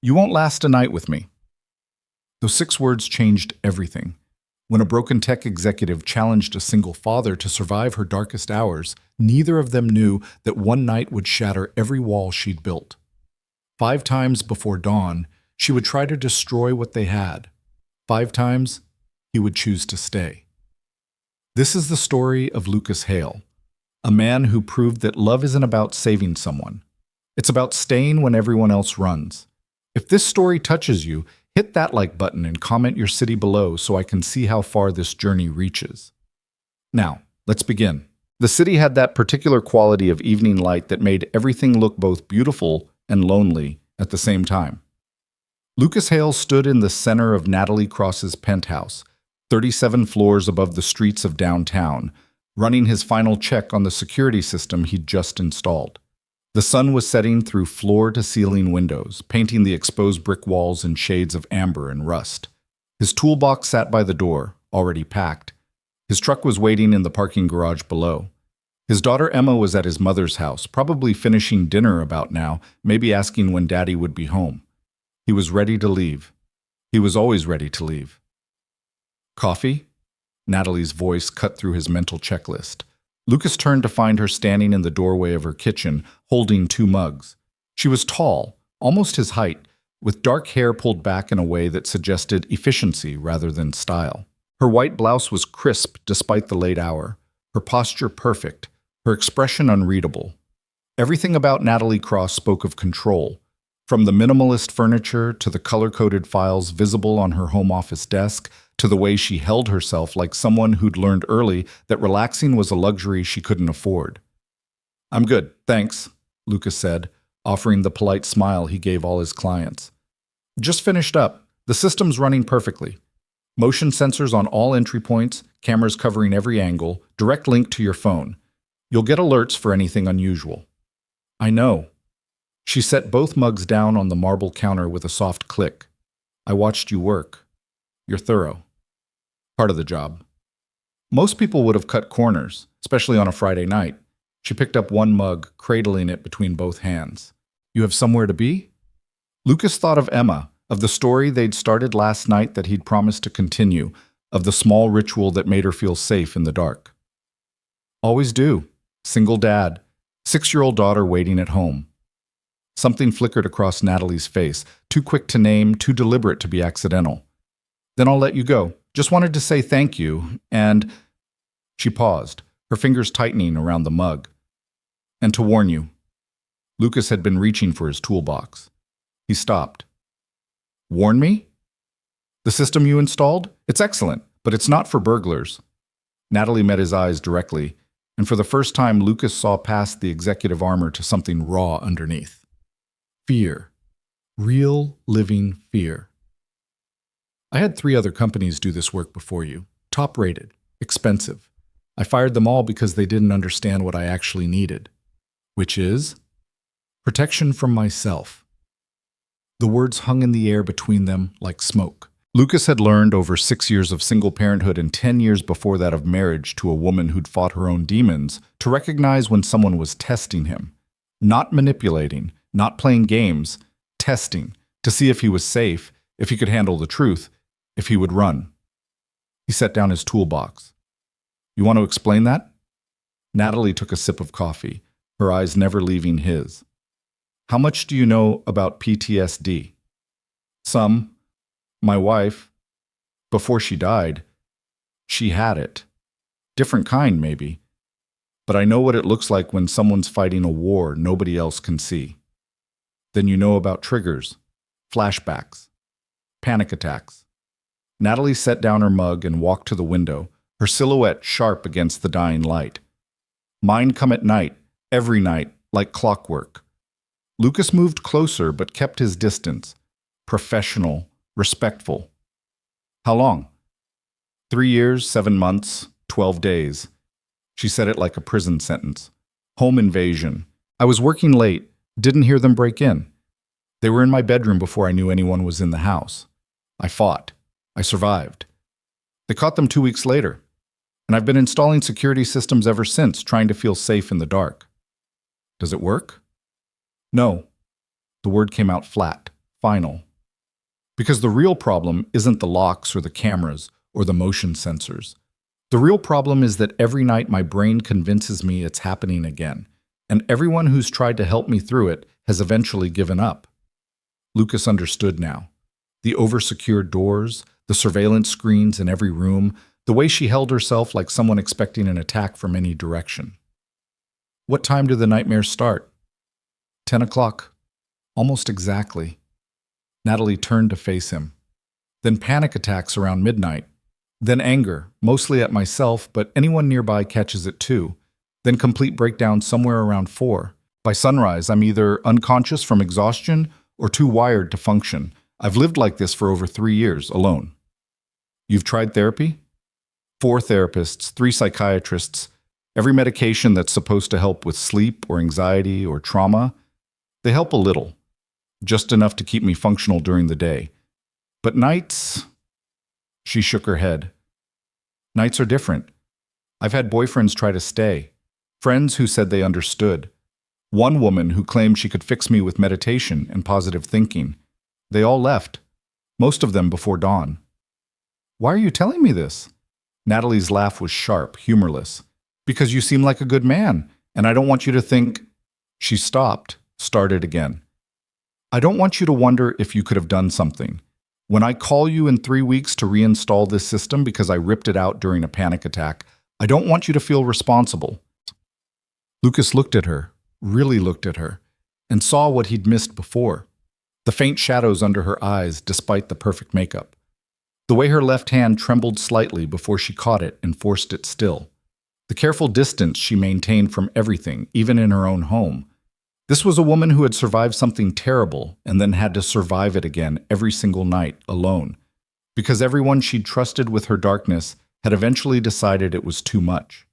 You won't last a night with me. Those 6 words changed everything. When a broken tech executive challenged a single father to survive her darkest hours, neither of them knew that one night would shatter every wall she'd built. 5 times before dawn, she would try to destroy what they had. 5 times, he would choose to stay. This is the story of Lucas Hale, a man who proved that love isn't about saving someone. It's about staying when everyone else runs. If this story touches you, hit that like button and comment your city below so I can see how far this journey reaches. Now, let's begin. The city had that particular quality of evening light that made everything look both beautiful and lonely at the same time. Lucas Hale stood in the center of Natalie Cross's penthouse, 37 floors above the streets of downtown, running his final check on the security system he'd just installed. The sun was setting through floor-to-ceiling windows, painting the exposed brick walls in shades of amber and rust. His toolbox sat by the door, already packed. His truck was waiting in the parking garage below. His daughter Emma was at his mother's house, probably finishing dinner about now, maybe asking when Daddy would be home. He was ready to leave. He was always ready to leave. Coffee? Natalie's voice cut through his mental checklist. Lucas turned to find her standing in the doorway of her kitchen, holding 2 mugs. She was tall, almost his height, with dark hair pulled back in a way that suggested efficiency rather than style. Her white blouse was crisp despite the late hour, her posture perfect, her expression unreadable. Everything about Natalie Cross spoke of control, from the minimalist furniture to the color-coded files visible on her home office desk, to the way she held herself like someone who'd learned early that relaxing was a luxury she couldn't afford. "I'm good, thanks," Lucas said, offering the polite smile he gave all his clients. "Just finished up. The system's running perfectly. Motion sensors on all entry points, cameras covering every angle, direct link to your phone. You'll get alerts for anything unusual." "I know." She set both mugs down on the marble counter with a soft click. "I watched you work. You're thorough. Part of the job." Most people would have cut corners, especially on a Friday night. She picked up one mug, cradling it between both hands. "You have somewhere to be?" Lucas thought of Emma, of the story they'd started last night that he'd promised to continue, of the small ritual that made her feel safe in the dark. "Always do. Single dad. 6-year-old daughter waiting at home." Something flickered across Natalie's face, too quick to name, too deliberate to be accidental. "Then I'll let you go. Just wanted to say thank you, and—" She paused, her fingers tightening around the mug. "And to warn you." Lucas had been reaching for his toolbox. He stopped. "Warn me?" "The system you installed? It's excellent, but it's not for burglars." Natalie met his eyes directly, and for the first time Lucas saw past the executive armor to something raw underneath. Fear. Real, living fear. "I had 3 other companies do this work before you. Top-rated. Expensive. I fired them all because they didn't understand what I actually needed. Which is? Protection from myself." The words hung in the air between them like smoke. Lucas had learned over 6 years of single parenthood and 10 years before that of marriage to a woman who'd fought her own demons to recognize when someone was testing him. Not manipulating, not playing games, testing, to see if he was safe, if he could handle the truth, if he would run. He set down his toolbox. "You want to explain that?" Natalie took a sip of coffee, her eyes never leaving his. "How much do you know about PTSD?" "Some. My wife, before she died, she had it. Different kind, maybe. But I know what it looks like when someone's fighting a war nobody else can see." "Then you know about triggers, flashbacks, panic attacks." Natalie set down her mug and walked to the window, her silhouette sharp against the dying light. "Mine come at night, every night, like clockwork." Lucas moved closer but kept his distance, professional, respectful. "How long?" 3 years, 7 months, 12 days. She said it like a prison sentence. "Home invasion. I was working late, didn't hear them break in. They were in my bedroom before I knew anyone was in the house. I fought. I survived. They caught them 2 weeks later, and I've been installing security systems ever since, trying to feel safe in the dark." "Does it work?" "No." The word came out flat, final. Because the real problem isn't the locks or the cameras or the motion sensors. The real problem is that every night my brain convinces me it's happening again, and everyone who's tried to help me through it has eventually given up. Lucas understood now. The oversecured doors, the surveillance screens in every room, the way she held herself like someone expecting an attack from any direction. What time do the nightmares start? 10 o'clock. Almost exactly. Natalie turned to face him. Then panic attacks around midnight. Then anger, mostly at myself, but anyone nearby catches it too. Then complete breakdown somewhere around 4. By sunrise, I'm either unconscious from exhaustion or too wired to function. I've lived like this for over 3 years, alone. You've tried therapy? 4 therapists, 3 psychiatrists, every medication that's supposed to help with sleep or anxiety or trauma. They help a little, just enough to keep me functional during the day. But nights... She shook her head. Nights are different. I've had boyfriends try to stay, friends who said they understood. One woman who claimed she could fix me with meditation and positive thinking. They all left, most of them before dawn. Why are you telling me this? Natalie's laugh was sharp, humorless. Because you seem like a good man, and I don't want you to think... She stopped, started again. I don't want you to wonder if you could have done something. When I call you in 3 weeks to reinstall this system because I ripped it out during a panic attack, I don't want you to feel responsible. Lucas looked at her, really looked at her, and saw what he'd missed before. The faint shadows under her eyes despite the perfect makeup. The way her left hand trembled slightly before she caught it and forced it still. The careful distance she maintained from everything, even in her own home. This was a woman who had survived something terrible and then had to survive it again every single night, alone. Because everyone she'd trusted with her darkness had eventually decided it was too much.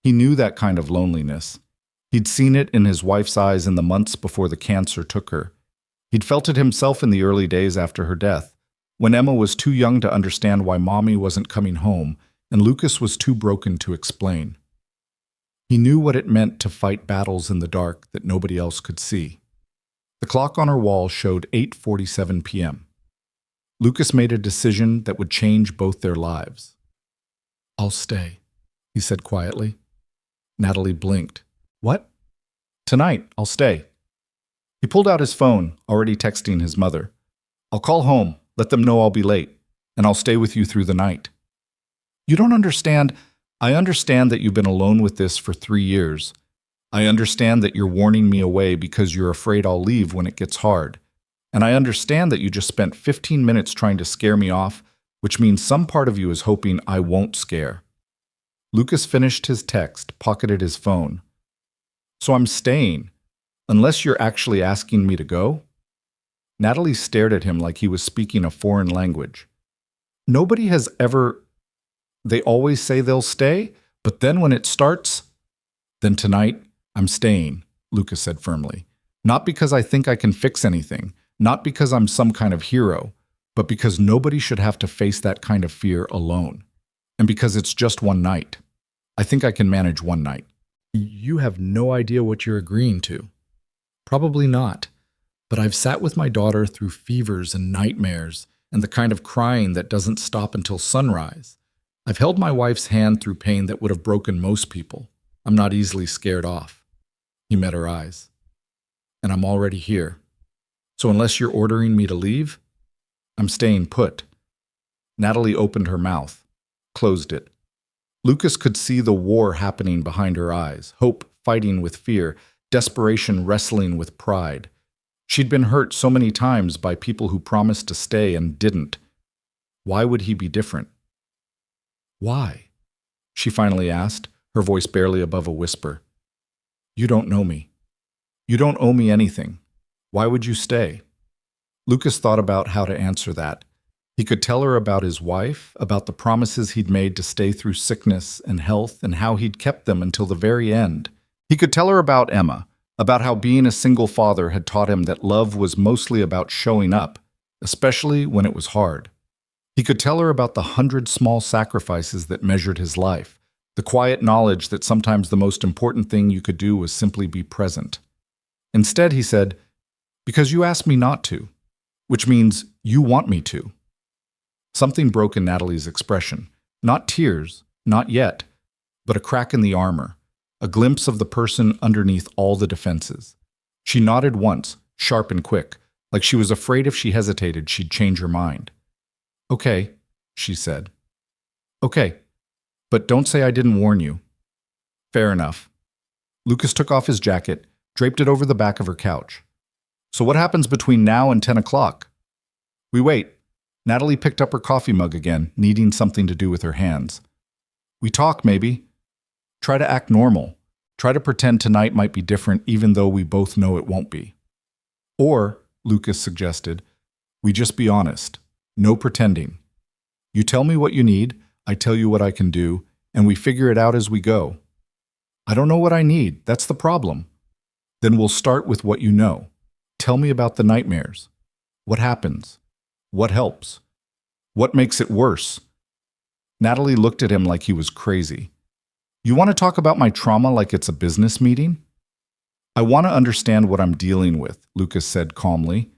He knew that kind of loneliness. He'd seen it in his wife's eyes in the months before the cancer took her. He'd felt it himself in the early days after her death, when Emma was too young to understand why Mommy wasn't coming home, and Lucas was too broken to explain. He knew what it meant to fight battles in the dark that nobody else could see. The clock on her wall showed 8:47 p.m. Lucas made a decision that would change both their lives. I'll stay, he said quietly. Natalie blinked. What? Tonight, I'll stay. He pulled out his phone, already texting his mother. I'll call home, let them know I'll be late, and I'll stay with you through the night. You don't understand. I understand that you've been alone with this for 3 years. I understand that you're warning me away because you're afraid I'll leave when it gets hard. And I understand that you just spent 15 minutes trying to scare me off, which means some part of you is hoping I won't scare. Lucas finished his text, pocketed his phone. So I'm staying, unless you're actually asking me to go? Natalie stared at him like he was speaking a foreign language. Nobody has ever... They always say they'll stay, but then when it starts... Then tonight, I'm staying, Lucas said firmly. Not because I think I can fix anything, not because I'm some kind of hero, but because nobody should have to face that kind of fear alone. And because it's just one night. I think I can manage one night. You have no idea what you're agreeing to. Probably not. But I've sat with my daughter through fevers and nightmares and the kind of crying that doesn't stop until sunrise. I've held my wife's hand through pain that would have broken most people. I'm not easily scared off. He met her eyes. And I'm already here. So unless you're ordering me to leave, I'm staying put. Natalie opened her mouth, closed it. Lucas could see the war happening behind her eyes, hope fighting with fear, desperation wrestling with pride. She'd been hurt so many times by people who promised to stay and didn't. Why would he be different? Why? She finally asked, her voice barely above a whisper. You don't know me. You don't owe me anything. Why would you stay? Lucas thought about how to answer that. He could tell her about his wife, about the promises he'd made to stay through sickness and health, and how he'd kept them until the very end. He could tell her about Emma, about how being a single father had taught him that love was mostly about showing up, especially when it was hard. He could tell her about the 100 small sacrifices that measured his life, the quiet knowledge that sometimes the most important thing you could do was simply be present. Instead, he said, because you asked me not to. which means you want me to. Something broke in Natalie's expression. Not tears, not yet, but a crack in the armor, a glimpse of the person underneath all the defenses. She nodded once, sharp and quick, like she was afraid if she hesitated she'd change her mind. "Okay," she said. "Okay, but don't say I didn't warn you." "Fair enough." Lucas took off his jacket, draped it over the back of her couch. "So what happens between now and 10 o'clock? We wait." Natalie picked up her coffee mug again, needing something to do with her hands. "We talk, maybe. Try to act normal. Try to pretend tonight might be different even though we both know it won't be. Or," Lucas suggested, "we just be honest. No pretending. You tell me what you need, I tell you what I can do, and we figure it out as we go." "I don't know what I need. That's the problem." "Then we'll start with what you know. Tell me about the nightmares. What happens? What helps? What makes it worse?" Natalie looked at him like he was crazy. "You want to talk about my trauma like it's a business meeting?" "I want to understand what I'm dealing with," Lucas said calmly.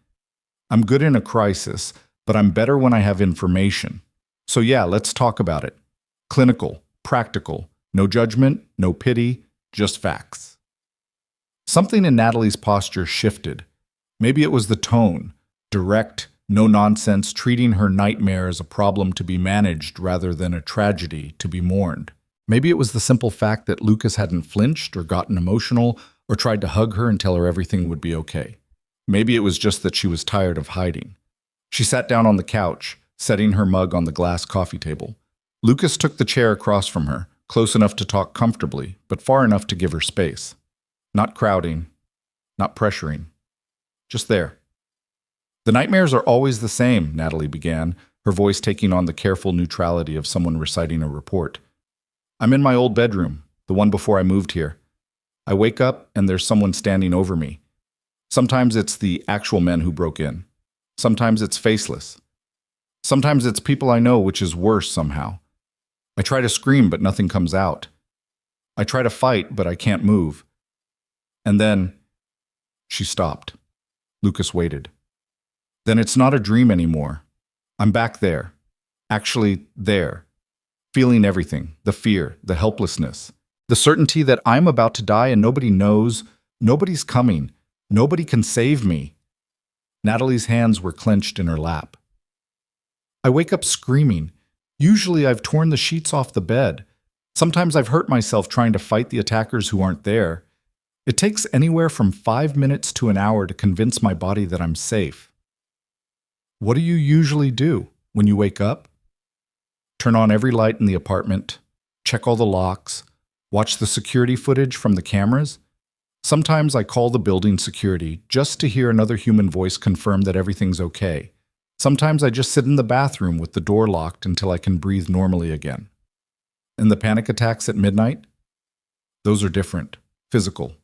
"I'm good in a crisis, but I'm better when I have information. So yeah, let's talk about it. Clinical, practical, no judgment, no pity, just facts." Something in Natalie's posture shifted. Maybe it was the tone, direct, no nonsense, treating her nightmare as a problem to be managed rather than a tragedy to be mourned. Maybe it was the simple fact that Lucas hadn't flinched or gotten emotional or tried to hug her and tell her everything would be okay. Maybe it was just that she was tired of hiding. She sat down on the couch, setting her mug on the glass coffee table. Lucas took the chair across from her, close enough to talk comfortably, but far enough to give her space. Not crowding, not pressuring. Just there. "The nightmares are always the same," Natalie began, her voice taking on the careful neutrality of someone reciting a report. "I'm in my old bedroom, the one before I moved here. I wake up and there's someone standing over me. Sometimes it's the actual men who broke in. Sometimes it's faceless. Sometimes it's people I know, which is worse somehow. I try to scream, but nothing comes out. I try to fight, but I can't move. And then..." She stopped. Lucas waited. "Then it's not a dream anymore. I'm back there. Actually, there. Feeling everything, the fear, the helplessness, the certainty that I'm about to die and nobody knows, nobody's coming, nobody can save me." Natalie's hands were clenched in her lap. "I wake up screaming. Usually I've torn the sheets off the bed. Sometimes I've hurt myself trying to fight the attackers who aren't there. It takes anywhere from 5 minutes to an hour to convince my body that I'm safe." "What do you usually do when you wake up?" "Turn on every light in the apartment, check all the locks, watch the security footage from the cameras. Sometimes I call the building security just to hear another human voice confirm that everything's okay. Sometimes I just sit in the bathroom with the door locked until I can breathe normally again." "And the panic attacks at midnight?" "Those are different, physical.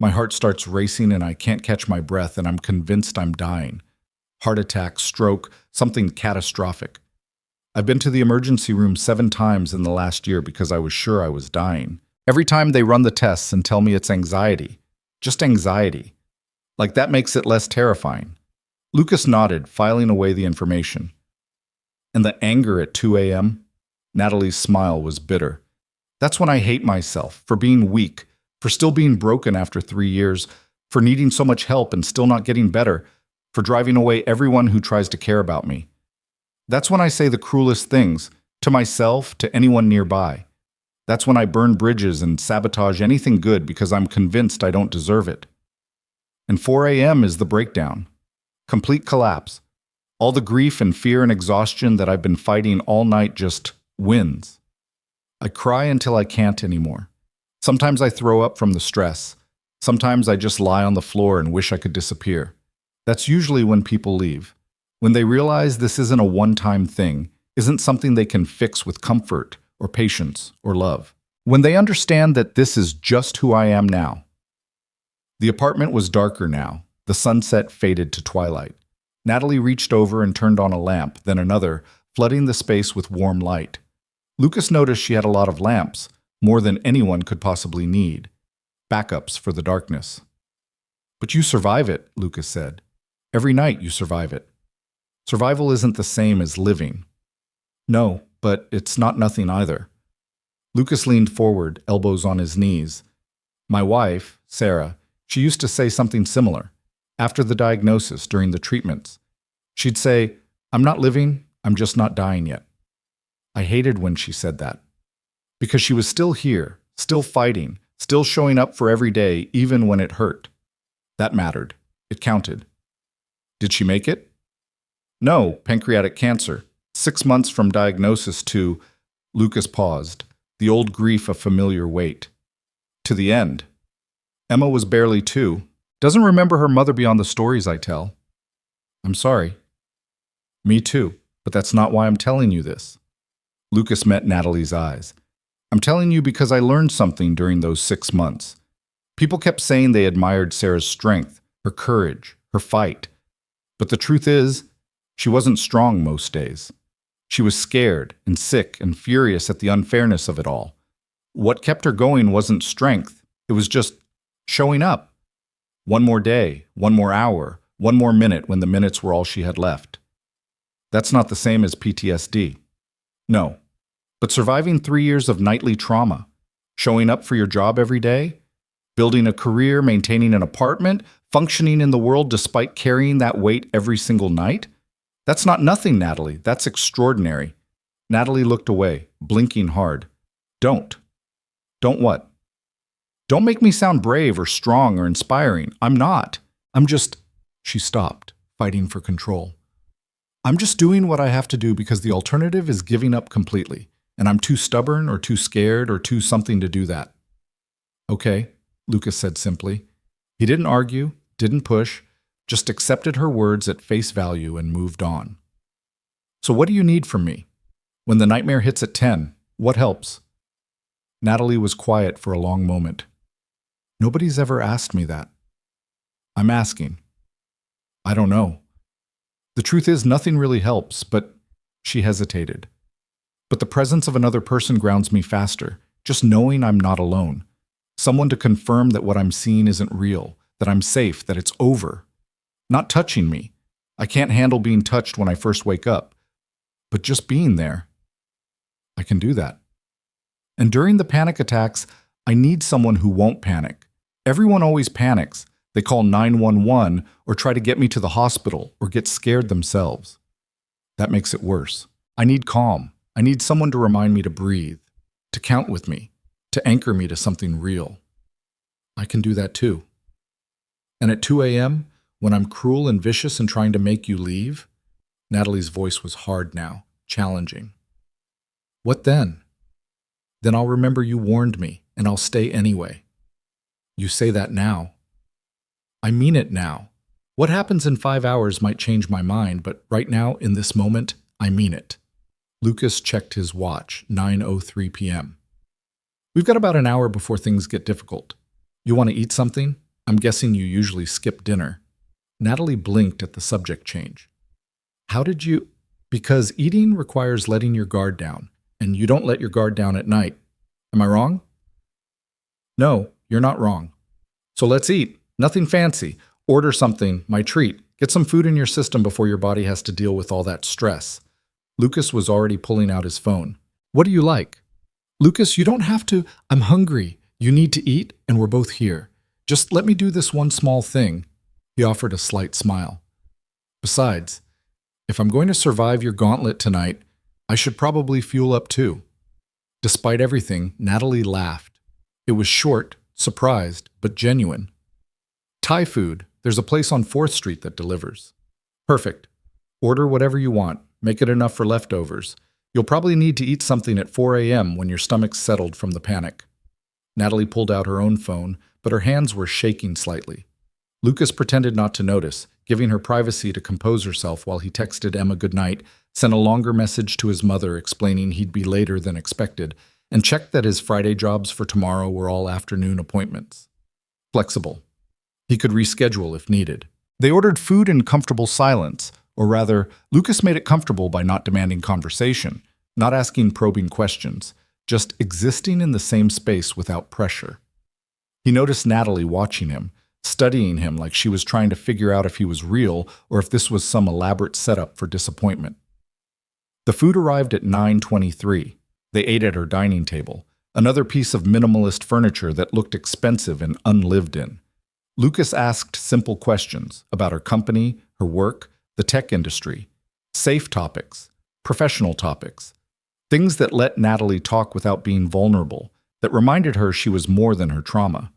My heart starts racing and I can't catch my breath and I'm convinced I'm dying. Heart attack, stroke, something catastrophic. I've been to the emergency room 7 times in the last year because I was sure I was dying. Every time they run the tests and tell me it's anxiety. Just anxiety. Like that makes it less terrifying." Lucas nodded, filing away the information. "And the anger at 2 a.m.? Natalie's smile was bitter. "That's when I hate myself, for being weak, for still being broken after 3 years, for needing so much help and still not getting better, for driving away everyone who tries to care about me. That's when I say the cruelest things, to myself, to anyone nearby. That's when I burn bridges and sabotage anything good because I'm convinced I don't deserve it. And 4 a.m. is the breakdown. Complete collapse. All the grief and fear and exhaustion that I've been fighting all night just wins. I cry until I can't anymore. Sometimes I throw up from the stress. Sometimes I just lie on the floor and wish I could disappear. That's usually when people leave. When they realize this isn't a one-time thing, isn't something they can fix with comfort or patience or love. When they understand that this is just who I am now." The apartment was darker now. The sunset faded to twilight. Natalie reached over and turned on a lamp, then another, flooding the space with warm light. Lucas noticed she had a lot of lamps, more than anyone could possibly need. Backups for the darkness. "But you survive it," Lucas said. Every night you survive it. Survival isn't the same as living. No, but it's not nothing either. Lucas leaned forward, elbows on his knees. My wife, Sarah, she used to say something similar. After the diagnosis, during the treatments, she'd say, I'm not living, I'm just not dying yet. I hated when she said that. Because she was still here, still fighting, still showing up for every day, even when it hurt. That mattered. It counted. Did she make it? No, pancreatic cancer. 6 months from diagnosis to, Lucas paused, the old grief of familiar weight. To the end. Emma was barely 2. Doesn't remember her mother beyond the stories I tell. I'm sorry. Me too, but that's not why I'm telling you this. Lucas met Natalie's eyes. I'm telling you because I learned something during those 6 months. People kept saying they admired Sarah's strength, her courage, her fight. But the truth is, she wasn't strong most days. She was scared and sick and furious at the unfairness of it all. What kept her going wasn't strength. It was just showing up. One more day, one more hour, one more minute when the minutes were all she had left. That's not the same as PTSD. No. But surviving 3 years of nightly trauma, showing up for your job every day, building a career, maintaining an apartment, functioning in the world despite carrying that weight every single night? That's not nothing, Natalie. That's extraordinary. Natalie looked away, blinking hard. Don't. Don't what? Don't make me sound brave or strong or inspiring. I'm not. I'm just... She stopped, fighting for control. I'm just doing what I have to do because the alternative is giving up completely, and I'm too stubborn or too scared or too something to do that. Okay, Lucas said simply. He didn't argue, didn't push, just accepted her words at face value and moved on. So what do you need from me? When the nightmare hits at 10, what helps? Natalie was quiet for a long moment. Nobody's ever asked me that. I'm asking. I don't know. The truth is, nothing really helps, but she hesitated. But the presence of another person grounds me faster, just knowing I'm not alone. Someone to confirm that what I'm seeing isn't real, that I'm safe, that it's over. Not touching me. I can't handle being touched when I first wake up. But just being there. I can do that. And during the panic attacks, I need someone who won't panic. Everyone always panics. They call 911 or try to get me to the hospital or get scared themselves. That makes it worse. I need calm. I need someone to remind me to breathe, to count with me, to anchor me to something real. I can do that too. And at 2 a.m., when I'm cruel and vicious and trying to make you leave, Natalie's voice was hard now, challenging. What then? Then I'll remember you warned me, and I'll stay anyway. You say that now. I mean it now. What happens in 5 hours might change my mind, but right now, in this moment, I mean it. Lucas checked his watch, 9:03 p.m. We've got about an hour before things get difficult. You want to eat something? I'm guessing you usually skip dinner. Natalie blinked at the subject change. How did you... Because eating requires letting your guard down, and you don't let your guard down at night. Am I wrong? No, you're not wrong. So let's eat. Nothing fancy. Order something, my treat. Get some food in your system before your body has to deal with all that stress. Lucas was already pulling out his phone. What do you like? Lucas, you don't have to. I'm hungry. You need to eat, and we're both here. Just let me do this one small thing. He offered a slight smile. Besides, if I'm going to survive your gauntlet tonight, I should probably fuel up too. Despite everything, Natalie laughed. It was short, surprised, but genuine. Thai food. There's a place on 4th Street that delivers. Perfect. Order whatever you want. Make it enough for leftovers. You'll probably need to eat something at 4 a.m. when your stomach's settled from the panic. Natalie pulled out her own phone, but her hands were shaking slightly. Lucas pretended not to notice, giving her privacy to compose herself while he texted Emma goodnight, sent a longer message to his mother explaining he'd be later than expected, and checked that his Friday jobs for tomorrow were all afternoon appointments. Flexible. He could reschedule if needed. They ordered food in comfortable silence, or rather, Lucas made it comfortable by not demanding conversation, not asking probing questions, just existing in the same space without pressure. He noticed Natalie watching him, studying him like she was trying to figure out if he was real or if this was some elaborate setup for disappointment. The food arrived at 9:23. They ate at her dining table, another piece of minimalist furniture that looked expensive and unlived in. Lucas asked simple questions about her company, her work, the tech industry, safe topics, professional topics, things that let Natalie talk without being vulnerable, that reminded her she was more than her trauma.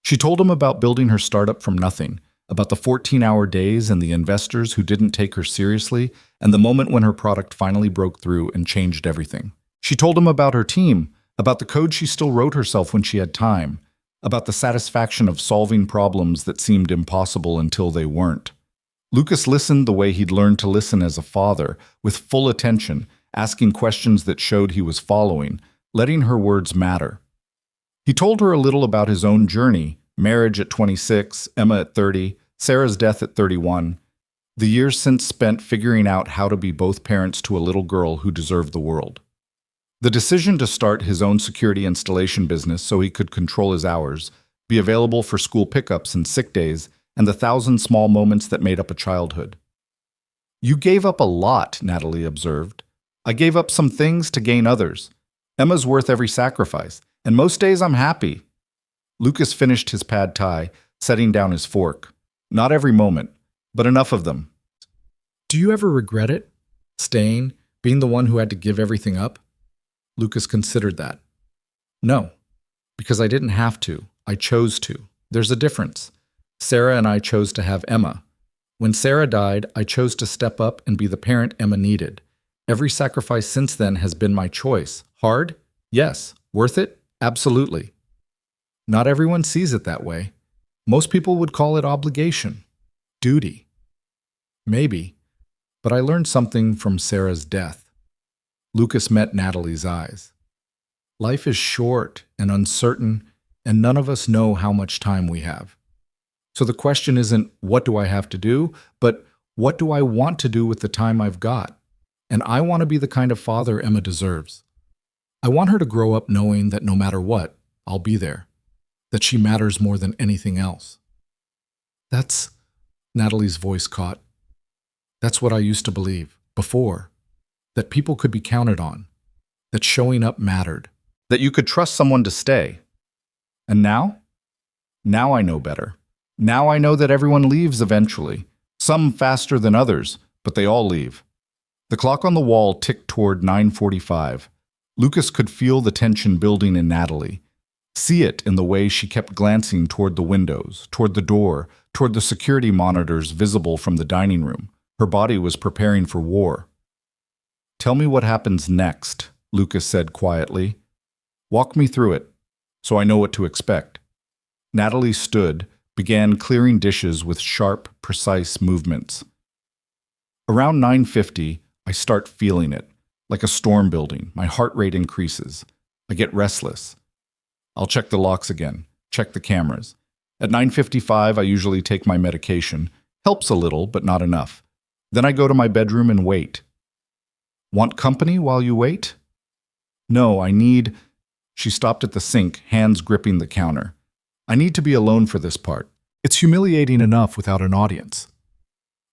She told him about building her startup from nothing, about the 14-hour days and the investors who didn't take her seriously, and the moment when her product finally broke through and changed everything. She told him about her team, about the code she still wrote herself when she had time, about the satisfaction of solving problems that seemed impossible until they weren't. Lucas listened the way he'd learned to listen as a father, with full attention, asking questions that showed he was following, letting her words matter. He told her a little about his own journey, marriage at 26, Emma at 30, Sarah's death at 31, the years since spent figuring out how to be both parents to a little girl who deserved the world. The decision to start his own security installation business so he could control his hours, be available for school pickups and sick days, and the 1,000 small moments that made up a childhood. "You gave up a lot," Natalie observed. "I gave up some things to gain others. Emma's worth every sacrifice, and most days I'm happy." Lucas finished his pad thai, setting down his fork. "Not every moment, but enough of them." "Do you ever regret it? Staying, being the one who had to give everything up?" Lucas considered that. "No, because I didn't have to. I chose to. There's a difference. Sarah and I chose to have Emma. When Sarah died, I chose to step up and be the parent Emma needed. Every sacrifice since then has been my choice. Hard? Yes. Worth it? Absolutely. Not everyone sees it that way. Most people would call it obligation, duty. Maybe, but I learned something from Sarah's death." Lucas met Natalie's eyes. "Life is short and uncertain, and none of us know how much time we have. So the question isn't, what do I have to do, but what do I want to do with the time I've got? And I want to be the kind of father Emma deserves. I want her to grow up knowing that no matter what, I'll be there, that she matters more than anything else." "That's," Natalie's voice caught. "That's what I used to believe, before. That people could be counted on. That showing up mattered. That you could trust someone to stay. And now? Now I know better. Now I know that everyone leaves eventually. Some faster than others, but they all leave." The clock on the wall ticked toward 9:45. Lucas could feel the tension building in Natalie. See it in the way she kept glancing toward the windows, toward the door, toward the security monitors visible from the dining room. Her body was preparing for war. "Tell me what happens next," Lucas said quietly. "Walk me through it, so I know what to expect." Natalie stood, began clearing dishes with sharp, precise movements. Around 9:50, I start feeling it, like a storm building. My heart rate increases. I get restless. I'll check the locks again, check the cameras. At 9:55, I usually take my medication. Helps a little, but not enough. Then I go to my bedroom and wait. "Want company while you wait?" "No, I need..." She stopped at the sink, hands gripping the counter. "I need to be alone for this part. It's humiliating enough without an audience."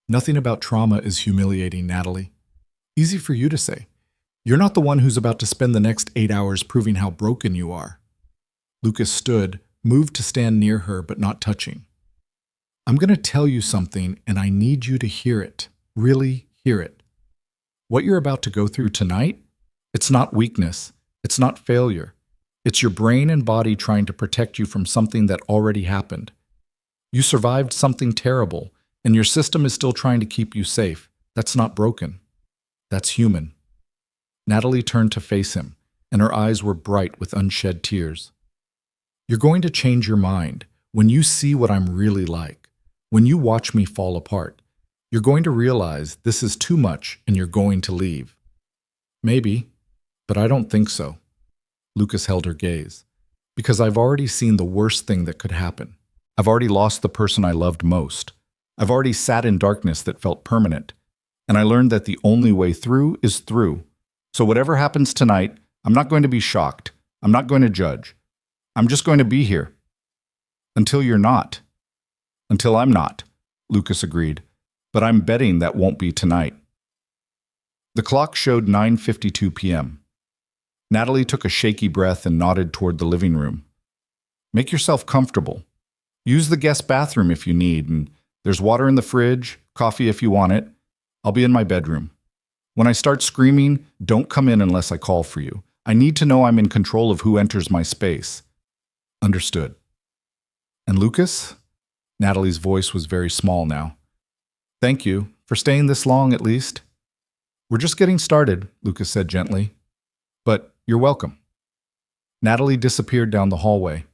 "Nothing about trauma is humiliating, Natalie. Easy for you to say. You're not the one who's about to spend the next 8 hours proving how broken you are." Lucas stood, moved to stand near her but not touching. "I'm going to tell you something, and I need you to hear it. Really hear it. What you're about to go through tonight, it's not weakness. It's not failure. It's your brain and body trying to protect you from something that already happened. You survived something terrible, and your system is still trying to keep you safe. That's not broken. That's human." Natalie turned to face him, and her eyes were bright with unshed tears. "You're going to change your mind when you see what I'm really like, when you watch me fall apart. You're going to realize this is too much and you're going to leave." "Maybe, but I don't think so." Lucas held her gaze. "Because I've already seen the worst thing that could happen. I've already lost the person I loved most. I've already sat in darkness that felt permanent. And I learned that the only way through is through. So whatever happens tonight, I'm not going to be shocked. I'm not going to judge. I'm just going to be here. Until you're not." Until I'm not, Lucas agreed. But I'm betting that won't be tonight. The clock showed 9:52 p.m. Natalie took a shaky breath and nodded toward the living room. Make yourself comfortable. Use the guest bathroom if you need, and there's water in the fridge, coffee if you want it. I'll be in my bedroom. When I start screaming, don't come in unless I call for you. I need to know I'm in control of who enters my space. Understood. And Lucas? Natalie's voice was very small now. Thank you for staying this long at least. We're just getting started, Lucas said gently. But you're welcome. Natalie disappeared down the hallway.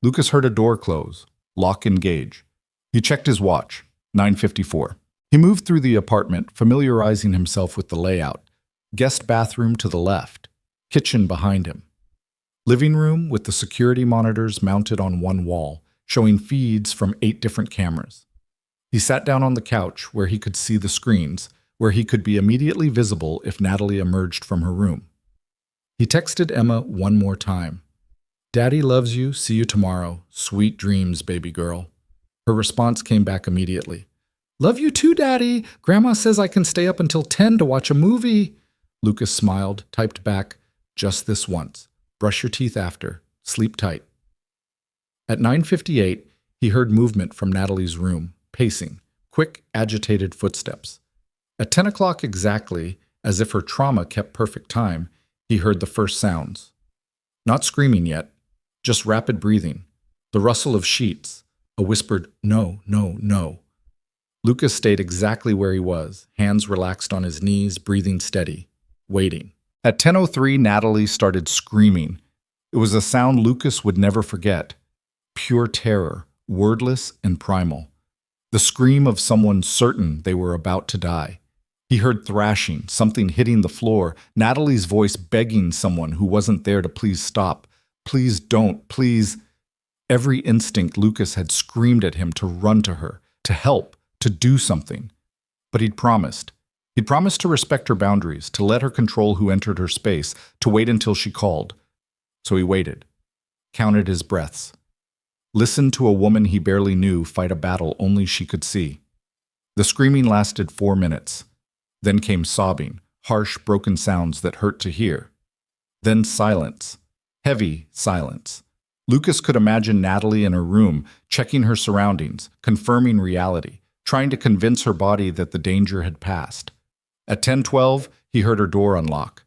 Lucas heard a door close, lock engage. He checked his watch, 9:54. He moved through the apartment, familiarizing himself with the layout. Guest bathroom to the left, kitchen behind him. Living room with the security monitors mounted on one wall, showing feeds from 8 different cameras. He sat down on the couch where he could see the screens, where he could be immediately visible if Natalie emerged from her room. He texted Emma one more time. Daddy loves you, see you tomorrow. Sweet dreams, baby girl. Her response came back immediately. Love you too, Daddy. Grandma says I can stay up until 10 to watch a movie. Lucas smiled, typed back, just this once. Brush your teeth after. Sleep tight. At 9:58, he heard movement from Natalie's room, pacing, quick, agitated footsteps. At 10 o'clock exactly, as if her trauma kept perfect time, he heard the first sounds. Not screaming yet, just rapid breathing, the rustle of sheets, a whispered, no, no, no. Lucas stayed exactly where he was, hands relaxed on his knees, breathing steady, waiting. At 10:03, Natalie started screaming. It was a sound Lucas would never forget. Pure terror, wordless and primal. The scream of someone certain they were about to die. He heard thrashing, something hitting the floor, Natalie's voice begging someone who wasn't there to please stop. Please don't, please. Every instinct Lucas had screamed at him to run to her, to help, to do something. But he'd promised. He'd promised to respect her boundaries, to let her control who entered her space, to wait until she called. So he waited, counted his breaths, listened to a woman he barely knew fight a battle only she could see. The screaming lasted 4 minutes. Then came sobbing, harsh, broken sounds that hurt to hear. Then silence, heavy silence. Lucas could imagine Natalie in her room, checking her surroundings, confirming reality, trying to convince her body that the danger had passed. At 10:12, he heard her door unlock.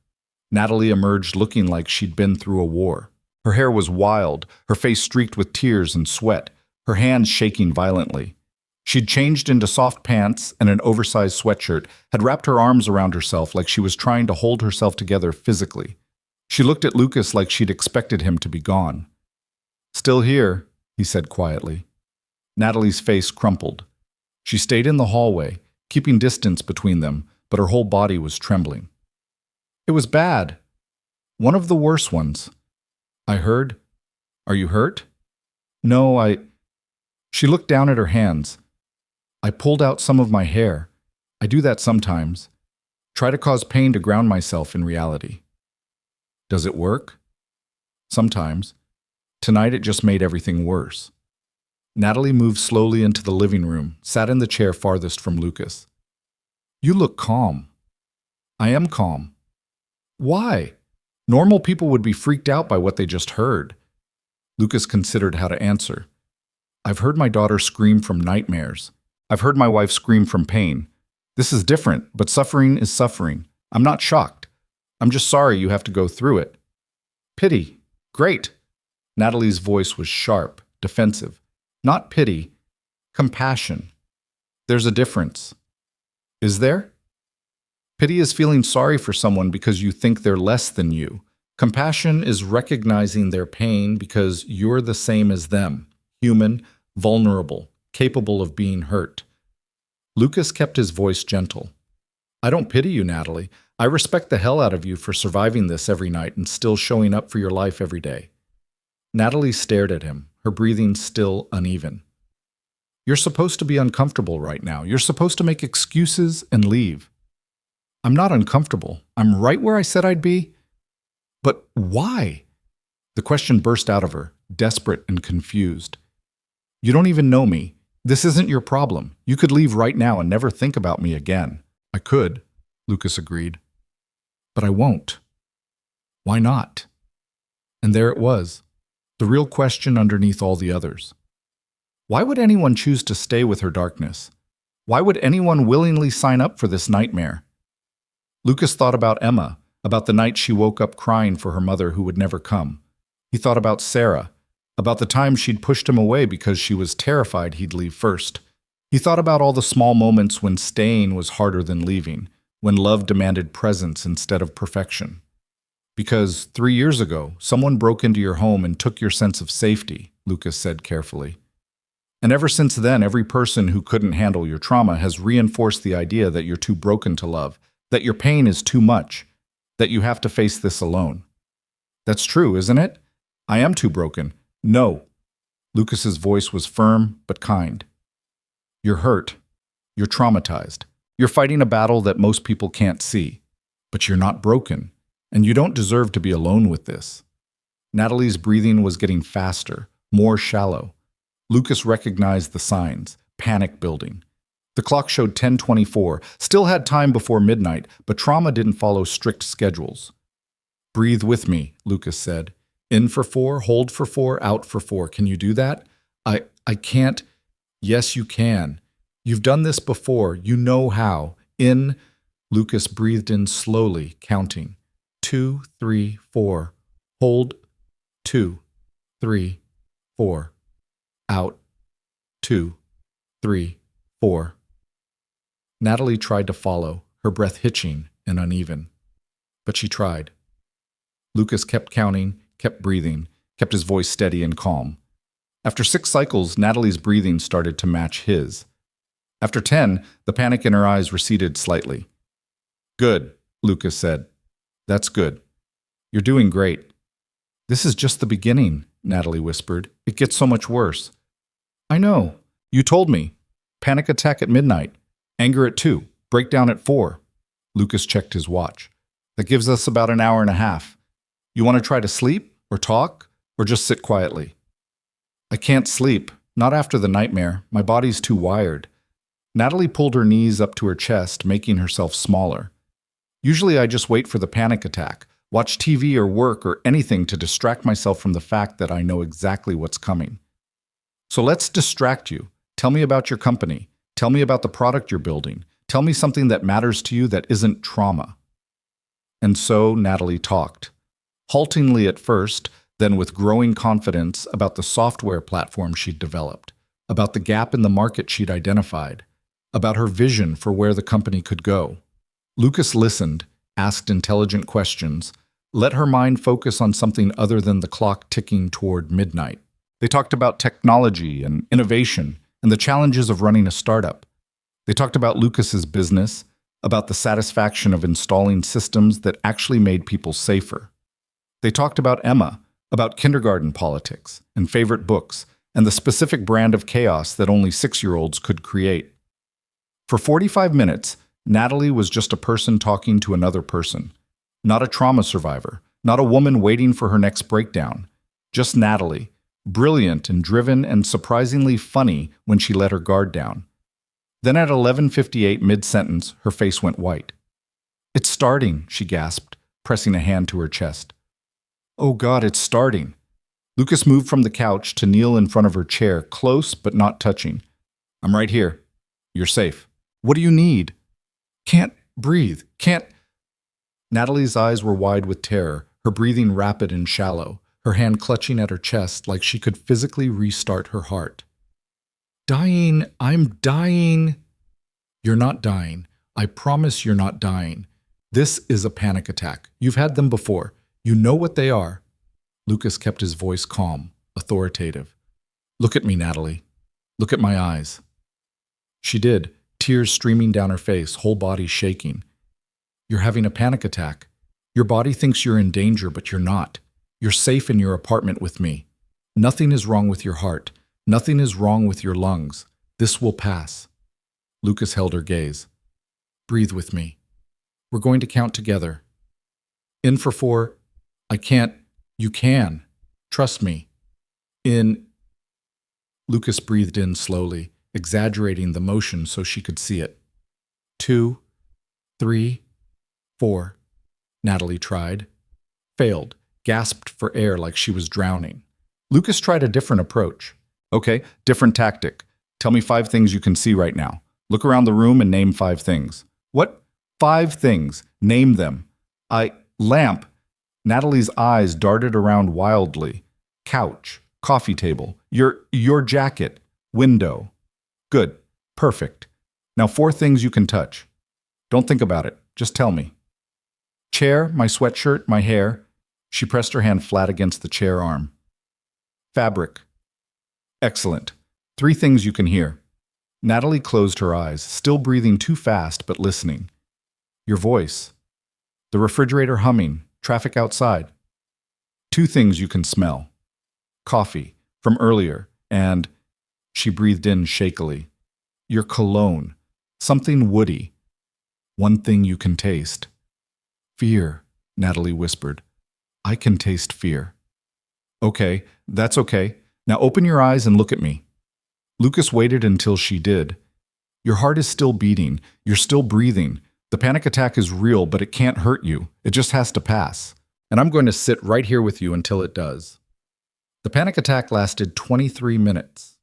Natalie emerged looking like she'd been through a war. Her hair was wild, her face streaked with tears and sweat, her hands shaking violently. She'd changed into soft pants and an oversized sweatshirt, had wrapped her arms around herself like she was trying to hold herself together physically. She looked at Lucas like she'd expected him to be gone. Still here, he said quietly. Natalie's face crumpled. She stayed in the hallway, keeping distance between them, but her whole body was trembling. It was bad. One of the worst ones. I heard. Are you hurt? No, She looked down at her hands. I pulled out some of my hair. I do that sometimes. Try to cause pain to ground myself in reality. Does it work? Sometimes. Tonight it just made everything worse. Natalie moved slowly into the living room, sat in the chair farthest from Lucas. You look calm. I am calm. Why? Normal people would be freaked out by what they just heard. Lucas considered how to answer. I've heard my daughter scream from nightmares. I've heard my wife scream from pain. This is different, but suffering is suffering. I'm not shocked. I'm just sorry you have to go through it. Pity. Great. Natalie's voice was sharp, defensive. Not pity. Compassion. There's a difference. Is there? Pity is feeling sorry for someone because you think they're less than you. Compassion is recognizing their pain because you're the same as them, human, vulnerable, capable of being hurt. Lucas kept his voice gentle. I don't pity you, Natalie. I respect the hell out of you for surviving this every night and still showing up for your life every day. Natalie stared at him, her breathing still uneven. You're supposed to be uncomfortable right now. You're supposed to make excuses and leave. I'm not uncomfortable. I'm right where I said I'd be. But why? The question burst out of her, desperate and confused. You don't even know me. This isn't your problem. You could leave right now and never think about me again. I could, Lucas agreed. But I won't. Why not? And there it was, the real question underneath all the others. Why would anyone choose to stay with her darkness? Why would anyone willingly sign up for this nightmare? Lucas thought about Emma, about the night she woke up crying for her mother who would never come. He thought about Sarah, about the time she'd pushed him away because she was terrified he'd leave first. He thought about all the small moments when staying was harder than leaving, when love demanded presence instead of perfection. Because 3 years ago, someone broke into your home and took your sense of safety, Lucas said carefully. And ever since then, every person who couldn't handle your trauma has reinforced the idea that you're too broken to love, that your pain is too much, that you have to face this alone. That's true, isn't it? I am too broken. No. Lucas's voice was firm but kind. You're hurt. You're traumatized. You're fighting a battle that most people can't see. But you're not broken, and you don't deserve to be alone with this. Natalie's breathing was getting faster, more shallow. Lucas recognized the signs, panic building. The clock showed 10:24, still had time before midnight, but trauma didn't follow strict schedules. Breathe with me, Lucas said. In for 4, hold for 4, out for 4. Can you do that? I can't. Yes, you can. You've done this before. You know how. In. Lucas breathed in slowly, counting. 2, 3, 4. Hold. 2, 3, 4. Out. 2, 3, 4. Natalie tried to follow, her breath hitching and uneven. But she tried. Lucas kept counting, kept breathing, kept his voice steady and calm. After 6 cycles, Natalie's breathing started to match his. After 10, the panic in her eyes receded slightly. Good, Lucas said. That's good. You're doing great. This is just the beginning, Natalie whispered. It gets so much worse. I know. You told me. Panic attack at midnight. Anger at 2. Breakdown at 4. Lucas checked his watch. That gives us about an hour and a half. You want to try to sleep, or talk, or just sit quietly? I can't sleep. Not after the nightmare. My body's too wired. Natalie pulled her knees up to her chest, making herself smaller. Usually I just wait for the panic attack, watch TV or work or anything to distract myself from the fact that I know exactly what's coming. So let's distract you. Tell me about your company. Tell me about the product you're building. Tell me something that matters to you that isn't trauma. And so Natalie talked. Haltingly at first, then with growing confidence about the software platform she'd developed, about the gap in the market she'd identified, about her vision for where the company could go. Lucas listened, asked intelligent questions, let her mind focus on something other than the clock ticking toward midnight. They talked about technology and innovation and the challenges of running a startup. They talked about Lucas's business, about the satisfaction of installing systems that actually made people safer. They talked about Emma, about kindergarten politics and favorite books, and the specific brand of chaos that only 6-year-olds could create. For 45 minutes, Natalie was just a person talking to another person. Not a trauma survivor, not a woman waiting for her next breakdown. Just Natalie, brilliant and driven and surprisingly funny when she let her guard down. Then at 11:58 mid-sentence, her face went white. It's starting, she gasped, pressing a hand to her chest. Oh God, it's starting. Lucas moved from the couch to kneel in front of her chair, close but not touching. I'm right here. You're safe. What do you need? Can't breathe. Can't. Natalie's eyes were wide with terror, her breathing rapid and shallow, her hand clutching at her chest like she could physically restart her heart. Dying. I'm dying. You're not dying. I promise you're not dying. This is a panic attack. You've had them before. You know what they are. Lucas kept his voice calm, authoritative. Look at me, Natalie. Look at my eyes. She did, tears streaming down her face, whole body shaking. You're having a panic attack. Your body thinks you're in danger, but you're not. You're safe in your apartment with me. Nothing is wrong with your heart. Nothing is wrong with your lungs. This will pass. Lucas held her gaze. Breathe with me. We're going to count together. In for 4. I can't. You can. Trust me. In. Lucas breathed in slowly, exaggerating the motion so she could see it. 2, 3, 4. Natalie tried. Failed, gasped for air like she was drowning. Lucas tried a different approach. Okay, different tactic. Tell me 5 things you can see right now. Look around the room and name 5 things. What? 5 things. Name them. Lamp. Natalie's eyes darted around wildly. Couch. Coffee table. Your jacket. Window. Good. Perfect. Now 4 things you can touch. Don't think about it. Just tell me. Chair, my sweatshirt, my hair. She pressed her hand flat against the chair arm. Fabric. Excellent. 3 things you can hear. Natalie closed her eyes, still breathing too fast but listening. Your voice. The refrigerator humming. Traffic outside. 2 things you can smell. Coffee, from earlier, and she breathed in shakily. Your cologne. Something woody. 1 thing you can taste. Fear, Natalie whispered. I can taste fear. Okay, that's okay. Now open your eyes and look at me. Lucas waited until she did. Your heart is still beating. You're still breathing. The panic attack is real, but it can't hurt you. It just has to pass. And I'm going to sit right here with you until it does. The panic attack lasted 23 minutes.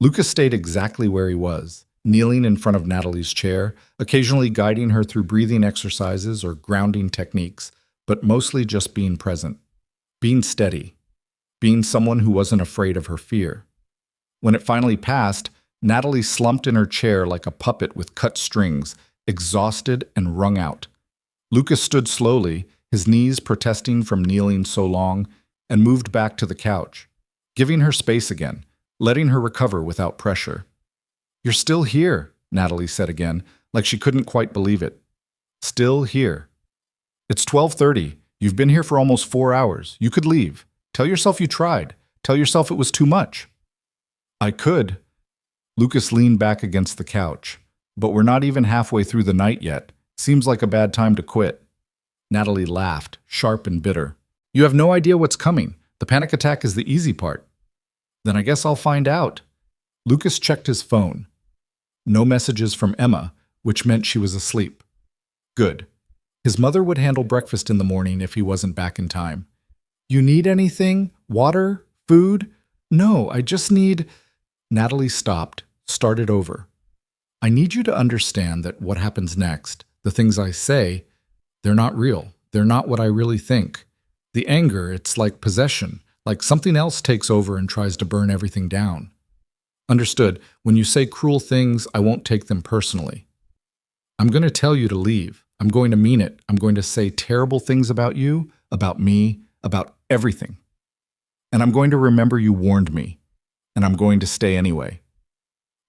Lucas stayed exactly where he was, kneeling in front of Natalie's chair, occasionally guiding her through breathing exercises or grounding techniques, but mostly just being present, being steady, being someone who wasn't afraid of her fear. When it finally passed, Natalie slumped in her chair like a puppet with cut strings, exhausted and wrung out. Lucas stood slowly, his knees protesting from kneeling so long, and moved back to the couch, giving her space again, letting her recover without pressure. You're still here, Natalie said again, like she couldn't quite believe it. Still here. It's 12:30. You've been here for almost 4 hours. You could leave. Tell yourself you tried. Tell yourself it was too much. I could. Lucas leaned back against the couch. But we're not even halfway through the night yet. Seems like a bad time to quit. Natalie laughed, sharp and bitter. You have no idea what's coming. The panic attack is the easy part. Then I guess I'll find out. Lucas checked his phone. No messages from Emma, which meant she was asleep. Good. His mother would handle breakfast in the morning if he wasn't back in time. You need anything? Water? Food? No, I just need... Natalie stopped, started over. I need you to understand that what happens next, the things I say, they're not real. They're not what I really think. The anger, it's like possession, like something else takes over and tries to burn everything down. Understood, when you say cruel things, I won't take them personally. I'm going to tell you to leave. I'm going to mean it. I'm going to say terrible things about you, about me, about everything. And I'm going to remember you warned me. And I'm going to stay anyway.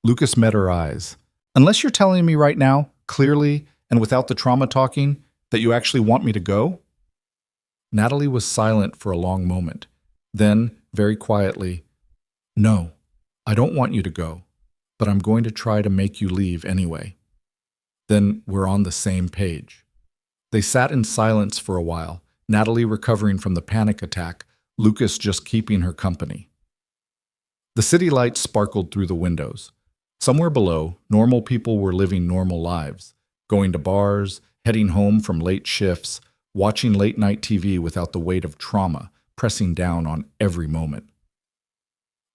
Lucas met her eyes. Unless you're telling me right now, clearly, and without the trauma talking, that you actually want me to go? Natalie was silent for a long moment. Then, very quietly, No, I don't want you to go, but I'm going to try to make you leave anyway. Then we're on the same page. They sat in silence for a while, Natalie recovering from the panic attack, Lucas just keeping her company. The city lights sparkled through the windows. Somewhere below, normal people were living normal lives, going to bars, heading home from late shifts, watching late-night TV without the weight of trauma pressing down on every moment.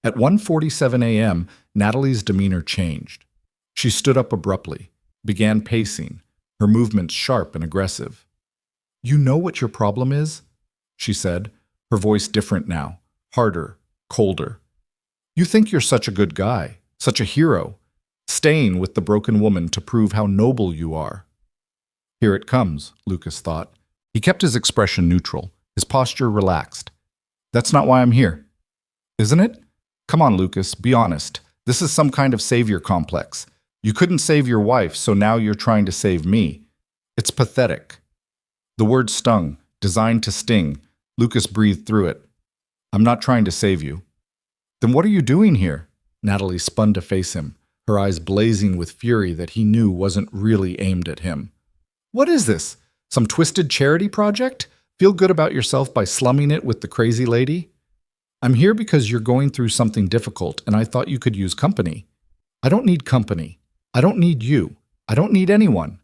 At 1:47 a.m., Natalie's demeanor changed. She stood up abruptly, began pacing, her movements sharp and aggressive. You know what your problem is? She said, her voice different now, harder, colder. You think you're such a good guy, such a hero, staying with the broken woman to prove how noble you are. Here it comes, Lucas thought. He kept his expression neutral, his posture relaxed. That's not why I'm here. Isn't it? Come on, Lucas, be honest. This is some kind of savior complex. You couldn't save your wife, so now you're trying to save me. It's pathetic. The word stung, designed to sting. Lucas breathed through it. I'm not trying to save you. Then what are you doing here? Natalie spun to face him, her eyes blazing with fury that he knew wasn't really aimed at him. What is this? Some twisted charity project? Feel good about yourself by slumming it with the crazy lady? I'm here because you're going through something difficult and I thought you could use company. I don't need company. I don't need you. I don't need anyone.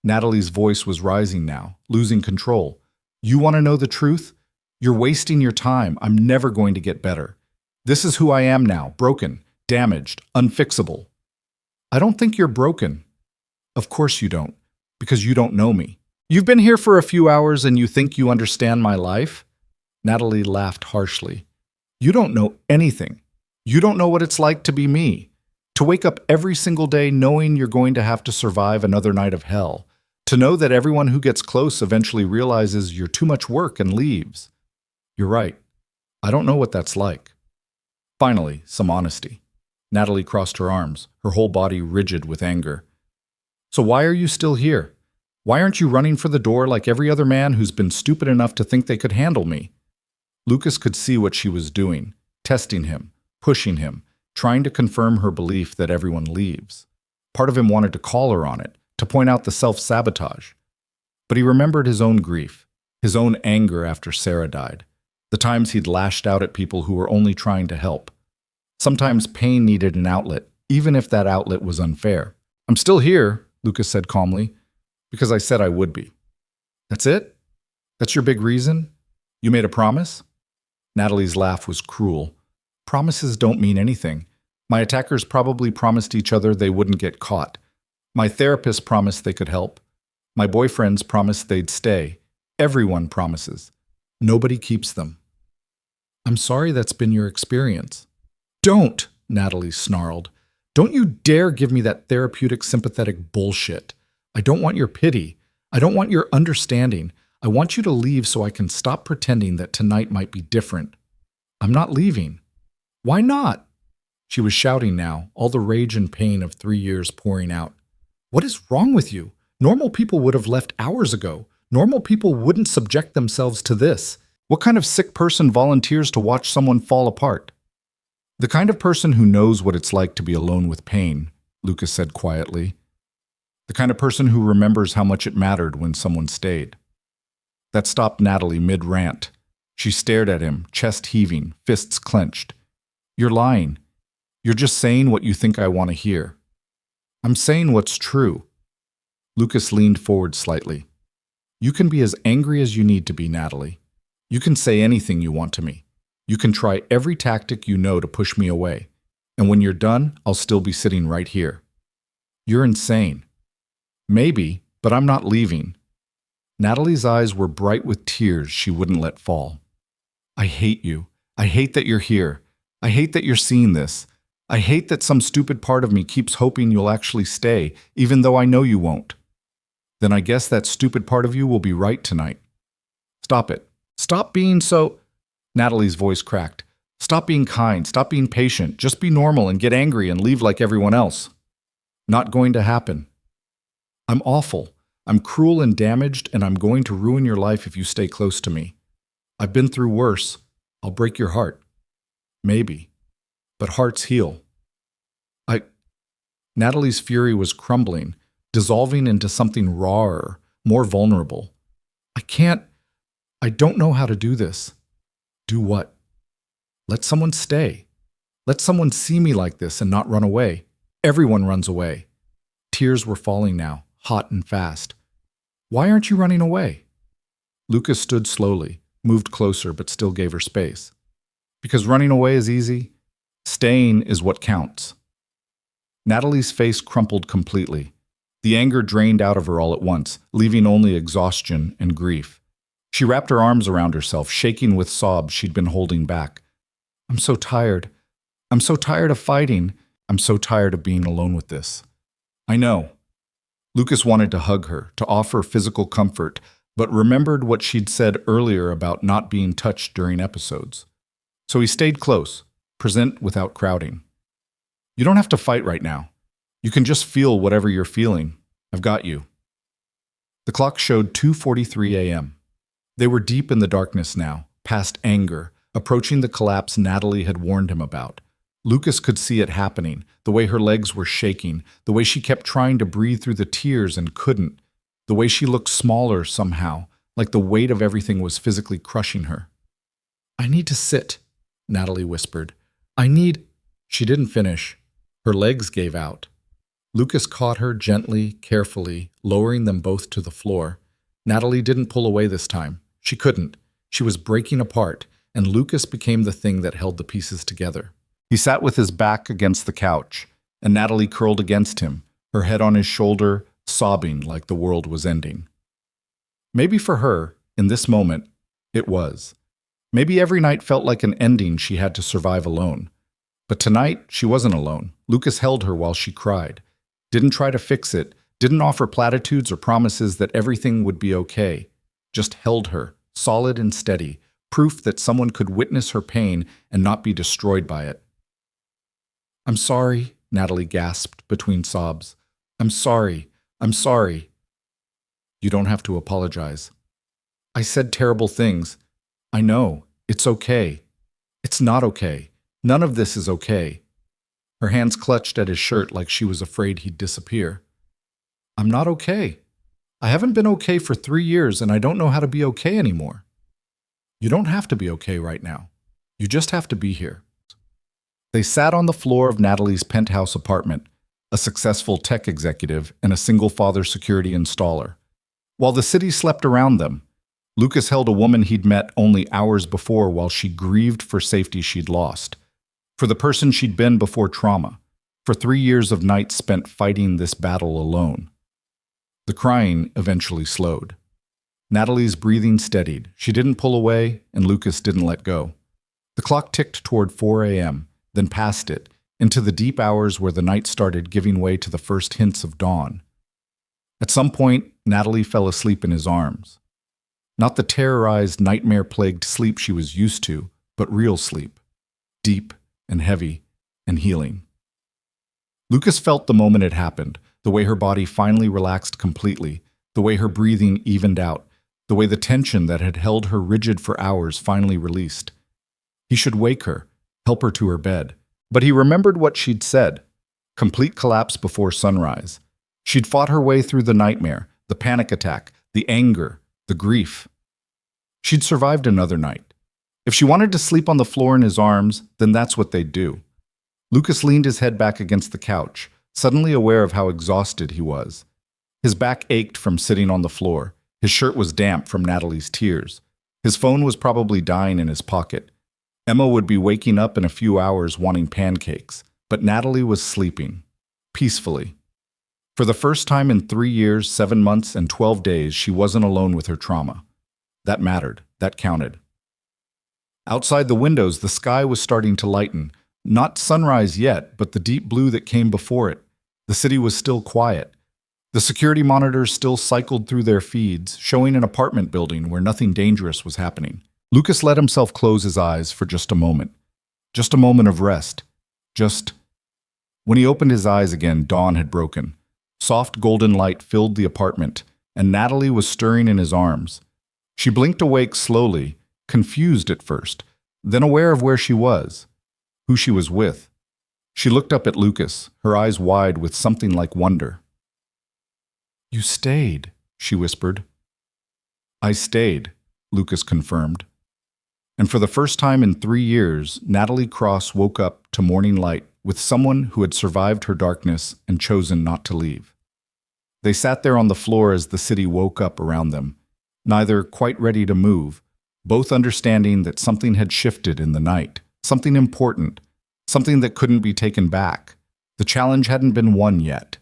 Natalie's voice was rising now, losing control. You want to know the truth? You're wasting your time. I'm never going to get better. This is who I am now, broken, damaged, unfixable. I don't think you're broken. Of course you don't, because you don't know me. You've been here for a few hours and you think you understand my life? Natalie laughed harshly. You don't know anything. You don't know what it's like to be me. To wake up every single day knowing you're going to have to survive another night of hell. To know that everyone who gets close eventually realizes you're too much work and leaves. You're right. I don't know what that's like. Finally, some honesty. Natalie crossed her arms, her whole body rigid with anger. So why are you still here? Why aren't you running for the door like every other man who's been stupid enough to think they could handle me? Lucas could see what she was doing, testing him, pushing him, trying to confirm her belief that everyone leaves. Part of him wanted to call her on it, to point out the self-sabotage. But he remembered his own grief, his own anger after Sarah died, the times he'd lashed out at people who were only trying to help. Sometimes pain needed an outlet, even if that outlet was unfair. I'm still here, Lucas said calmly, because I said I would be. That's it? That's your big reason? You made a promise? Natalie's laugh was cruel. Promises don't mean anything. My attackers probably promised each other they wouldn't get caught. My therapist promised they could help. My boyfriends promised they'd stay. Everyone promises. Nobody keeps them. I'm sorry that's been your experience. Don't, Natalie snarled. Don't you dare give me that therapeutic, sympathetic bullshit. I don't want your pity. I don't want your understanding. I want you to leave so I can stop pretending that tonight might be different. I'm not leaving. Why not? She was shouting now, all the rage and pain of 3 years pouring out. What is wrong with you? Normal people would have left hours ago. Normal people wouldn't subject themselves to this. What kind of sick person volunteers to watch someone fall apart? The kind of person who knows what it's like to be alone with pain, Lucas said quietly. The kind of person who remembers how much it mattered when someone stayed. That stopped Natalie mid-rant. She stared at him, chest heaving, fists clenched. You're lying. You're just saying what you think I want to hear. I'm saying what's true. Lucas leaned forward slightly. You can be as angry as you need to be, Natalie. You can say anything you want to me. You can try every tactic you know to push me away. And when you're done, I'll still be sitting right here. You're insane. Maybe, but I'm not leaving. Natalie's eyes were bright with tears she wouldn't let fall. I hate you. I hate that you're here. I hate that you're seeing this. I hate that some stupid part of me keeps hoping you'll actually stay, even though I know you won't. Then I guess that stupid part of you will be right tonight. Stop it. Stop being so... Natalie's voice cracked. Stop being kind. Stop being patient. Just be normal and get angry and leave like everyone else. Not going to happen. I'm awful. I'm cruel and damaged, and I'm going to ruin your life if you stay close to me. I've been through worse. I'll break your heart. Maybe. But hearts heal. Natalie's fury was crumbling, dissolving into something rawer, more vulnerable. I don't know how to do this. Do what? Let someone stay. Let someone see me like this and not run away. Everyone runs away. Tears were falling now, hot and fast. Why aren't you running away? Lucas stood slowly, moved closer but still gave her space. Because running away is easy. Staying is what counts. Natalie's face crumpled completely. The anger drained out of her all at once, leaving only exhaustion and grief. She wrapped her arms around herself, shaking with sobs she'd been holding back. I'm so tired. I'm so tired of fighting. I'm so tired of being alone with this. I know. Lucas wanted to hug her, to offer physical comfort, but remembered what she'd said earlier about not being touched during episodes. So he stayed close, present without crowding. You don't have to fight right now. You can just feel whatever you're feeling. I've got you. The clock showed 2:43 a.m. They were deep in the darkness now, past anger, approaching the collapse Natalie had warned him about. Lucas could see it happening, the way her legs were shaking, the way she kept trying to breathe through the tears and couldn't, the way she looked smaller somehow, like the weight of everything was physically crushing her. I need to sit, Natalie whispered. She didn't finish. Her legs gave out. Lucas caught her gently, carefully, lowering them both to the floor. Natalie didn't pull away this time. She couldn't. She was breaking apart, and Lucas became the thing that held the pieces together. He sat with his back against the couch, and Natalie curled against him, her head on his shoulder, sobbing like the world was ending. Maybe for her, in this moment, it was. Maybe every night felt like an ending she had to survive alone. But tonight, she wasn't alone. Lucas held her while she cried. Didn't try to fix it, didn't offer platitudes or promises that everything would be okay. Just held her, solid and steady, proof that someone could witness her pain and not be destroyed by it. "I'm sorry," Natalie gasped between sobs. "I'm sorry. I'm sorry." "You don't have to apologize." "I said terrible things. I know. It's okay." "It's not okay. None of this is okay." Her hands clutched at his shirt like she was afraid he'd disappear. "I'm not okay. I haven't been okay for 3 years, and I don't know how to be okay anymore." "You don't have to be okay right now. You just have to be here." They sat on the floor of Natalie's penthouse apartment, a successful tech executive and a single-father security installer. While the city slept around them, Lucas held a woman he'd met only hours before while she grieved for safety she'd lost, for the person she'd been before trauma, for 3 years of nights spent fighting this battle alone. The crying eventually slowed. Natalie's breathing steadied. She didn't pull away, and Lucas didn't let go. The clock ticked toward 4 a.m., then past it, into the deep hours where the night started giving way to the first hints of dawn. At some point, Natalie fell asleep in his arms. Not the terrorized, nightmare-plagued sleep she was used to, but real sleep. Deep and heavy and healing. Lucas felt the moment it happened, the way her body finally relaxed completely, the way her breathing evened out, the way the tension that had held her rigid for hours finally released. He should wake her, help her to her bed. But he remembered what she'd said. Complete collapse before sunrise. She'd fought her way through the nightmare, the panic attack, the anger, the grief. She'd survived another night. If she wanted to sleep on the floor in his arms, then that's what they'd do. Lucas leaned his head back against the couch, suddenly aware of how exhausted he was. His back ached from sitting on the floor. His shirt was damp from Natalie's tears. His phone was probably dying in his pocket. Emma would be waking up in a few hours wanting pancakes, but Natalie was sleeping, peacefully. For the first time in 3 years, 7 months, and 12 days, she wasn't alone with her trauma. That mattered. That counted. Outside the windows, the sky was starting to lighten. Not sunrise yet, but the deep blue that came before it. The city was still quiet. The security monitors still cycled through their feeds, showing an apartment building where nothing dangerous was happening. Lucas let himself close his eyes for just a moment. Just a moment of rest. When he opened his eyes again, dawn had broken. Soft golden light filled the apartment, and Natalie was stirring in his arms. She blinked awake slowly, confused at first, then aware of where she was, who she was with. She looked up at Lucas, her eyes wide with something like wonder. "You stayed," she whispered. "I stayed," Lucas confirmed. And for the first time in 3 years, Natalie Cross woke up to morning light with someone who had survived her darkness and chosen not to leave. They sat there on the floor as the city woke up around them, neither quite ready to move, both understanding that something had shifted in the night, something important, something that couldn't be taken back. The challenge hadn't been won yet.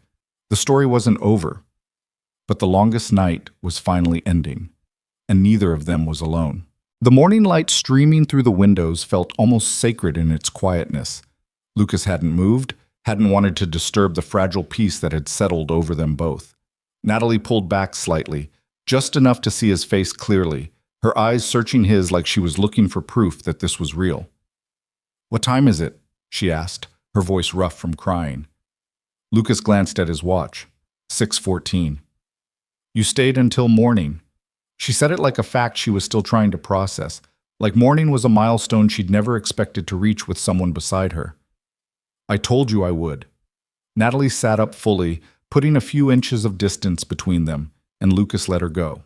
The story wasn't over. But the longest night was finally ending, and neither of them was alone. The morning light streaming through the windows felt almost sacred in its quietness. Lucas hadn't moved, hadn't wanted to disturb the fragile peace that had settled over them both. Natalie pulled back slightly, just enough to see his face clearly, her eyes searching his like she was looking for proof that this was real. "What time is it?" she asked, her voice rough from crying. Lucas glanced at his watch. 6:14. "You stayed until morning." She said it like a fact she was still trying to process, like morning was a milestone she'd never expected to reach with someone beside her. "I told you I would." Natalie sat up fully, putting a few inches of distance between them, and Lucas let her go.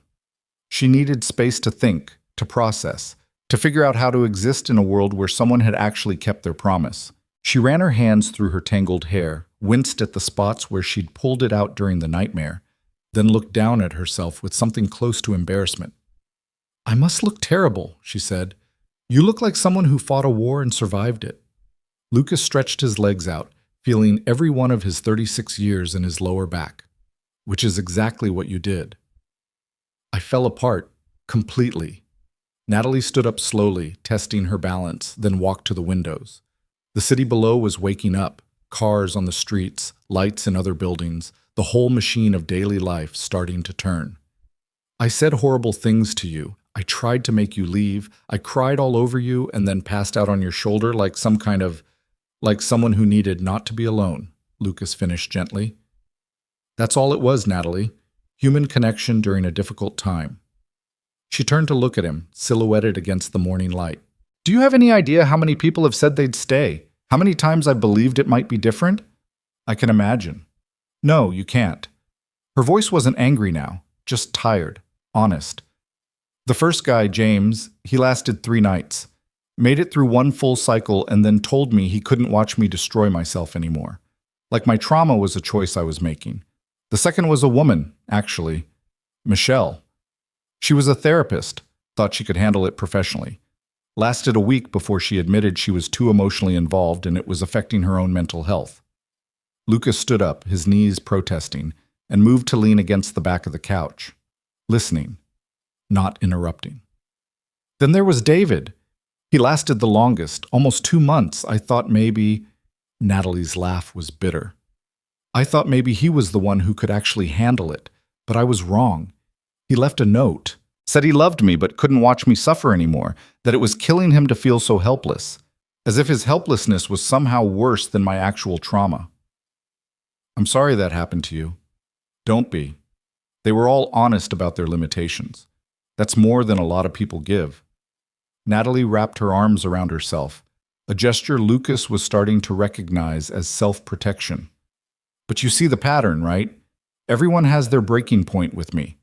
She needed space to think, to process, to figure out how to exist in a world where someone had actually kept their promise. She ran her hands through her tangled hair, winced at the spots where she'd pulled it out during the nightmare, then looked down at herself with something close to embarrassment. "I must look terrible," she said. "You look like someone who fought a war and survived it." Lucas stretched his legs out, feeling every one of his 36 years in his lower back. "Which is exactly what you did." I fell apart, completely. Natalie stood up slowly, testing her balance, then walked to the windows. The city below was waking up, cars on the streets, lights in other buildings, the whole machine of daily life starting to turn. "I said horrible things to you. I tried to make you leave. I cried all over you and then passed out on your shoulder like someone who needed not to be alone," Lucas finished gently. "That's all it was, Natalie. Human connection during a difficult time." She turned to look at him, silhouetted against the morning light. "Do you have any idea how many people have said they'd stay? How many times I've believed it might be different?" "I can imagine." "No, you can't." Her voice wasn't angry now, just tired, honest. "The first guy, James, he lasted 3 nights. Made it through 1 full cycle and then told me he couldn't watch me destroy myself anymore. Like my trauma was a choice I was making. The second was a woman, actually. Michelle. She was a therapist, thought she could handle it professionally. Lasted a week before she admitted she was too emotionally involved and it was affecting her own mental health." Lucas stood up, his knees protesting, and moved to lean against the back of the couch, listening, not interrupting. "Then there was David. He lasted the longest, almost 2 months. I thought maybe—" Natalie's laugh was bitter. "I thought maybe he was the one who could actually handle it, but I was wrong. He left a note. Said he loved me but couldn't watch me suffer anymore, that it was killing him to feel so helpless, as if his helplessness was somehow worse than my actual trauma. I'm sorry that happened to you. Don't be. They were all honest about their limitations. That's more than a lot of people give." Natalie wrapped her arms around herself, a gesture Lucas was starting to recognize as self-protection. "But you see the pattern, right? Everyone has their breaking point with me.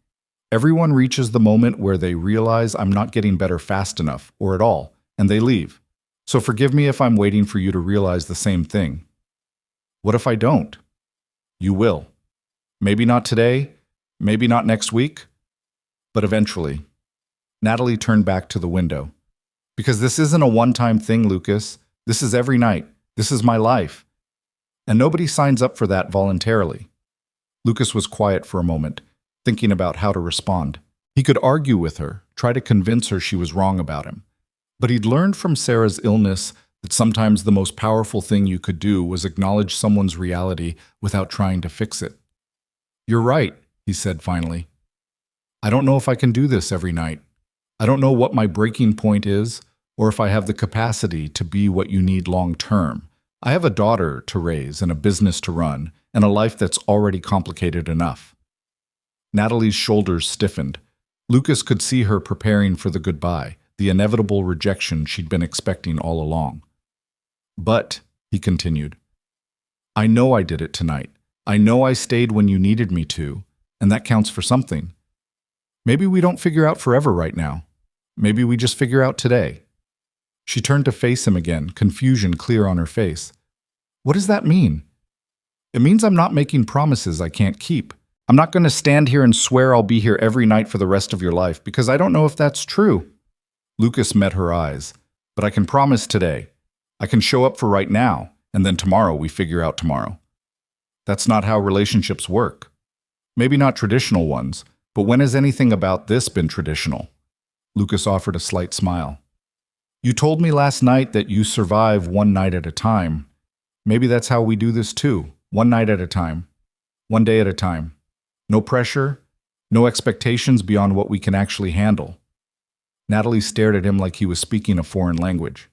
Everyone reaches the moment where they realize I'm not getting better fast enough, or at all, and they leave. So forgive me if I'm waiting for you to realize the same thing." "What if I don't?" "You will. Maybe not today, maybe not next week, but eventually." Natalie turned back to the window. "Because this isn't a one-time thing, Lucas. This is every night. This is my life. And nobody signs up for that voluntarily." Lucas was quiet for a moment, thinking about how to respond. He could argue with her, try to convince her she was wrong about him. But he'd learned from Sarah's illness that sometimes the most powerful thing you could do was acknowledge someone's reality without trying to fix it. "You're right," he said finally. "I don't know if I can do this every night. I don't know what my breaking point is, or if I have the capacity to be what you need long term. I have a daughter to raise and a business to run, and a life that's already complicated enough." Natalie's shoulders stiffened. Lucas could see her preparing for the goodbye, the inevitable rejection she'd been expecting all along. "But," he continued, "I know I did it tonight. I know I stayed when you needed me to, and that counts for something. Maybe we don't figure out forever right now. Maybe we just figure out today." She turned to face him again, confusion clear on her face. "What does that mean?" "It means I'm not making promises I can't keep. I'm not going to stand here and swear I'll be here every night for the rest of your life, because I don't know if that's true." Lucas met her eyes. "But I can promise today. I can show up for right now, and then tomorrow we figure out tomorrow." That's not how relationships work. Maybe not traditional ones, but when has anything about this been traditional? Lucas offered a slight smile. "You told me last night that you survive one night at a time. Maybe that's how we do this too, one night at a time, one day at a time. No pressure, no expectations beyond what we can actually handle." Natalie stared at him like he was speaking a foreign language.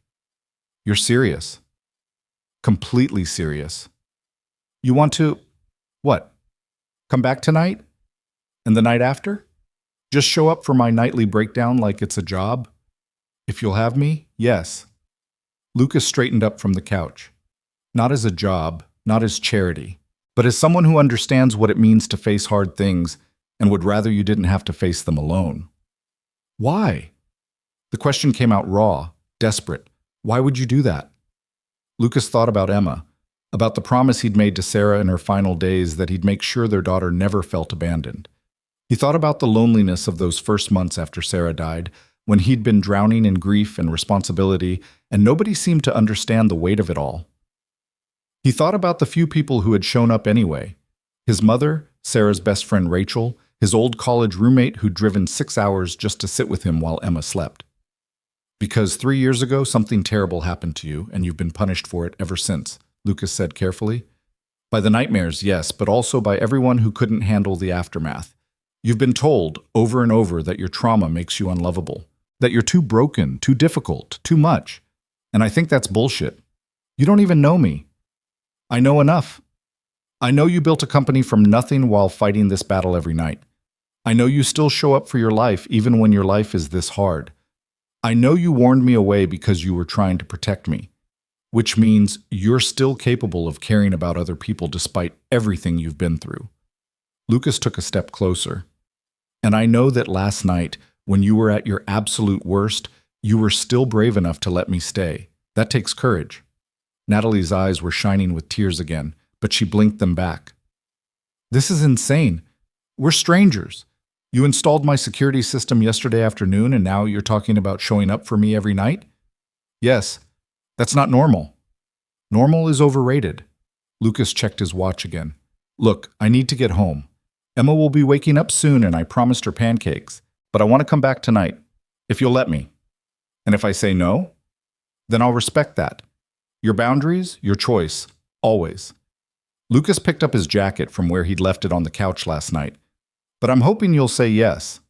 "You're serious?" "Completely serious." "You want to, what, come back tonight? And the night after? Just show up for my nightly breakdown like it's a job? If you'll have me, yes." Lucas straightened up from the couch. "Not as a job, not as charity, but as someone who understands what it means to face hard things and would rather you didn't have to face them alone." "Why?" The question came out raw, desperate. "Why would you do that?" Lucas thought about Emma, about the promise he'd made to Sarah in her final days that he'd make sure their daughter never felt abandoned. He thought about the loneliness of those first months after Sarah died, when he'd been drowning in grief and responsibility, and nobody seemed to understand the weight of it all. He thought about the few people who had shown up anyway. His mother, Sarah's best friend Rachel, his old college roommate who'd driven 6 hours just to sit with him while Emma slept. Because 3 years ago, something terrible happened to you, and you've been punished for it ever since, Lucas said carefully. By the nightmares, yes, but also by everyone who couldn't handle the aftermath. You've been told over and over that your trauma makes you unlovable, that you're too broken, too difficult, too much. And I think that's bullshit. You don't even know me. I know enough. I know you built a company from nothing while fighting this battle every night. I know you still show up for your life even when your life is this hard. I know you warned me away because you were trying to protect me, which means you're still capable of caring about other people despite everything you've been through. Lucas took a step closer. And I know that last night, when you were at your absolute worst, you were still brave enough to let me stay. That takes courage. Natalie's eyes were shining with tears again, but she blinked them back. This is insane. We're strangers. You installed my security system yesterday afternoon, and now you're talking about showing up for me every night? Yes, that's not normal. Normal is overrated. Lucas checked his watch again. Look, I need to get home. Emma will be waking up soon, and I promised her pancakes, but I want to come back tonight, if you'll let me. And if I say no, then I'll respect that. Your boundaries, your choice, always. Lucas picked up his jacket from where he'd left it on the couch last night. But I'm hoping you'll say yes.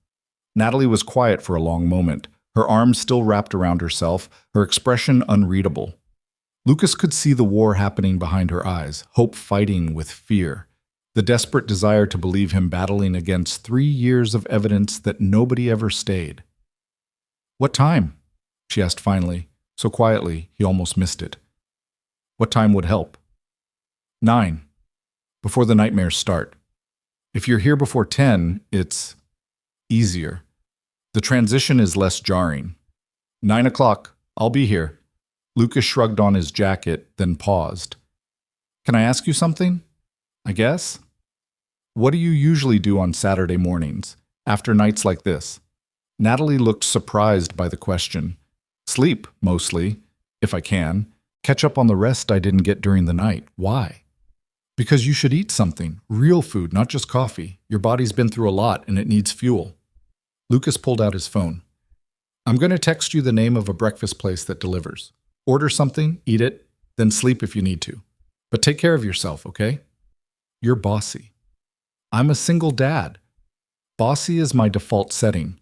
Natalie was quiet for a long moment, her arms still wrapped around herself, her expression unreadable. Lucas could see the war happening behind her eyes, hope fighting with fear, the desperate desire to believe him battling against 3 years of evidence that nobody ever stayed. What time? She asked finally, so quietly he almost missed it. What time would help? 9. Before the nightmares start. If you're here before 10, it's easier. The transition is less jarring. 9 o'clock, I'll be here. Lucas shrugged on his jacket, then paused. Can I ask you something? I guess? What do you usually do on Saturday mornings, after nights like this? Natalie looked surprised by the question. Sleep, mostly, if I can. Catch up on the rest I didn't get during the night. Why? Because you should eat something, real food, not just coffee. Your body's been through a lot and it needs fuel. Lucas pulled out his phone. I'm going to text you the name of a breakfast place that delivers. Order something, eat it, then sleep if you need to. But take care of yourself, okay? You're bossy. I'm a single dad. Bossy is my default setting.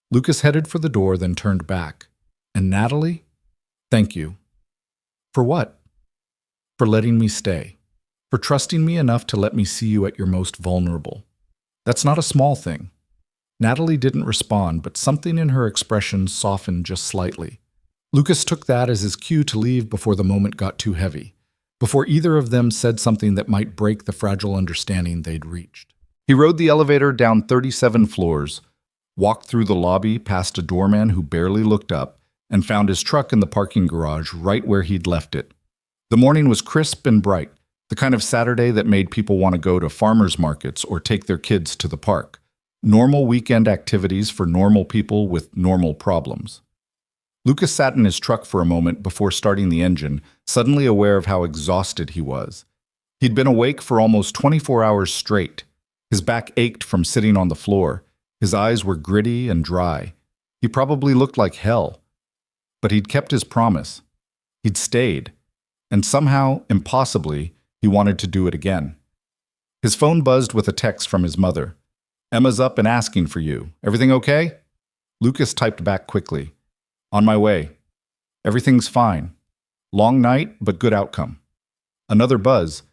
Lucas headed for the door, then turned back. And Natalie? Thank you. For what? For letting me stay. For trusting me enough to let me see you at your most vulnerable. That's not a small thing. Natalie didn't respond, but something in her expression softened just slightly. Lucas took that as his cue to leave before the moment got too heavy, before either of them said something that might break the fragile understanding they'd reached. He rode the elevator down 37 floors, walked through the lobby past a doorman who barely looked up, and found his truck in the parking garage right where he'd left it. The morning was crisp and bright, the kind of Saturday that made people want to go to farmers markets or take their kids to the park. Normal weekend activities for normal people with normal problems. Lucas sat in his truck for a moment before starting the engine, suddenly aware of how exhausted he was. He'd been awake for almost 24 hours straight. His back ached from sitting on the floor. His eyes were gritty and dry. He probably looked like hell. But he'd kept his promise. He'd stayed. And somehow, impossibly, he wanted to do it again. His phone buzzed with a text from his mother. Emma's up and asking for you. Everything okay? Lucas typed back quickly. On my way. Everything's fine. Long night, but good outcome. Another buzz,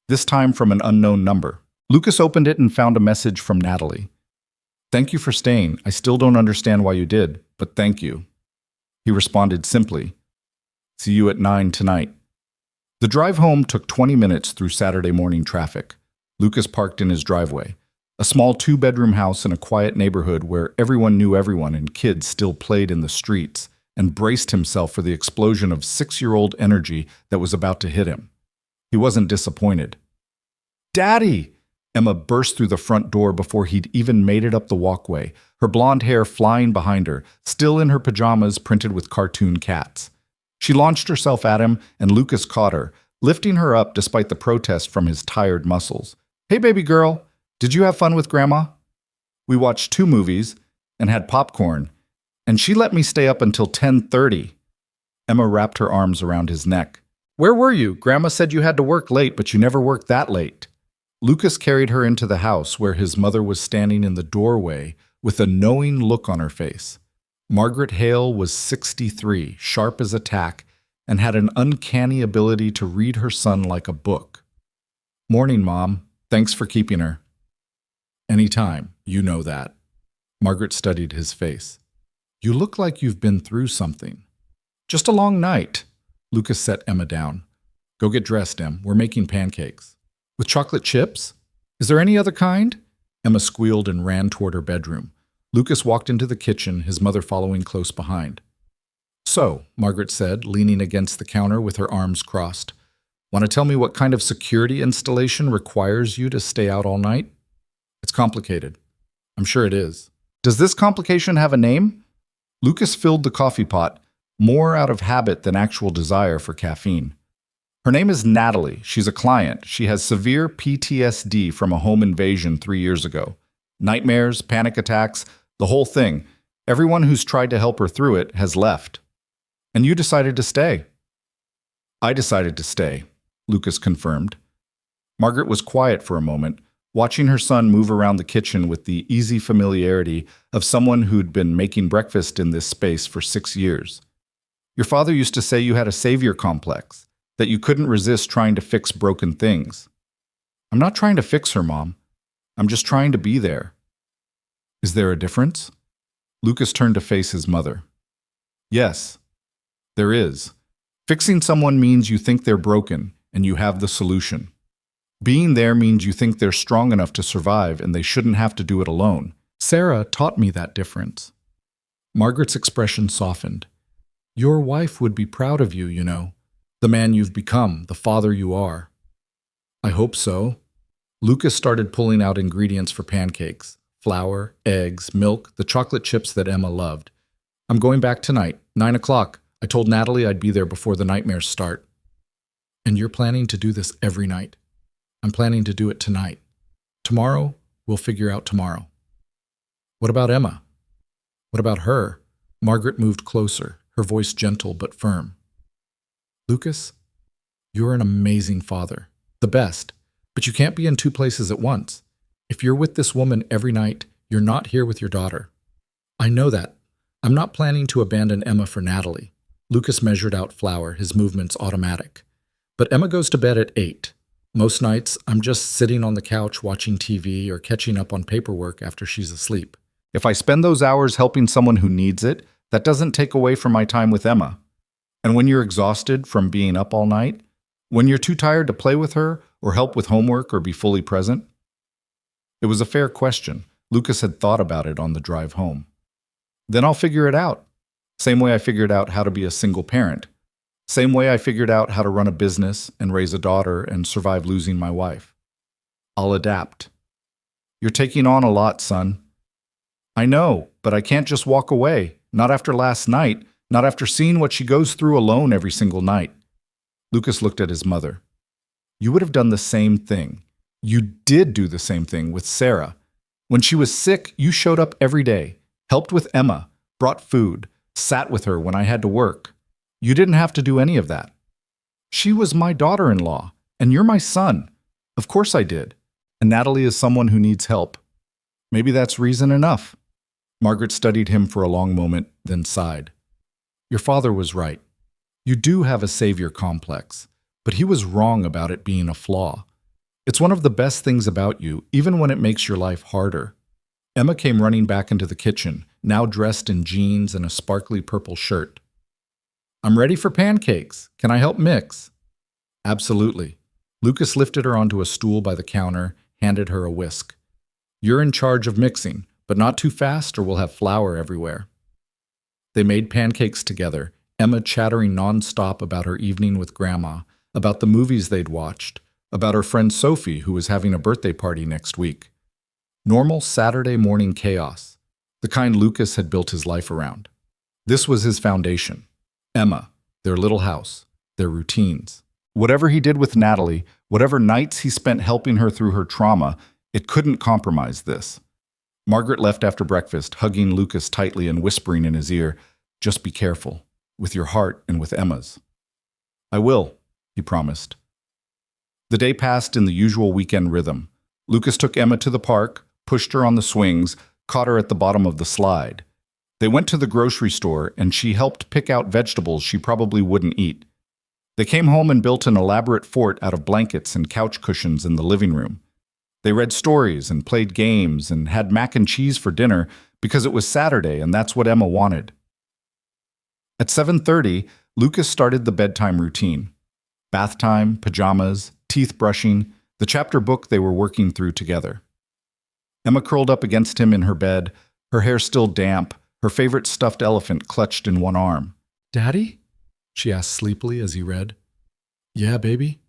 this time from an unknown number. Lucas opened it and found a message from Natalie. Thank you for staying. I still don't understand why you did, but thank you. He responded simply. See you at 9 tonight. The drive home took 20 minutes through Saturday morning traffic. Lucas parked in his driveway, a small 2-bedroom house in a quiet neighborhood where everyone knew everyone and kids still played in the streets, and braced himself for the explosion of 6-year-old energy that was about to hit him. He wasn't disappointed. "Daddy!" Emma burst through the front door before he'd even made it up the walkway, her blonde hair flying behind her, still in her pajamas printed with cartoon cats. She launched herself at him, and Lucas caught her, lifting her up despite the protest from his tired muscles. "Hey, baby girl, did you have fun with Grandma?" "We watched 2 movies and had popcorn, and she let me stay up until 10:30. Emma wrapped her arms around his neck. "Where were you? Grandma said you had to work late, but you never worked that late." Lucas carried her into the house where his mother was standing in the doorway with a knowing look on her face. Margaret Hale was 63, sharp as a tack, and had an uncanny ability to read her son like a book. "Morning, Mom. Thanks for keeping her." "Anytime, you know that." Margaret studied his face. "You look like you've been through something." "Just a long night." Lucas set Emma down. "Go get dressed, Em. We're making pancakes." "With chocolate chips? Is there any other kind?" Emma squealed and ran toward her bedroom. Lucas walked into the kitchen, his mother following close behind. "So," Margaret said, leaning against the counter with her arms crossed, "want to tell me what kind of security installation requires you to stay out all night?" "It's complicated." "I'm sure it is." "Does this complication have a name?" Lucas filled the coffee pot, more out of habit than actual desire for caffeine. "Her name is Natalie. She's a client. She has severe PTSD from a home invasion 3 years ago. Nightmares, panic attacks, the whole thing. Everyone who's tried to help her through it has left. And you decided to stay." "I decided to stay," Lucas confirmed. Margaret was quiet for a moment, watching her son move around the kitchen with the easy familiarity of someone who'd been making breakfast in this space for 6 years. "Your father used to say you had a savior complex, that you couldn't resist trying to fix broken things." "I'm not trying to fix her, Mom. I'm just trying to be there." "Is there a difference?" Lucas turned to face his mother. "Yes, there is. Fixing someone means you think they're broken and you have the solution. Being there means you think they're strong enough to survive and they shouldn't have to do it alone. Sarah taught me that difference." Margaret's expression softened. "Your wife would be proud of you, you know. The man you've become, the father you are." "I hope so." Lucas started pulling out ingredients for pancakes: flour, eggs, milk, the chocolate chips that Emma loved. "I'm going back tonight, 9 o'clock. I told Natalie I'd be there before the nightmares start." "And you're planning to do this every night?" "I'm planning to do it tonight. Tomorrow, we'll figure out tomorrow." "What about Emma? What about her?" Margaret moved closer, her voice gentle but firm. "Lucas, you're an amazing father, the best, but you can't be in 2 places at once. If you're with this woman every night, you're not here with your daughter." "I know that. I'm not planning to abandon Emma for Natalie." Lucas measured out flour, his movements automatic. "But Emma goes to bed at 8. Most nights, I'm just sitting on the couch watching TV or catching up on paperwork after she's asleep. If I spend those hours helping someone who needs it, that doesn't take away from my time with Emma. And when you're exhausted from being up all night, when you're too tired to play with her or help with homework or be fully present?" It was a fair question. Lucas had thought about it on the drive home. "Then I'll figure it out. Same way I figured out how to be a single parent. Same way I figured out how to run a business and raise a daughter and survive losing my wife. I'll adapt." "You're taking on a lot, son." "I know, but I can't just walk away. Not after last night. Not after seeing what she goes through alone every single night." Lucas looked at his mother. "You would have done the same thing. You did do the same thing with Sarah. When she was sick, you showed up every day, helped with Emma, brought food, sat with her when I had to work. You didn't have to do any of that." "She was my daughter-in-law, and you're my son. Of course I did. And Natalie is someone who needs help." "Maybe that's reason enough." Margaret studied him for a long moment, then sighed. "Your father was right. You do have a savior complex, but he was wrong about it being a flaw. It's one of the best things about you, even when it makes your life harder." Emma came running back into the kitchen, now dressed in jeans and a sparkly purple shirt. "I'm ready for pancakes. Can I help mix?" "Absolutely." Lucas lifted her onto a stool by the counter, handed her a whisk. "You're in charge of mixing, but not too fast or we'll have flour everywhere." They made pancakes together, Emma chattering nonstop about her evening with Grandma, about the movies they'd watched, about her friend Sophie, who was having a birthday party next week. Normal Saturday morning chaos, the kind Lucas had built his life around. This was his foundation. Emma, their little house, their routines. Whatever he did with Natalie, whatever nights he spent helping her through her trauma, it couldn't compromise this. Margaret left after breakfast, hugging Lucas tightly and whispering in his ear, "Just be careful, with your heart and with Emma's." "I will," he promised. The day passed in the usual weekend rhythm. Lucas took Emma to the park, pushed her on the swings, caught her at the bottom of the slide. They went to the grocery store, and she helped pick out vegetables she probably wouldn't eat. They came home and built an elaborate fort out of blankets and couch cushions in the living room. They read stories and played games and had mac and cheese for dinner because it was Saturday and that's what Emma wanted. At 7:30, Lucas started the bedtime routine. Bath time, pajamas, teeth brushing, the chapter book they were working through together. Emma curled up against him in her bed, her hair still damp, her favorite stuffed elephant clutched in one arm. "Daddy?" she asked sleepily as he read. "Yeah, baby."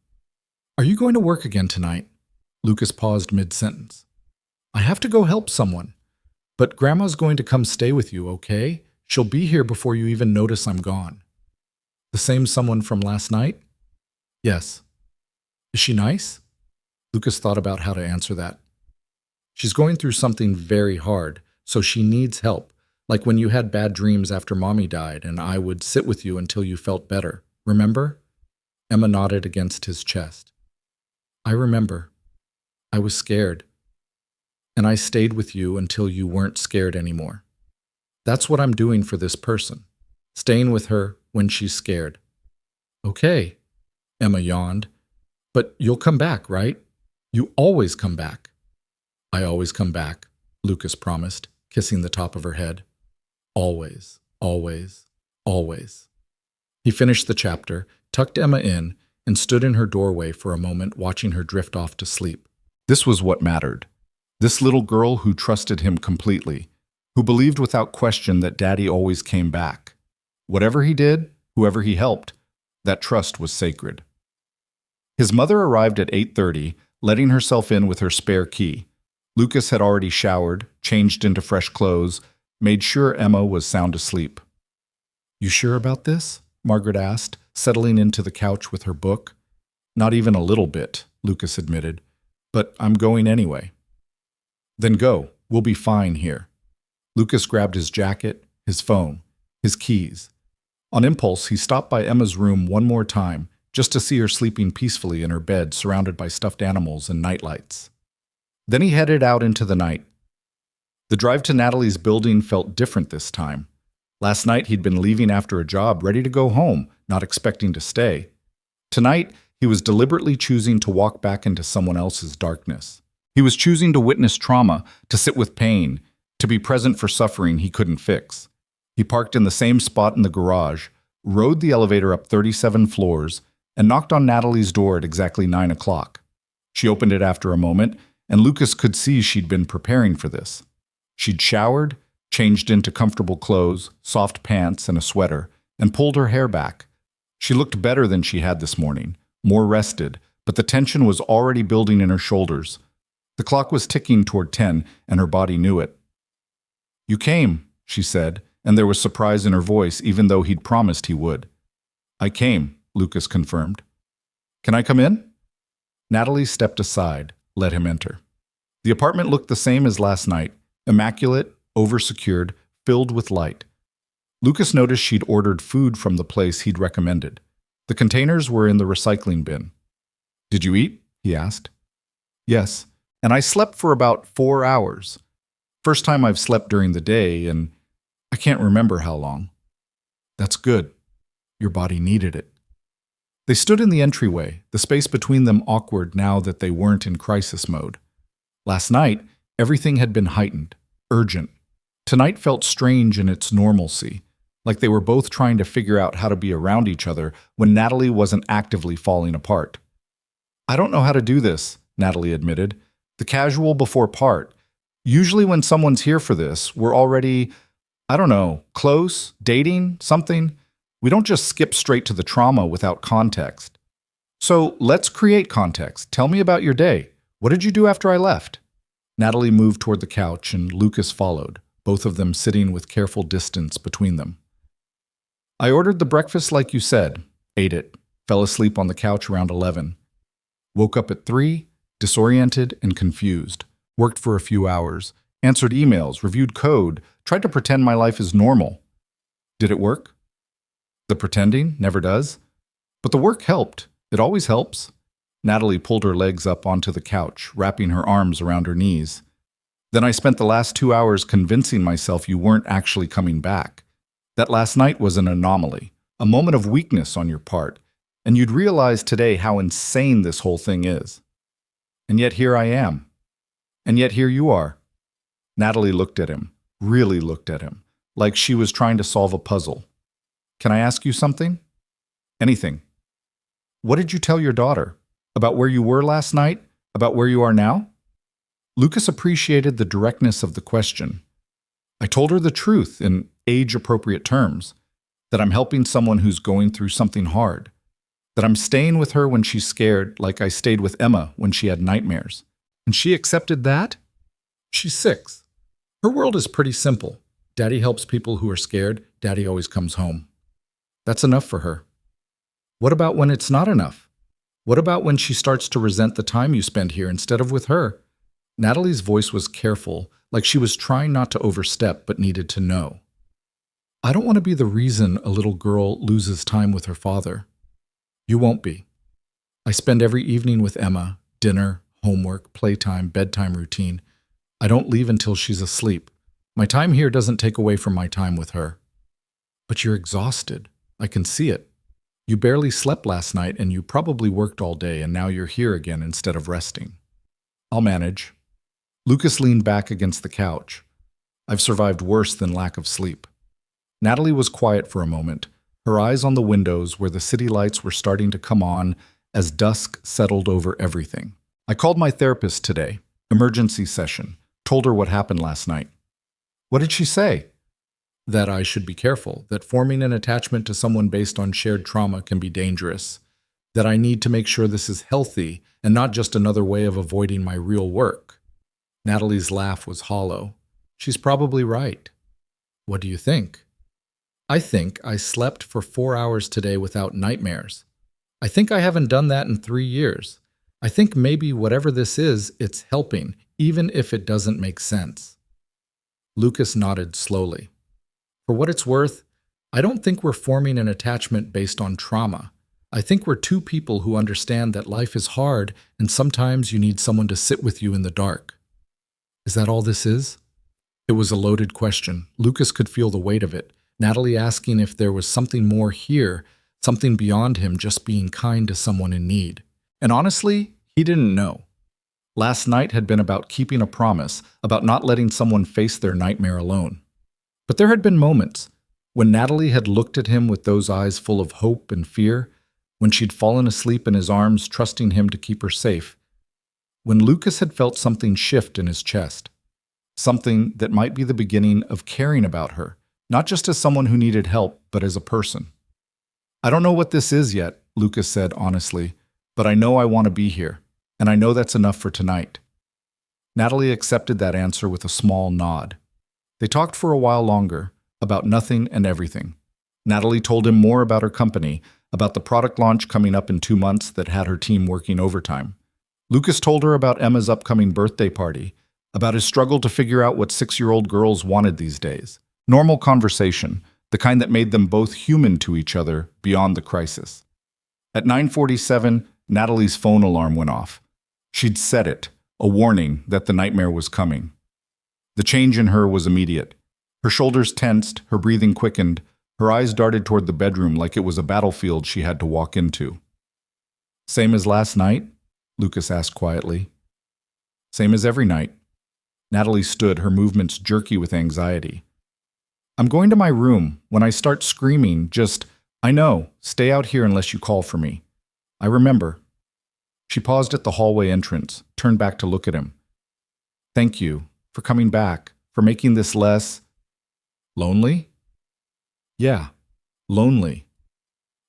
"Are you going to work again tonight?" Lucas paused mid-sentence. "I have to go help someone. But Grandma's going to come stay with you, okay? She'll be here before you even notice I'm gone." "The same someone from last night?" "Yes." "Is she nice?" Lucas thought about how to answer that. "She's going through something very hard, so she needs help, like when you had bad dreams after Mommy died and I would sit with you until you felt better. Remember?" Emma nodded against his chest. "I remember. I was scared. And I stayed with you until you weren't scared anymore. That's what I'm doing for this person, staying with her when she's scared." "Okay," Emma yawned. "But you'll come back, right? You always come back." "I always come back," Lucas promised, kissing the top of her head. "Always, always, always." He finished the chapter, tucked Emma in, and stood in her doorway for a moment watching her drift off to sleep. This was what mattered. This little girl who trusted him completely, who believed without question that Daddy always came back. Whatever he did, whoever he helped, that trust was sacred. His mother arrived at 8:30, letting herself in with her spare key. Lucas had already showered, changed into fresh clothes, made sure Emma was sound asleep. "You sure about this?" Margaret asked, settling into the couch with her book. "Not even a little bit," Lucas admitted. "But I'm going anyway." "Then go. We'll be fine here." Lucas grabbed his jacket, his phone, his keys. On impulse, he stopped by Emma's room one more time, just to see her sleeping peacefully in her bed surrounded by stuffed animals and nightlights. Then he headed out into the night. The drive to Natalie's building felt different this time. Last night he'd been leaving after a job, ready to go home, not expecting to stay. Tonight, he was deliberately choosing to walk back into someone else's darkness. He was choosing to witness trauma, to sit with pain, to be present for suffering he couldn't fix. He parked in the same spot in the garage, rode the elevator up 37 floors, and knocked on Natalie's door at exactly 9 o'clock. She opened it after a moment, and Lucas could see she'd been preparing for this. She'd showered, changed into comfortable clothes, soft pants, and a sweater, and pulled her hair back. She looked better than she had this morning, more rested, but the tension was already building in her shoulders. The clock was ticking toward 10, and her body knew it. "You came," she said, and there was surprise in her voice, even though he'd promised he would. "I came," Lucas confirmed. "Can I come in?" Natalie stepped aside, let him enter. The apartment looked the same as last night, immaculate, oversecured, filled with light. Lucas noticed she'd ordered food from the place he'd recommended. The containers were in the recycling bin. "Did you eat?" he asked. "Yes, and I slept for about 4 hours. First time I've slept during the day, and I can't remember how long." "That's good. Your body needed it." They stood in the entryway, the space between them awkward now that they weren't in crisis mode. Last night, everything had been heightened, urgent. Tonight felt strange in its normalcy, like they were both trying to figure out how to be around each other when Natalie wasn't actively falling apart. "I don't know how to do this," Natalie admitted. "The casual before part. Usually when someone's here for this, we're already, I don't know, close, dating, something. We don't just skip straight to the trauma without context. So let's create context. Tell me about your day. What did you do after I left? Natalie moved toward the couch and Lucas followed, both of them sitting with careful distance between them. I ordered the breakfast like you said, ate it, fell asleep on the couch around 11. Woke up at 3, disoriented and confused. Worked for a few hours, answered emails, reviewed code, tried to pretend my life is normal. Did it work? The pretending never does. But the work helped. It always helps. Natalie pulled her legs up onto the couch, wrapping her arms around her knees. Then I spent the last 2 hours convincing myself you weren't actually coming back. That last night was an anomaly, a moment of weakness on your part, and you'd realize today how insane this whole thing is. And yet here I am. And yet here you are. Natalie looked at him, really looked at him, like she was trying to solve a puzzle. Can I ask you something? Anything. What did you tell your daughter? About where you were last night? About where you are now? Lucas appreciated the directness of the question. I told her the truth in age-appropriate terms, that I'm helping someone who's going through something hard, that I'm staying with her when she's scared like I stayed with Emma when she had nightmares. And she accepted that? She's 6. Her world is pretty simple. Daddy helps people who are scared. Daddy always comes home. That's enough for her. What about when it's not enough? What about when she starts to resent the time you spend here instead of with her? Natalie's voice was careful, like she was trying not to overstep but needed to know. I don't want to be the reason a little girl loses time with her father. You won't be. I spend every evening with Emma, dinner, homework, playtime, bedtime routine. I don't leave until she's asleep. My time here doesn't take away from my time with her. But you're exhausted. I can see it. You barely slept last night and you probably worked all day and now you're here again instead of resting. I'll manage. Lucas leaned back against the couch. I've survived worse than lack of sleep. Natalie was quiet for a moment, her eyes on the windows where the city lights were starting to come on as dusk settled over everything. I called my therapist today, emergency session, told her what happened last night. What did she say? That I should be careful, that forming an attachment to someone based on shared trauma can be dangerous, that I need to make sure this is healthy and not just another way of avoiding my real work. Natalie's laugh was hollow. She's probably right. What do you think? I think I slept for 4 hours today without nightmares. I think I haven't done that in 3 years. I think maybe whatever this is, it's helping, even if it doesn't make sense. Lucas nodded slowly. For what it's worth, I don't think we're forming an attachment based on trauma. I think we're two people who understand that life is hard and sometimes you need someone to sit with you in the dark. Is that all this is? It was a loaded question. Lucas could feel the weight of it. Natalie asking if there was something more here, something beyond him just being kind to someone in need. And honestly, he didn't know. Last night had been about keeping a promise, about not letting someone face their nightmare alone. But there had been moments when Natalie had looked at him with those eyes full of hope and fear, when she'd fallen asleep in his arms, trusting him to keep her safe, when Lucas had felt something shift in his chest, something that might be the beginning of caring about her, not just as someone who needed help, but as a person. I don't know what this is yet, Lucas said honestly, but I know I want to be here, and I know that's enough for tonight. Natalie accepted that answer with a small nod. They talked for a while longer, about nothing and everything. Natalie told him more about her company, about the product launch coming up in 2 months that had her team working overtime. Lucas told her about Emma's upcoming birthday party, about his struggle to figure out what 6-year-old girls wanted these days. Normal conversation, the kind that made them both human to each other beyond the crisis. At 9:47, Natalie's phone alarm went off. She'd set it, a warning that the nightmare was coming. The change in her was immediate. Her shoulders tensed, her breathing quickened, her eyes darted toward the bedroom like it was a battlefield she had to walk into. Same as last night? Lucas asked quietly. Same as every night. Natalie stood, her movements jerky with anxiety. I'm going to my room. When I start screaming, I know, stay out here unless you call for me. I remember. She paused at the hallway entrance, turned back to look at him. Thank you for coming back, for making this less. Lonely? Yeah, lonely.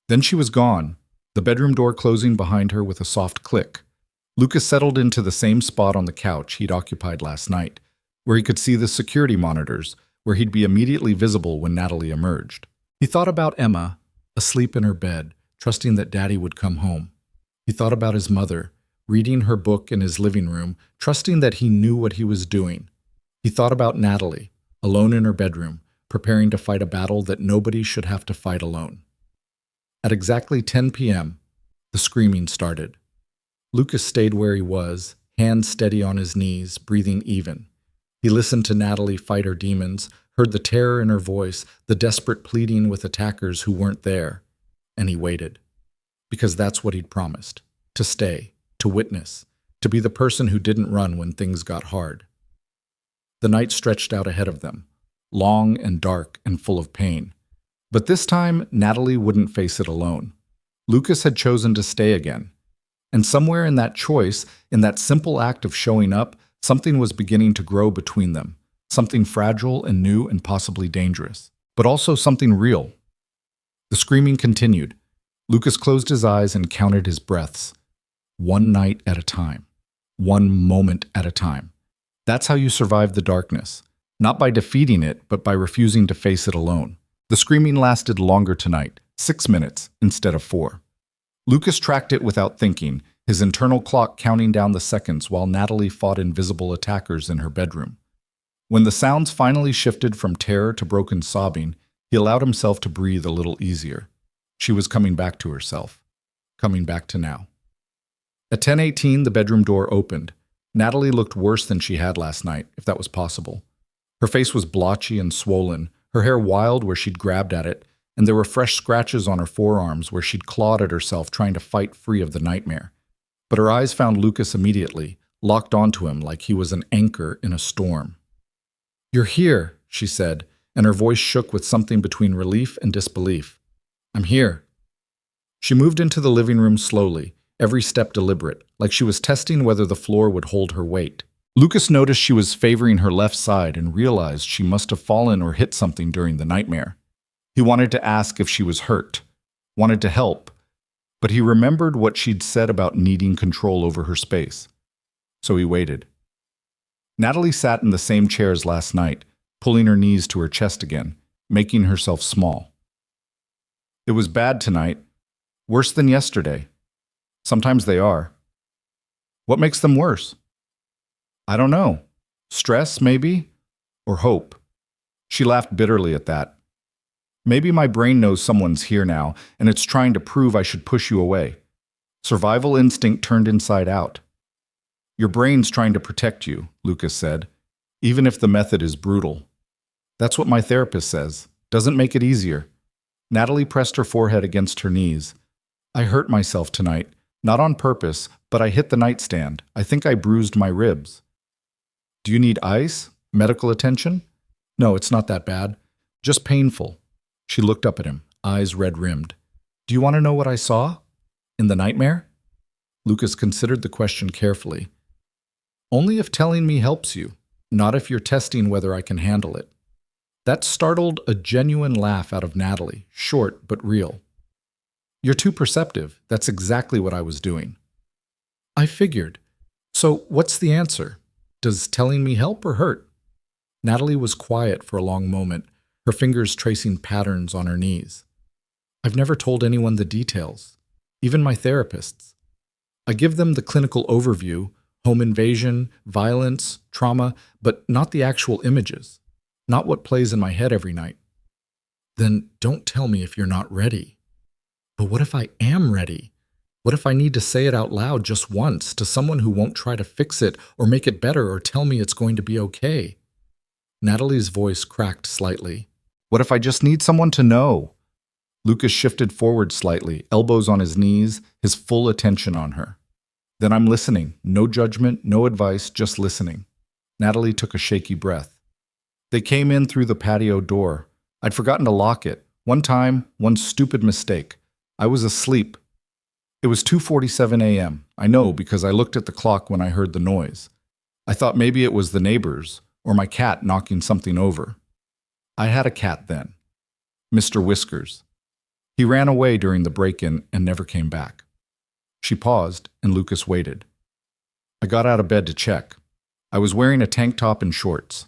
Then she was gone, the bedroom door closing behind her with a soft click. Lucas settled into the same spot on the couch he'd occupied last night, where he could see the security monitors, where he'd be immediately visible when Natalie emerged. He thought about Emma, asleep in her bed, trusting that Daddy would come home. He thought about his mother, reading her book in his living room, trusting that he knew what he was doing. He thought about Natalie, alone in her bedroom, preparing to fight a battle that nobody should have to fight alone. At exactly 10 p.m., the screaming started. Lucas stayed where he was, hands steady on his knees, breathing even. He listened to Natalie fight her demons, heard the terror in her voice, the desperate pleading with attackers who weren't there, and he waited. Because that's what he'd promised, to stay, to witness, to be the person who didn't run when things got hard. The night stretched out ahead of them, long and dark and full of pain. But this time, Natalie wouldn't face it alone. Lucas had chosen to stay again. And somewhere in that choice, in that simple act of showing up, something was beginning to grow between them. Something fragile and new and possibly dangerous. But also something real. The screaming continued. Lucas closed his eyes and counted his breaths. One night at a time. One moment at a time. That's how you survive the darkness. Not by defeating it, but by refusing to face it alone. The screaming lasted longer tonight, 6 minutes instead of 4. Lucas tracked it without thinking, his internal clock counting down the seconds while Natalie fought invisible attackers in her bedroom. When the sounds finally shifted from terror to broken sobbing, he allowed himself to breathe a little easier. She was coming back to herself, coming back to now. At 10:18, the bedroom door opened. Natalie looked worse than she had last night, if that was possible. Her face was blotchy and swollen, her hair wild where she'd grabbed at it, and there were fresh scratches on her forearms where she'd clawed at herself trying to fight free of the nightmare. But her eyes found Lucas immediately, locked onto him like he was an anchor in a storm. "You're here," she said, and her voice shook with something between relief and disbelief. "I'm here." She moved into the living room slowly, every step deliberate, like she was testing whether the floor would hold her weight. Lucas noticed she was favoring her left side and realized she must have fallen or hit something during the nightmare. He wanted to ask if she was hurt, wanted to help, but he remembered what she'd said about needing control over her space. So he waited. Natalie sat in the same chair as last night, pulling her knees to her chest again, making herself small. "It was bad tonight. Worse than yesterday. Sometimes they are." "What makes them worse?" "I don't know. Stress, maybe? Or hope." She laughed bitterly at that. "Maybe my brain knows someone's here now, and it's trying to prove I should push you away. Survival instinct turned inside out." "Your brain's trying to protect you," Lucas said, "even if the method is brutal." "That's what my therapist says. Doesn't make it easier." Natalie pressed her forehead against her knees. "I hurt myself tonight. Not on purpose, but I hit the nightstand. I think I bruised my ribs." "Do you need ice? Medical attention?" "No, it's not that bad. Just painful." She looked up at him, eyes red-rimmed. "Do you want to know what I saw? In the nightmare?" Lucas considered the question carefully. "Only if telling me helps you, not if you're testing whether I can handle it." That startled a genuine laugh out of Natalie, short but real. "You're too perceptive. That's exactly what I was doing." "I figured. So what's the answer? Does telling me help or hurt?" Natalie was quiet for a long moment, her fingers tracing patterns on her knees. "I've never told anyone the details, even my therapists. I give them the clinical overview, home invasion, violence, trauma, but not the actual images, not what plays in my head every night." "Then don't tell me if you're not ready." "But what if I am ready? What if I need to say it out loud just once to someone who won't try to fix it or make it better or tell me it's going to be okay?" Natalie's voice cracked slightly. "What if I just need someone to know?" Lucas shifted forward slightly, elbows on his knees, his full attention on her. "Then I'm listening. No judgment, no advice, just listening." Natalie took a shaky breath. "They came in through the patio door. I'd forgotten to lock it. One time, one stupid mistake. I was asleep. It was 2:47 a.m. I know because I looked at the clock when I heard the noise. I thought maybe it was the neighbors or my cat knocking something over. I had a cat then, Mr. Whiskers. He ran away during the break-in and never came back. She paused, and Lucas waited. I got out of bed to check. I was wearing a tank top and shorts.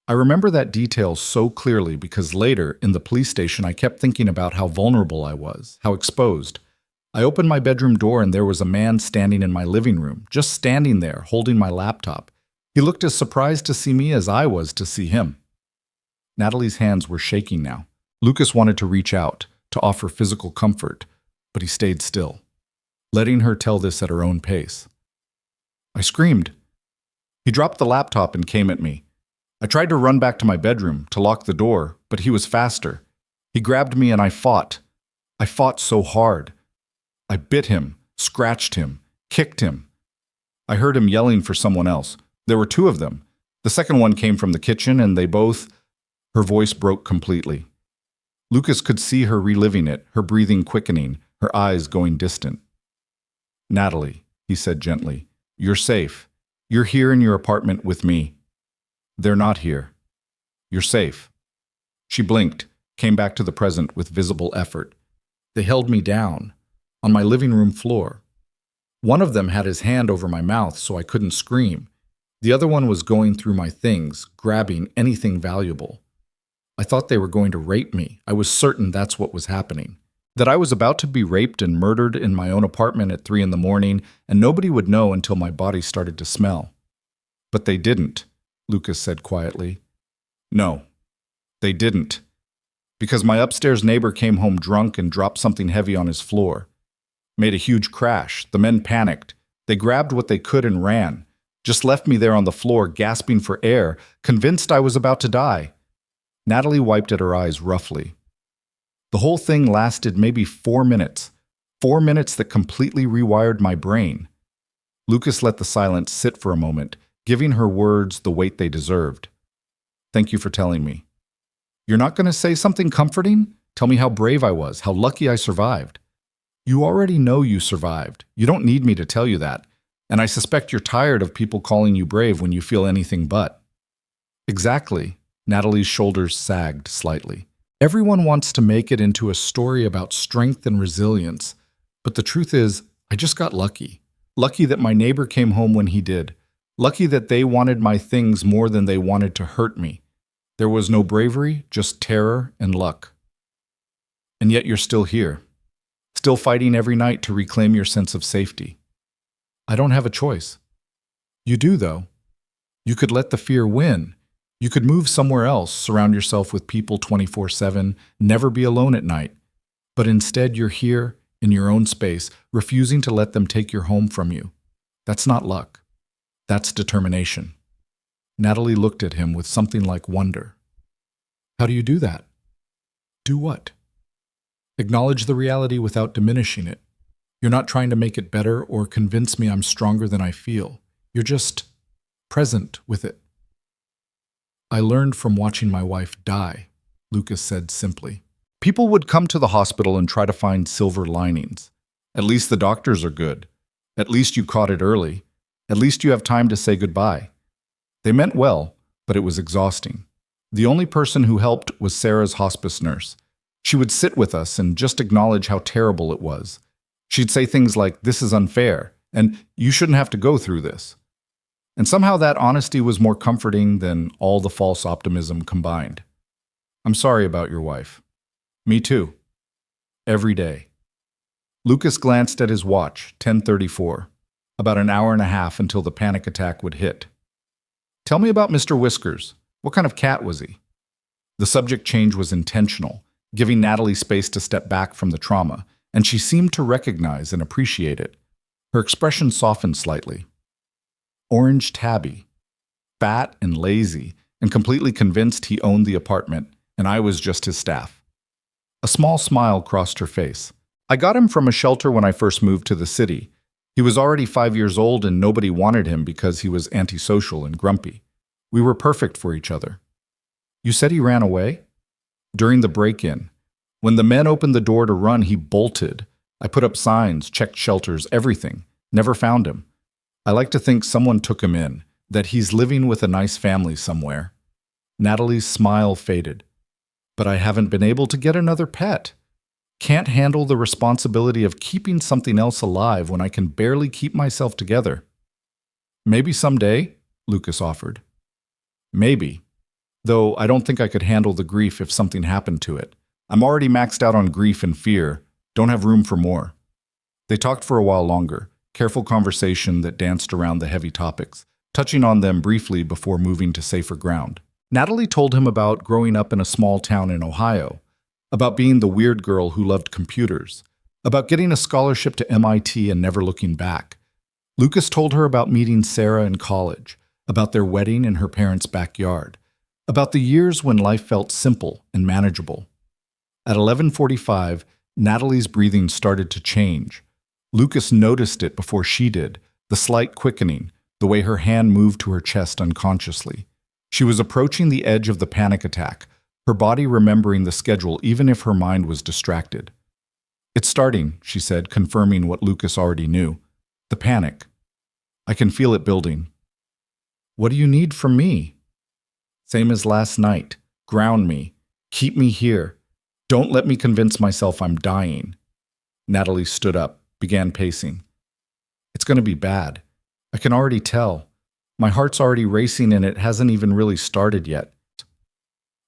I remember that detail so clearly because later, in the police station, I kept thinking about how vulnerable I was, how exposed. I opened my bedroom door and there was a man standing in my living room, just standing there, holding my laptop. He looked as surprised to see me as I was to see him. Natalie's hands were shaking now. Lucas wanted to reach out, to offer physical comfort, but he stayed still, letting her tell this at her own pace. I screamed. He dropped the laptop and came at me. I tried to run back to my bedroom, to lock the door, but he was faster. He grabbed me and I fought. I fought so hard. I bit him, scratched him, kicked him. I heard him yelling for someone else. There were two of them. The second one came from the kitchen and they both... Her voice broke completely. Lucas could see her reliving it, her breathing quickening, her eyes going distant. Natalie, he said gently, you're safe. You're here in your apartment with me. They're not here. You're safe. She blinked, came back to the present with visible effort. They held me down, on my living room floor. One of them had his hand over my mouth so I couldn't scream. The other one was going through my things, grabbing anything valuable. I thought they were going to rape me. I was certain that's what was happening. That I was about to be raped and murdered in my own apartment at 3 a.m, and nobody would know until my body started to smell. But they didn't, Lucas said quietly. No, they didn't. Because my upstairs neighbor came home drunk and dropped something heavy on his floor. Made a huge crash. The men panicked. They grabbed what they could and ran. Just left me there on the floor, gasping for air, convinced I was about to die. Natalie wiped at her eyes roughly. The whole thing lasted maybe 4 minutes. 4 minutes that completely rewired my brain. Lucas let the silence sit for a moment, giving her words the weight they deserved. Thank you for telling me. You're not going to say something comforting? Tell me how brave I was, how lucky I survived. You already know you survived. You don't need me to tell you that. And I suspect you're tired of people calling you brave when you feel anything but. Exactly. Natalie's shoulders sagged slightly. Everyone wants to make it into a story about strength and resilience. But the truth is, I just got lucky. Lucky that my neighbor came home when he did. Lucky that they wanted my things more than they wanted to hurt me. There was no bravery, just terror and luck. And yet you're still here. Still fighting every night to reclaim your sense of safety. I don't have a choice. You do, though. You could let the fear win. You could move somewhere else, surround yourself with people 24/7, never be alone at night. But instead you're here, in your own space, refusing to let them take your home from you. That's not luck. That's determination. Natalie looked at him with something like wonder. How do you do that? Do what? Acknowledge the reality without diminishing it. You're not trying to make it better or convince me I'm stronger than I feel. You're just present with it. I learned from watching my wife die, Lucas said simply. People would come to the hospital and try to find silver linings. At least the doctors are good. At least you caught it early. At least you have time to say goodbye. They meant well, but it was exhausting. The only person who helped was Sarah's hospice nurse. She would sit with us and just acknowledge how terrible it was. She'd say things like, "This is unfair," and "You shouldn't have to go through this." And somehow that honesty was more comforting than all the false optimism combined. I'm sorry about your wife. Me too. Every day. Lucas glanced at his watch, 10:34. About an hour and a half until the panic attack would hit. Tell me about Mr. Whiskers. What kind of cat was he? The subject change was intentional, giving Natalie space to step back from the trauma, and she seemed to recognize and appreciate it. Her expression softened slightly. Orange tabby. Fat and lazy, and completely convinced he owned the apartment, and I was just his staff. A small smile crossed her face. I got him from a shelter when I first moved to the city. He was already 5 years old and nobody wanted him because he was antisocial and grumpy. We were perfect for each other. You said he ran away? During the break-in. When the men opened the door to run, he bolted. I put up signs, checked shelters, everything. Never found him. I like to think someone took him in, that he's living with a nice family somewhere. Natalie's smile faded. But I haven't been able to get another pet. Can't handle the responsibility of keeping something else alive when I can barely keep myself together. Maybe someday, Lucas offered. Maybe. Though I don't think I could handle the grief if something happened to it. I'm already maxed out on grief and fear. Don't have room for more. They talked for a while longer, careful conversation that danced around the heavy topics, touching on them briefly before moving to safer ground. Natalie told him about growing up in a small town in Ohio, about being the weird girl who loved computers, about getting a scholarship to MIT and never looking back. Lucas told her about meeting Sarah in college, about their wedding in her parents' backyard, about the years when life felt simple and manageable. At 11:45, Natalie's breathing started to change. Lucas noticed it before she did, the slight quickening, the way her hand moved to her chest unconsciously. She was approaching the edge of the panic attack, her body remembering the schedule even if her mind was distracted. It's starting, she said, confirming what Lucas already knew. The panic. I can feel it building. What do you need from me? Same as last night. Ground me. Keep me here. Don't let me convince myself I'm dying. Natalie stood up, began pacing. It's going to be bad. I can already tell. My heart's already racing and it hasn't even really started yet.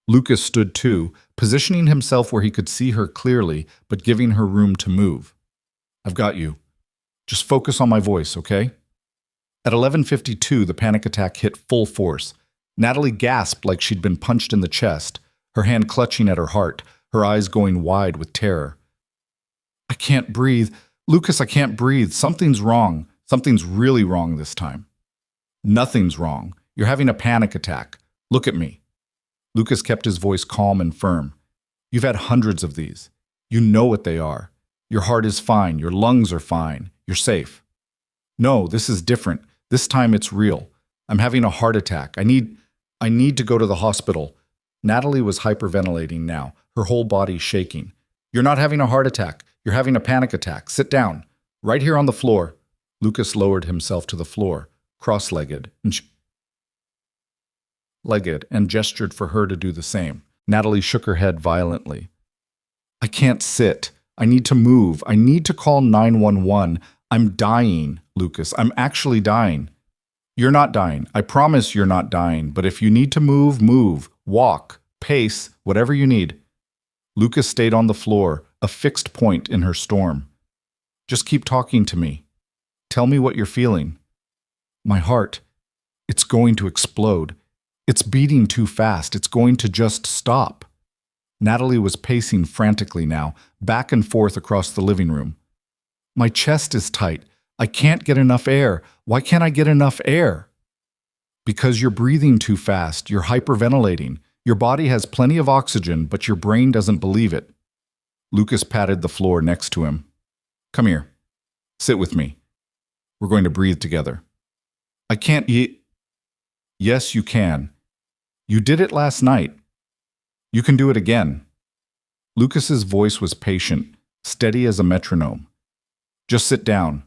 Lucas stood too, positioning himself where he could see her clearly, but giving her room to move. I've got you. Just focus on my voice, okay? At 11:52, the panic attack hit full force. Natalie gasped like she'd been punched in the chest, her hand clutching at her heart, her eyes going wide with terror. I can't breathe. Lucas, I can't breathe. Something's wrong. Something's really wrong this time. Nothing's wrong. You're having a panic attack. Look at me. Lucas kept his voice calm and firm. You've had hundreds of these. You know what they are. Your heart is fine. Your lungs are fine. You're safe. No, this is different. This time it's real. I'm having a heart attack. I need to go to the hospital. Natalie was hyperventilating now, her whole body shaking. You're not having a heart attack. You're having a panic attack. Sit down. Right here on the floor. Lucas lowered himself to the floor, cross-legged, and gestured for her to do the same. Natalie shook her head violently. I can't sit. I need to move. I need to call 911. I'm dying, Lucas. I'm actually dying. You're not dying. I promise you're not dying. But if you need to move, move. Walk. Pace. Whatever you need. Lucas stayed on the floor, a fixed point in her storm. Just keep talking to me. Tell me what you're feeling. My heart. It's going to explode. It's beating too fast. It's going to just stop. Natalie was pacing frantically now, back and forth across the living room. My chest is tight. I can't get enough air. Why can't I get enough air? Because you're breathing too fast. You're hyperventilating. Your body has plenty of oxygen, but your brain doesn't believe it. Lucas patted the floor next to him. Come here. Sit with me. We're going to breathe together. I can't eat. Yes, you can. You did it last night. You can do it again. Lucas's voice was patient, steady as a metronome. Just sit down.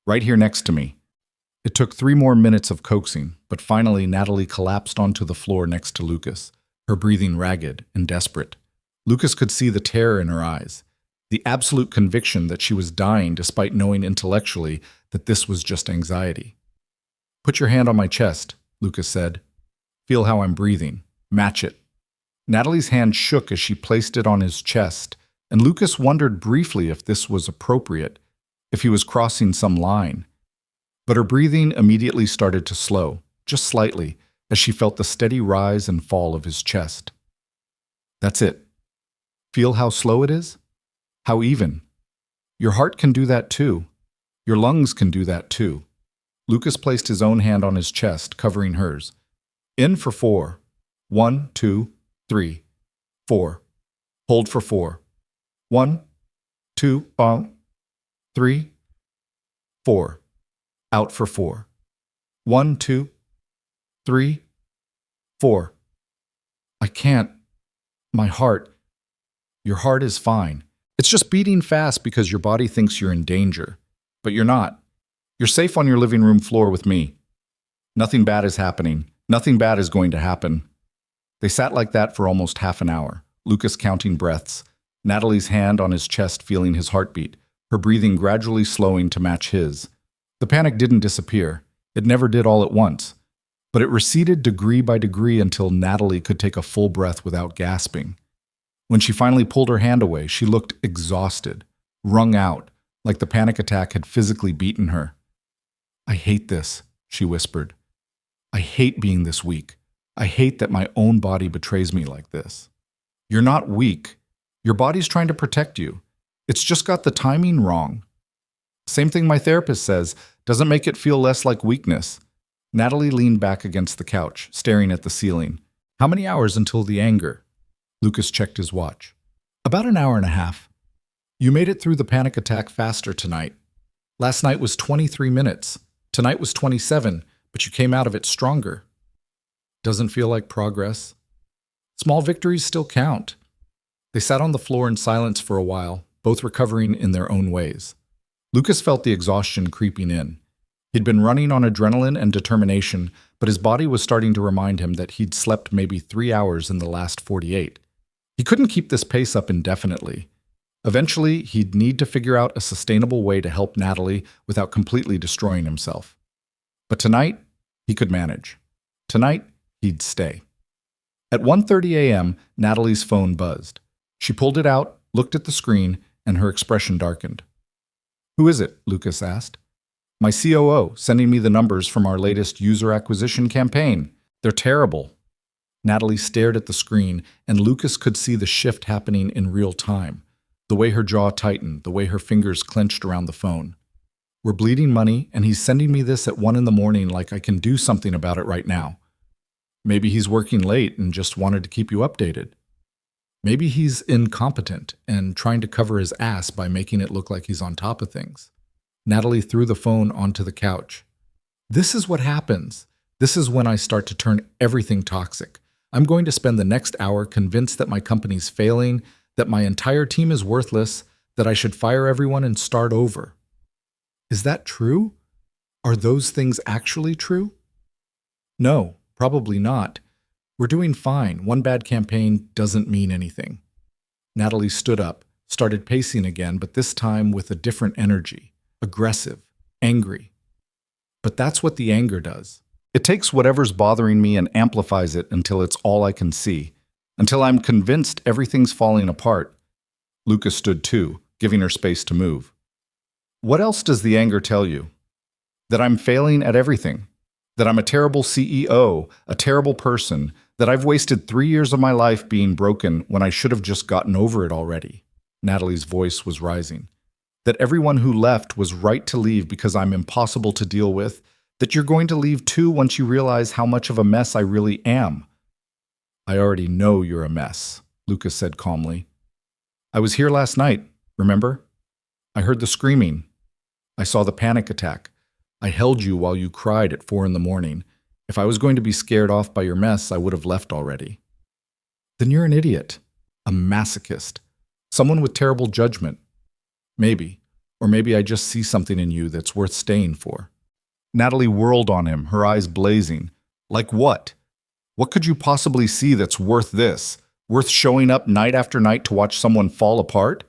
Right here next to me. It took 3 more minutes of coaxing, but finally Natalie collapsed onto the floor next to Lucas, her breathing ragged and desperate. Lucas could see the terror in her eyes, the absolute conviction that she was dying despite knowing intellectually that this was just anxiety. Put your hand on my chest, Lucas said. Feel how I'm breathing. Match it. Natalie's hand shook as she placed it on his chest, and Lucas wondered briefly if this was appropriate, if he was crossing some line. But her breathing immediately started to slow, just slightly, as she felt the steady rise and fall of his chest. That's it. Feel how slow it is? How even? Your heart can do that too. Your lungs can do that too. Lucas placed his own hand on his chest, covering hers. In for 4. 1, 2, 3, 4. Hold for 4. 1, 2, 3, 4. Out for 4. 1, 2, 3, 4. I can't. My heart. Your heart is fine. It's just beating fast because your body thinks you're in danger. But you're not. You're safe on your living room floor with me. Nothing bad is happening. Nothing bad is going to happen. They sat like that for almost half an hour, Lucas counting breaths, Natalie's hand on his chest feeling his heartbeat, her breathing gradually slowing to match his. The panic didn't disappear. It never did all at once. But it receded degree by degree until Natalie could take a full breath without gasping. When she finally pulled her hand away, she looked exhausted, wrung out, like the panic attack had physically beaten her. "I hate this," she whispered. "I hate being this weak. I hate that my own body betrays me like this." "You're not weak. Your body's trying to protect you. It's just got the timing wrong." "Same thing my therapist says. Doesn't make it feel less like weakness." Natalie leaned back against the couch, staring at the ceiling. "How many hours until the anger?" Lucas checked his watch. "About an hour and a half. You made it through the panic attack faster tonight. Last night was 23 minutes. Tonight was 27, but you came out of it stronger." "Doesn't feel like progress." "Small victories still count." They sat on the floor in silence for a while, both recovering in their own ways. Lucas felt the exhaustion creeping in. He'd been running on adrenaline and determination, but his body was starting to remind him that he'd slept maybe 3 hours in the last 48. He couldn't keep this pace up indefinitely. Eventually, he'd need to figure out a sustainable way to help Natalie without completely destroying himself. But tonight, he could manage. Tonight, he'd stay. At 1:30 a.m., Natalie's phone buzzed. She pulled it out, looked at the screen, and her expression darkened. "Who is it?" Lucas asked. "My COO, sending me the numbers from our latest user acquisition campaign. They're terrible." Natalie stared at the screen, and Lucas could see the shift happening in real time. The way her jaw tightened, the way her fingers clenched around the phone. "We're bleeding money, and he's sending me this at 1 in the morning like I can do something about it right now. Maybe he's working late and just wanted to keep you updated. Maybe he's incompetent and trying to cover his ass by making it look like he's on top of things." Natalie threw the phone onto the couch. "This is what happens. This is when I start to turn everything toxic. I'm going to spend the next hour convinced that my company's failing, that my entire team is worthless, that I should fire everyone and start over." "Is that true? Are those things actually true?" "No, probably not. We're doing fine. One bad campaign doesn't mean anything." Natalie stood up, started pacing again, but this time with a different energy. Aggressive, angry. "But that's what the anger does. It takes whatever's bothering me and amplifies it until it's all I can see, until I'm convinced everything's falling apart." Lucas stood too, giving her space to move. "What else does the anger tell you? That I'm failing at everything, that I'm a terrible CEO, a terrible person, that I've wasted 3 years of my life being broken when I should have just gotten over it already." Natalie's voice was rising. "That everyone who left was right to leave because I'm impossible to deal with, that you're going to leave too once you realize how much of a mess I really am." "I already know you're a mess," Lucas said calmly. "I was here last night, remember? I heard the screaming. I saw the panic attack. I held you while you cried at 4 in the morning. If I was going to be scared off by your mess, I would have left already." "Then you're an idiot, a masochist, someone with terrible judgment. Maybe, or maybe I just see something in you that's worth staying for." Natalie whirled on him, her eyes blazing. "Like what? What could you possibly see that's worth this? Worth showing up night after night to watch someone fall apart?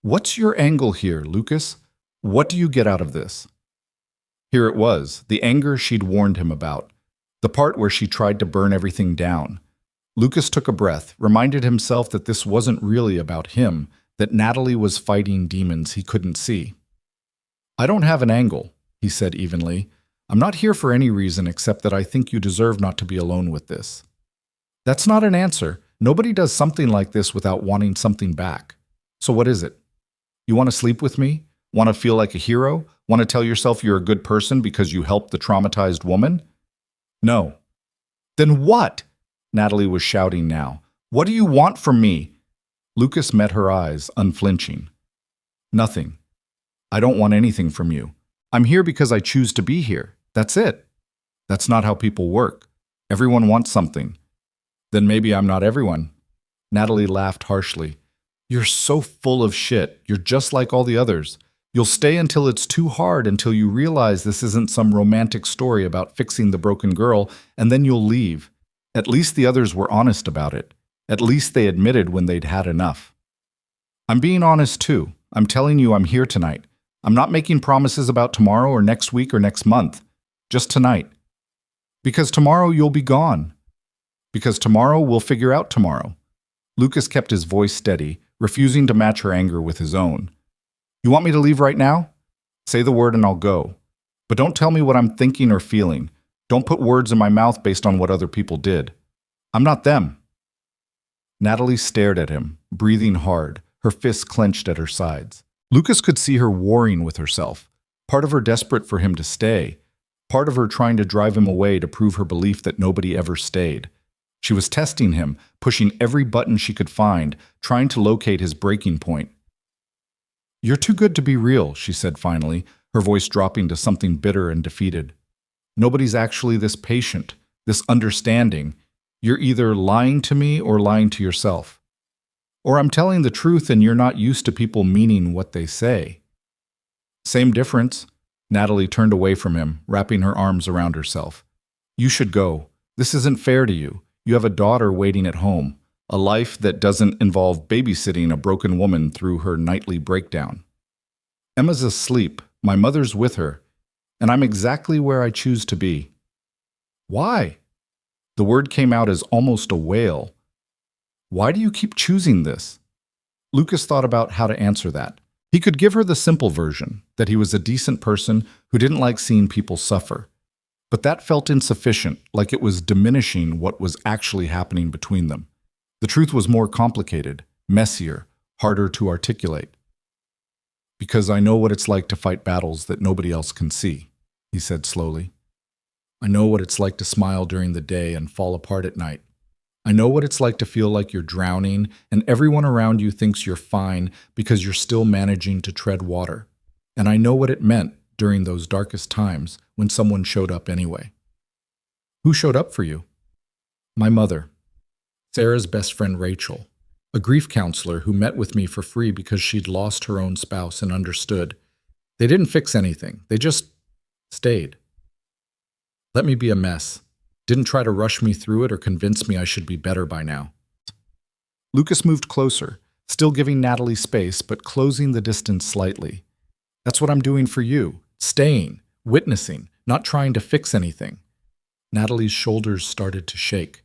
What's your angle here, Lucas? What do you get out of this?" Here it was, the anger she'd warned him about. The part where she tried to burn everything down. Lucas took a breath, reminded himself that this wasn't really about him, that Natalie was fighting demons he couldn't see. "I don't have an angle," he said evenly. "I'm not here for any reason except that I think you deserve not to be alone with this." "That's not an answer. Nobody does something like this without wanting something back. So what is it? You want to sleep with me? Want to feel like a hero? Want to tell yourself you're a good person because you helped the traumatized woman?" "No." "Then what?" Natalie was shouting now. "What do you want from me?" Lucas met her eyes, unflinching. "Nothing. I don't want anything from you. I'm here because I choose to be here. That's it. That's not how people work. Everyone wants something." "Then maybe I'm not everyone." Natalie laughed harshly. "You're so full of shit. You're just like all the others. You'll stay until it's too hard, until you realize this isn't some romantic story about fixing the broken girl, and then you'll leave. At least the others were honest about it. At least they admitted when they'd had enough. I'm being honest too. I'm telling you I'm here tonight. I'm not making promises about tomorrow or next week or next month. Just tonight. Because tomorrow you'll be gone. Because tomorrow we'll figure out tomorrow. Lucas kept his voice steady, refusing to match her anger with his own. You want me to leave right now? Say the word and I'll go. But don't tell me what I'm thinking or feeling. Don't put words in my mouth based on what other people did. I'm not them. Natalie stared at him, breathing hard, her fists clenched at her sides. Lucas could see her warring with herself, part of her desperate for him to stay, part of her trying to drive him away to prove her belief that nobody ever stayed. She was testing him, pushing every button she could find, trying to locate his breaking point. You're too good to be real, she said finally, her voice dropping to something bitter and defeated. Nobody's actually this patient, this understanding. You're either lying to me or lying to yourself. Or I'm telling the truth and you're not used to people meaning what they say. Same difference. Natalie turned away from him, wrapping her arms around herself. You should go. This isn't fair to you. You have a daughter waiting at home, a life that doesn't involve babysitting a broken woman through her nightly breakdown. Emma's asleep, my mother's with her, and I'm exactly where I choose to be. Why? The word came out as almost a wail. Why do you keep choosing this? Lucas thought about how to answer that. He could give her the simple version, that he was a decent person who didn't like seeing people suffer. But that felt insufficient, like it was diminishing what was actually happening between them. The truth was more complicated, messier, harder to articulate. Because I know what it's like to fight battles that nobody else can see, he said slowly. I know what it's like to smile during the day and fall apart at night. I know what it's like to feel like you're drowning and everyone around you thinks you're fine because you're still managing to tread water. And I know what it meant during those darkest times when someone showed up anyway. Who showed up for you? My mother. Sarah's best friend Rachel, a grief counselor who met with me for free because she'd lost her own spouse and understood. They didn't fix anything. They just stayed. Let me be a mess. Didn't try to rush me through it or convince me I should be better by now. Lucas moved closer, still giving Natalie space, but closing the distance slightly. That's what I'm doing for you. Staying, witnessing, not trying to fix anything. Natalie's shoulders started to shake.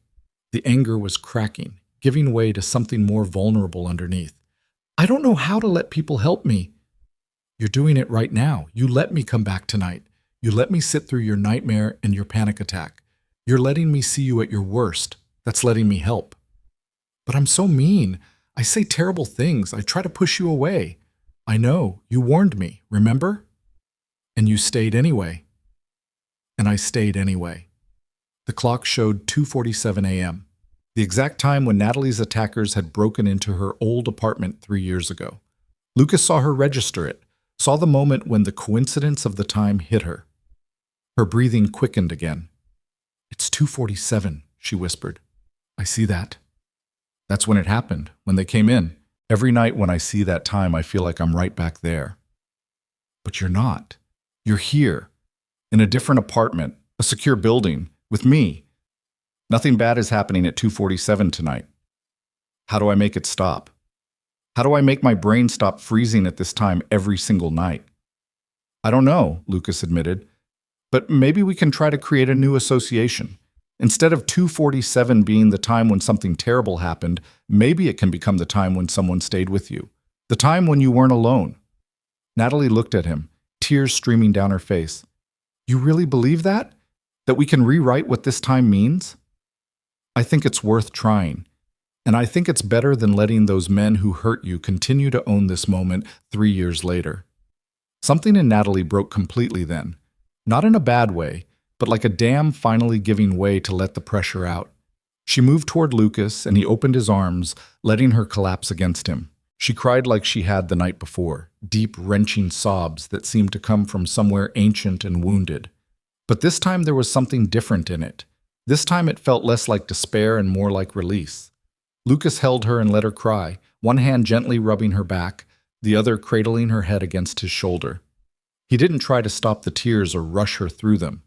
The anger was cracking, giving way to something more vulnerable underneath. I don't know how to let people help me. You're doing it right now. You let me come back tonight. You let me sit through your nightmare and your panic attack. You're letting me see you at your worst. That's letting me help. But I'm so mean. I say terrible things. I try to push you away. I know. You warned me, remember? And you stayed anyway. And I stayed anyway. The clock showed 2:47 a.m., the exact time when Natalie's attackers had broken into her old apartment 3 years ago. Lucas saw her register it, saw the moment when the coincidence of the time hit her. Her breathing quickened again. It's 2:47, she whispered. I see that. That's when it happened, when they came in. Every night when I see that time, I feel like I'm right back there. But you're not. You're here, in a different apartment, a secure building, with me. Nothing bad is happening at 2:47 tonight. How do I make it stop? How do I make my brain stop freezing at this time every single night? I don't know, Lucas admitted. But maybe we can try to create a new association. Instead of 2:47 being the time when something terrible happened, maybe it can become the time when someone stayed with you. The time when you weren't alone. Natalie looked at him, tears streaming down her face. You really believe that? That we can rewrite what this time means? I think it's worth trying. And I think it's better than letting those men who hurt you continue to own this moment 3 years later. Something in Natalie broke completely then. Not in a bad way, but like a dam finally giving way to let the pressure out. She moved toward Lucas, and he opened his arms, letting her collapse against him. She cried like she had the night before, deep, wrenching sobs that seemed to come from somewhere ancient and wounded. But this time there was something different in it. This time it felt less like despair and more like release. Lucas held her and let her cry, one hand gently rubbing her back, the other cradling her head against his shoulder. He didn't try to stop the tears or rush her through them.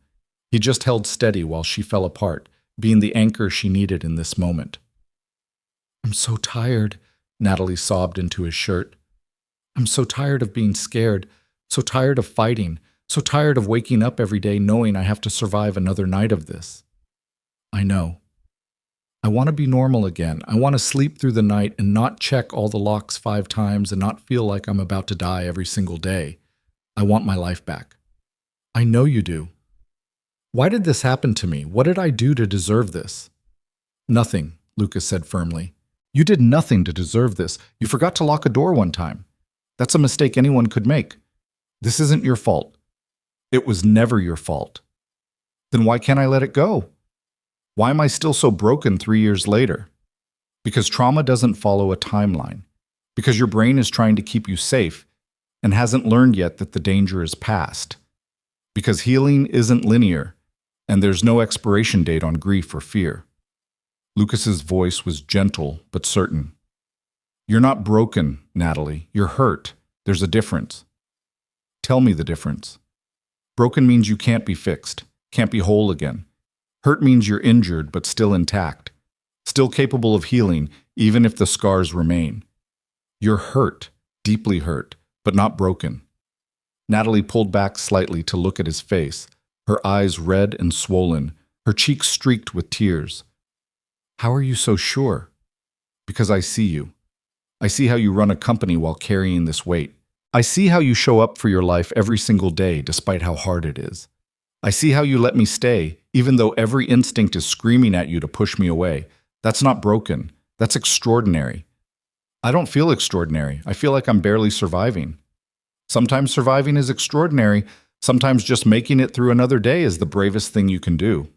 He just held steady while she fell apart, being the anchor she needed in this moment. "I'm so tired," Natalie sobbed into his shirt. "I'm so tired of being scared, so tired of fighting, so tired of waking up every day knowing I have to survive another night of this." "I know. I want to be normal again. I want to sleep through the night and not check all the locks 5 times and not feel like I'm about to die every single day. I want my life back." "I know you do. Why did this happen to me? What did I do to deserve this?" "Nothing," Lucas said firmly. "You did nothing to deserve this. You forgot to lock a door one time. That's a mistake anyone could make. This isn't your fault. It was never your fault. Then why can't I let it go? Why am I still so broken 3 years later? Because trauma doesn't follow a timeline. Because your brain is trying to keep you safe and hasn't learned yet that the danger is past. Because healing isn't linear, and there's no expiration date on grief or fear." Lucas's voice was gentle but certain. "You're not broken, Natalie. You're hurt. There's a difference." "Tell me the difference." "Broken means you can't be fixed, can't be whole again. Hurt means you're injured but still intact, still capable of healing even if the scars remain. You're hurt, deeply hurt, but not broken." Natalie pulled back slightly to look at his face, her eyes red and swollen, her cheeks streaked with tears. "How are you so sure?" "Because I see you. I see how you run a company while carrying this weight. I see how you show up for your life every single day despite how hard it is. I see how you let me stay, even though every instinct is screaming at you to push me away. That's not broken. That's extraordinary. I don't feel extraordinary. I feel like I'm barely surviving. Sometimes surviving is extraordinary. Sometimes just making it through another day is the bravest thing you can do."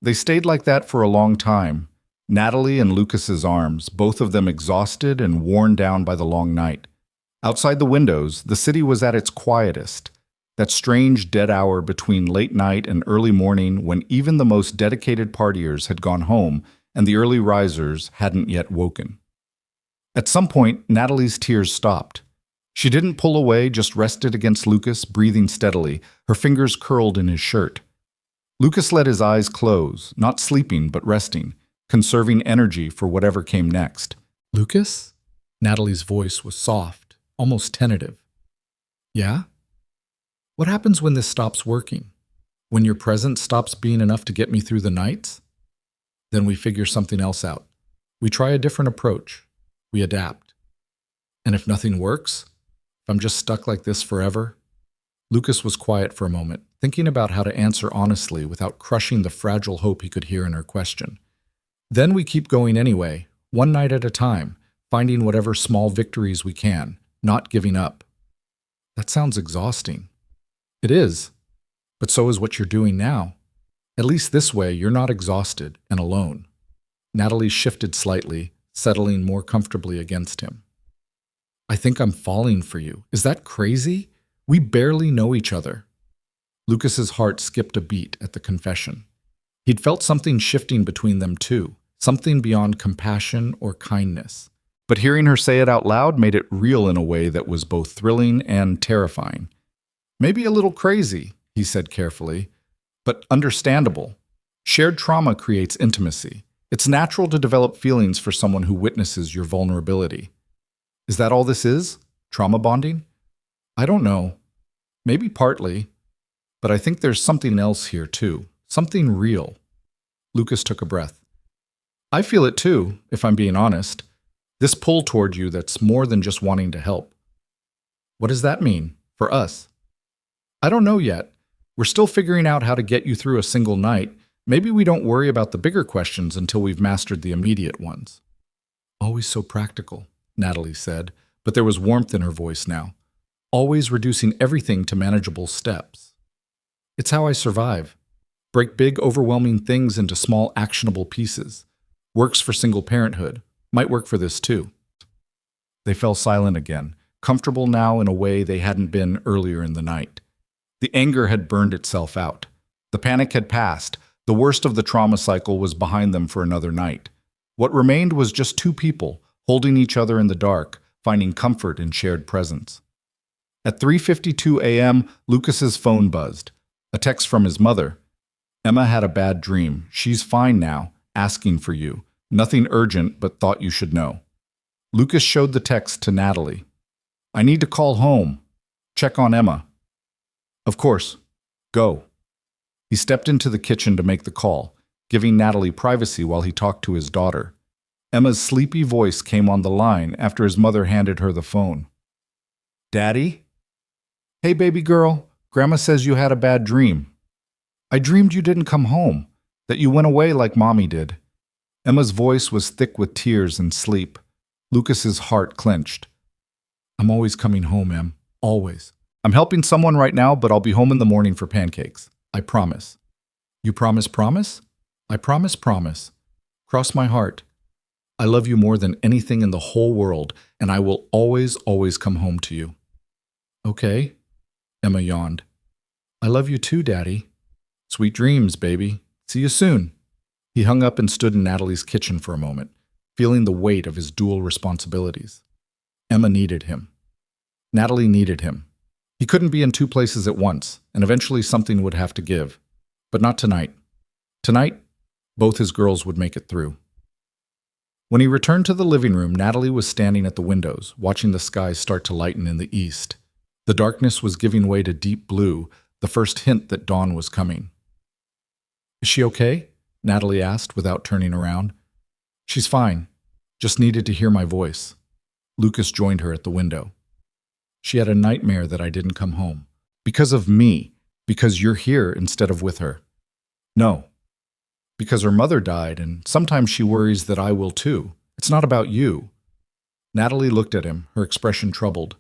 They stayed like that for a long time, Natalie in Lucas's arms, both of them exhausted and worn down by the long night. Outside the windows, the city was at its quietest, that strange dead hour between late night and early morning when even the most dedicated partiers had gone home and the early risers hadn't yet woken. At some point, Natalie's tears stopped. She didn't pull away, just rested against Lucas, breathing steadily, her fingers curled in his shirt. Lucas let his eyes close, not sleeping but resting, conserving energy for whatever came next. "Lucas?" Natalie's voice was soft, almost tentative. "Yeah? What happens when this stops working? When your presence stops being enough to get me through the nights?" "Then we figure something else out. We try a different approach. We adapt. And if nothing works? If I'm just stuck like this forever?" Lucas was quiet for a moment, thinking about how to answer honestly without crushing the fragile hope he could hear in her question. "Then we keep going anyway, one night at a time, finding whatever small victories we can, not giving up." "That sounds exhausting." "It is, but so is what you're doing now. At least this way, you're not exhausted and alone." Natalie shifted slightly, settling more comfortably against him. "I think I'm falling for you. Is that crazy? We barely know each other." Lucas's heart skipped a beat at the confession. He'd felt something shifting between them too, something beyond compassion or kindness. But hearing her say it out loud made it real in a way that was both thrilling and terrifying. "Maybe a little crazy," he said carefully, "but understandable. Shared trauma creates intimacy. It's natural to develop feelings for someone who witnesses your vulnerability." "Is that all this is? Trauma bonding?" "I don't know. Maybe partly. But I think there's something else here too. Something real." Lucas took a breath. "I feel it too, if I'm being honest. This pull toward you that's more than just wanting to help." "What does that mean? For us?" "I don't know yet. We're still figuring out how to get you through a single night. Maybe we don't worry about the bigger questions until we've mastered the immediate ones." "Always so practical," Natalie said, but there was warmth in her voice now. "Always reducing everything to manageable steps. It's how I survive. Break big, overwhelming things into small, actionable pieces. Works for single parenthood. Might work for this too." They fell silent again, comfortable now in a way they hadn't been earlier in the night. The anger had burned itself out. The panic had passed. The worst of the trauma cycle was behind them for another night. What remained was just two people, holding each other in the dark, finding comfort in shared presence. At 3:52 a.m., Lucas's phone buzzed. A text from his mother. Emma had a bad dream. She's fine now, asking for you. Nothing urgent, but thought you should know. Lucas showed the text to Natalie. I need to call home. Check on Emma. Of course. Go. He stepped into the kitchen to make the call, giving Natalie privacy while he talked to his daughter. Emma's sleepy voice came on the line after his mother handed her the phone. Daddy? Hey, baby girl. Grandma says you had a bad dream. I dreamed you didn't come home, that you went away like Mommy did. Emma's voice was thick with tears and sleep. Lucas's heart clenched. I'm always coming home, Em. Always. I'm helping someone right now, but I'll be home in the morning for pancakes. I promise. You promise? I promise. Cross my heart. I love you more than anything in the whole world, and I will always come home to you. Okay, Emma yawned. I love you too, Daddy. Sweet dreams, baby. See you soon. He hung up and stood in Natalie's kitchen for a moment, feeling the weight of his dual responsibilities. Emma needed him. Natalie needed him. He couldn't be in two places at once, and eventually something would have to give. But not tonight. Tonight, both his girls would make it through. When he returned to the living room, Natalie was standing at the windows, watching the skies start to lighten in the east. The darkness was giving way to deep blue, the first hint that dawn was coming. Is she okay? Natalie asked without turning around. She's fine. Just needed to hear my voice. Lucas joined her at the window. She had a nightmare that I didn't come home. Because of me. Because you're here instead of with her. No. Because her mother died, and sometimes she worries that I will too. It's not about you. Natalie looked at him, her expression troubled.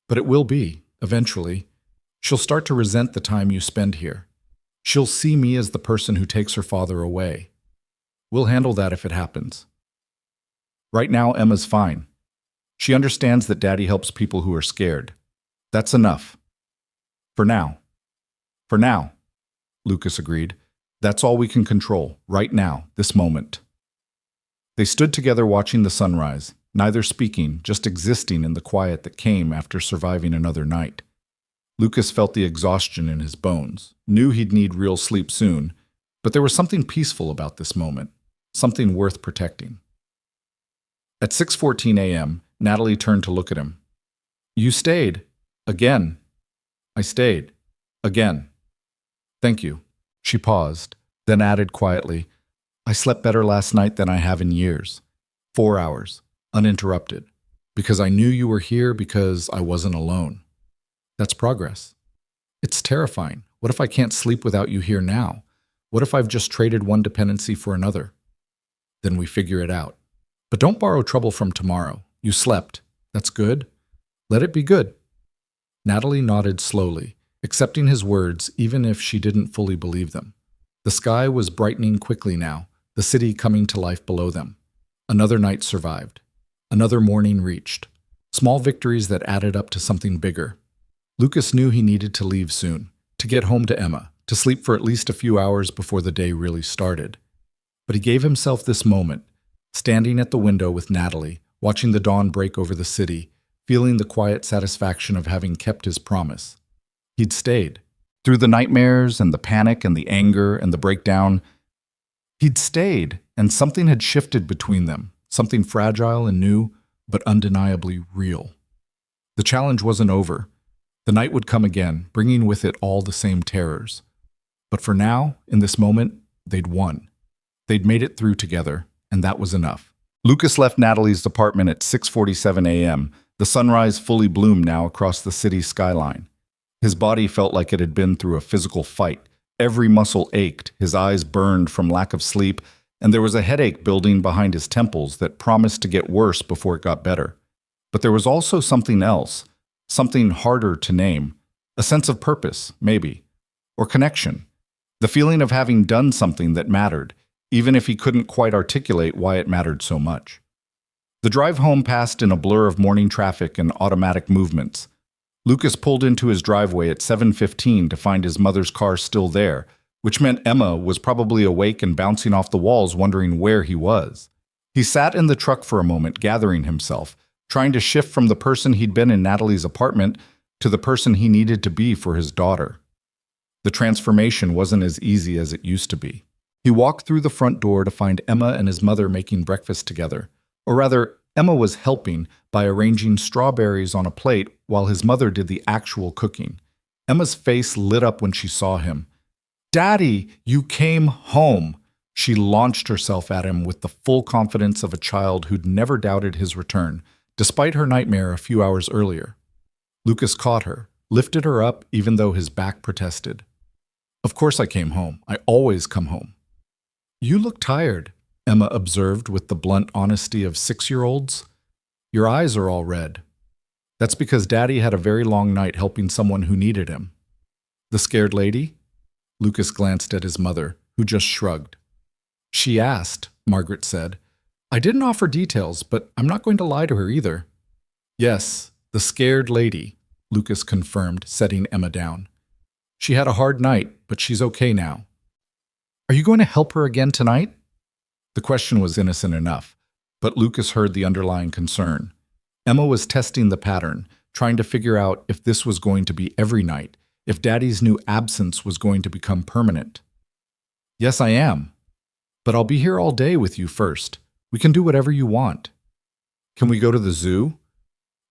But it will be, eventually. She'll start to resent the time you spend here. She'll see me as the person who takes her father away. We'll handle that if it happens. Right now, Emma's fine. She understands that Daddy helps people who are scared. That's enough. For now. For now, Lucas agreed. That's all we can control, right now, this moment. They stood together watching the sunrise, neither speaking, just existing in the quiet that came after surviving another night. Lucas felt the exhaustion in his bones, knew he'd need real sleep soon, but there was something peaceful about this moment, something worth protecting. At 6:14 a.m., Natalie turned to look at him. You stayed. Again. I stayed. Again. Thank you. She paused, then added quietly, I slept better last night than I have in years. 4 hours, uninterrupted, because I knew you were here because I wasn't alone. That's progress. It's terrifying. What if I can't sleep without you here now? What if I've just traded one dependency for another? Then we figure it out. But don't borrow trouble from tomorrow. You slept. That's good. Let it be good. Natalie nodded slowly, accepting his words even if she didn't fully believe them. The sky was brightening quickly now, the city coming to life below them. Another night survived. Another morning reached. Small victories that added up to something bigger. Lucas knew he needed to leave soon, to get home to Emma, to sleep for at least a few hours before the day really started. But he gave himself this moment, standing at the window with Natalie, watching the dawn break over the city, feeling the quiet satisfaction of having kept his promise. He'd stayed. Through the nightmares and the panic and the anger and the breakdown, he'd stayed, and something had shifted between them, something fragile and new, but undeniably real. The challenge wasn't over. The night would come again, bringing with it all the same terrors. But for now, in this moment, they'd won. They'd made it through together, and that was enough. Lucas left Natalie's apartment at 6:47 a.m., the sunrise fully bloomed now across the city's skyline. His body felt like it had been through a physical fight. Every muscle ached, his eyes burned from lack of sleep, and there was a headache building behind his temples that promised to get worse before it got better. But there was also something else, something harder to name, a sense of purpose, maybe, or connection, the feeling of having done something that mattered, even if he couldn't quite articulate why it mattered so much. The drive home passed in a blur of morning traffic and automatic movements. Lucas pulled into his driveway at 7:15 to find his mother's car still there, which meant Emma was probably awake and bouncing off the walls wondering where he was. He sat in the truck for a moment, gathering himself, trying to shift from the person he'd been in Natalie's apartment to the person he needed to be for his daughter. The transformation wasn't as easy as it used to be. He walked through the front door to find Emma and his mother making breakfast together. Or rather, Emma was helping by arranging strawberries on a plate while his mother did the actual cooking. Emma's face lit up when she saw him. "Daddy, you came home!" She launched herself at him with the full confidence of a child who'd never doubted his return, despite her nightmare a few hours earlier. Lucas caught her, lifted her up even though his back protested. "Of course I came home. I always come home." "You look tired," Emma observed with the blunt honesty of 6-year-olds. "Your eyes are all red." "That's because Daddy had a very long night helping someone who needed him." "The scared lady?" Lucas glanced at his mother, who just shrugged. "She asked," Margaret said. "I didn't offer details, but I'm not going to lie to her either." "Yes, the scared lady," Lucas confirmed, setting Emma down. "She had a hard night, but she's okay now." "Are you going to help her again tonight?" The question was innocent enough, but Lucas heard the underlying concern. Emma was testing the pattern, trying to figure out if this was going to be every night, if Daddy's new absence was going to become permanent. "Yes, I am. But I'll be here all day with you first. We can do whatever you want." "Can we go to the zoo?"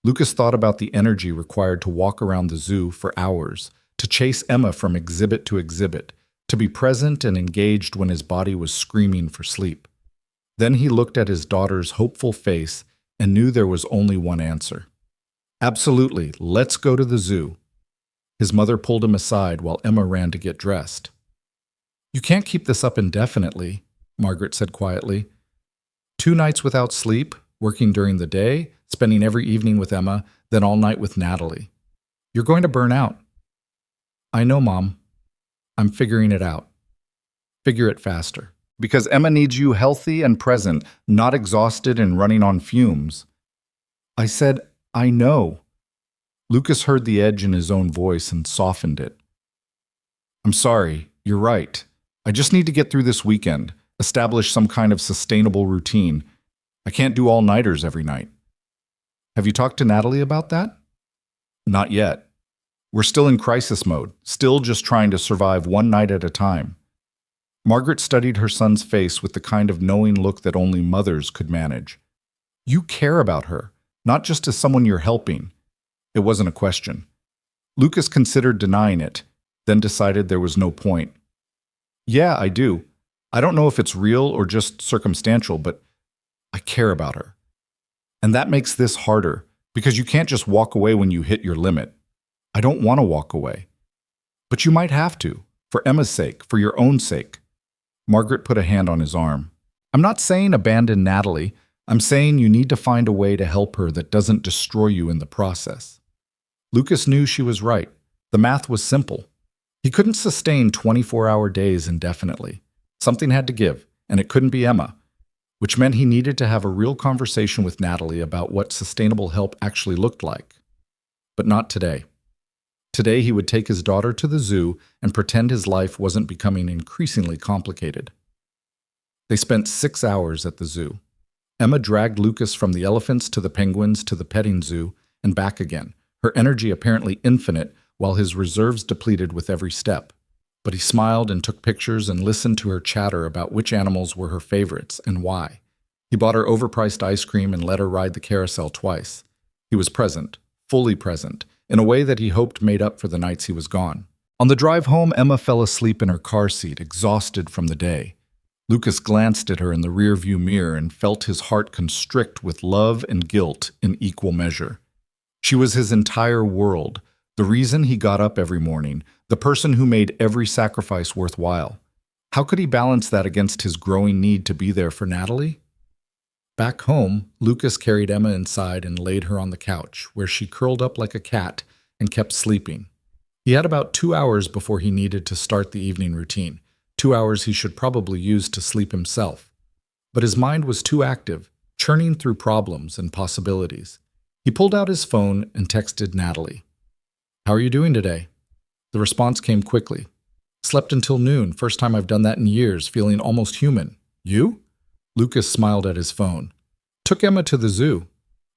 Lucas thought about the energy required to walk around the zoo for hours, to chase Emma from exhibit to exhibit, to be present and engaged when his body was screaming for sleep. Then he looked at his daughter's hopeful face and knew there was only one answer. "Absolutely, let's go to the zoo." His mother pulled him aside while Emma ran to get dressed. "You can't keep this up indefinitely," Margaret said quietly. 2 nights without sleep, working during the day, spending every evening with Emma, then all night with Natalie. You're going to burn out." "I know, Mom. I'm figuring it out." "Figure it faster. Because Emma needs you healthy and present, not exhausted and running on fumes." "I said, I know." Lucas heard the edge in his own voice and softened it. "I'm sorry, you're right. I just need to get through this weekend, establish some kind of sustainable routine. I can't do all-nighters every night." "Have you talked to Natalie about that?" "Not yet. We're still in crisis mode, still just trying to survive one night at a time." Margaret studied her son's face with the kind of knowing look that only mothers could manage. "You care about her, not just as someone you're helping." It wasn't a question. Lucas considered denying it, then decided there was no point. "Yeah, I do. I don't know if it's real or just circumstantial, but I care about her. And that makes this harder, because you can't just walk away when you hit your limit. I don't want to walk away. But you might have to, for Emma's sake, for your own sake." Margaret put a hand on his arm. "I'm not saying abandon Natalie. I'm saying you need to find a way to help her that doesn't destroy you in the process." Lucas knew she was right. The math was simple. He couldn't sustain 24-hour days indefinitely. Something had to give, and it couldn't be Emma, which meant he needed to have a real conversation with Natalie about what sustainable help actually looked like. But not today. Today he would take his daughter to the zoo and pretend his life wasn't becoming increasingly complicated. They spent 6 hours at the zoo. Emma dragged Lucas from the elephants to the penguins to the petting zoo and back again, her energy apparently infinite while his reserves depleted with every step. But he smiled and took pictures and listened to her chatter about which animals were her favorites and why. He bought her overpriced ice cream and let her ride the carousel twice. He was present, fully present, in a way that he hoped made up for the nights he was gone. On the drive home, Emma fell asleep in her car seat, exhausted from the day. Lucas glanced at her in the rearview mirror and felt his heart constrict with love and guilt in equal measure. She was his entire world, the reason he got up every morning, the person who made every sacrifice worthwhile. How could he balance that against his growing need to be there for Natalie? Back home, Lucas carried Emma inside and laid her on the couch, where she curled up like a cat and kept sleeping. He had about 2 hours before he needed to start the evening routine, 2 hours he should probably use to sleep himself. But his mind was too active, churning through problems and possibilities. He pulled out his phone and texted Natalie. "How are you doing today?" The response came quickly. "Slept until noon, first time I've done that in years, feeling almost human. You?" Lucas smiled at his phone. "Took Emma to the zoo.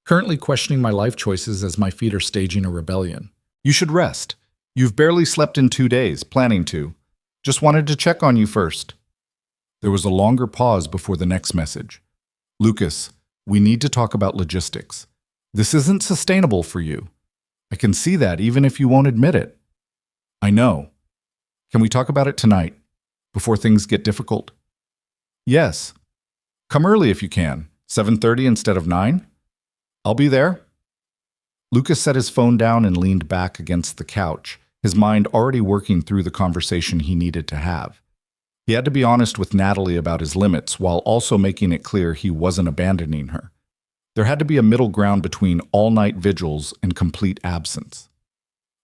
Currently questioning my life choices as my feet are staging a rebellion. You should rest. You've barely slept in 2 days, planning to. Just wanted to check on you first. There was a longer pause before the next message. Lucas, we need to talk about logistics. This isn't sustainable for you. I can see that even if you won't admit it. I know. Can we talk about it tonight, before things get difficult? Yes. Come early if you can, 7:30 instead of 9. I'll be there. Lucas set his phone down and leaned back against the couch, his mind already working through the conversation he needed to have. He had to be honest with Natalie about his limits while also making it clear he wasn't abandoning her. There had to be a middle ground between all-night vigils and complete absence.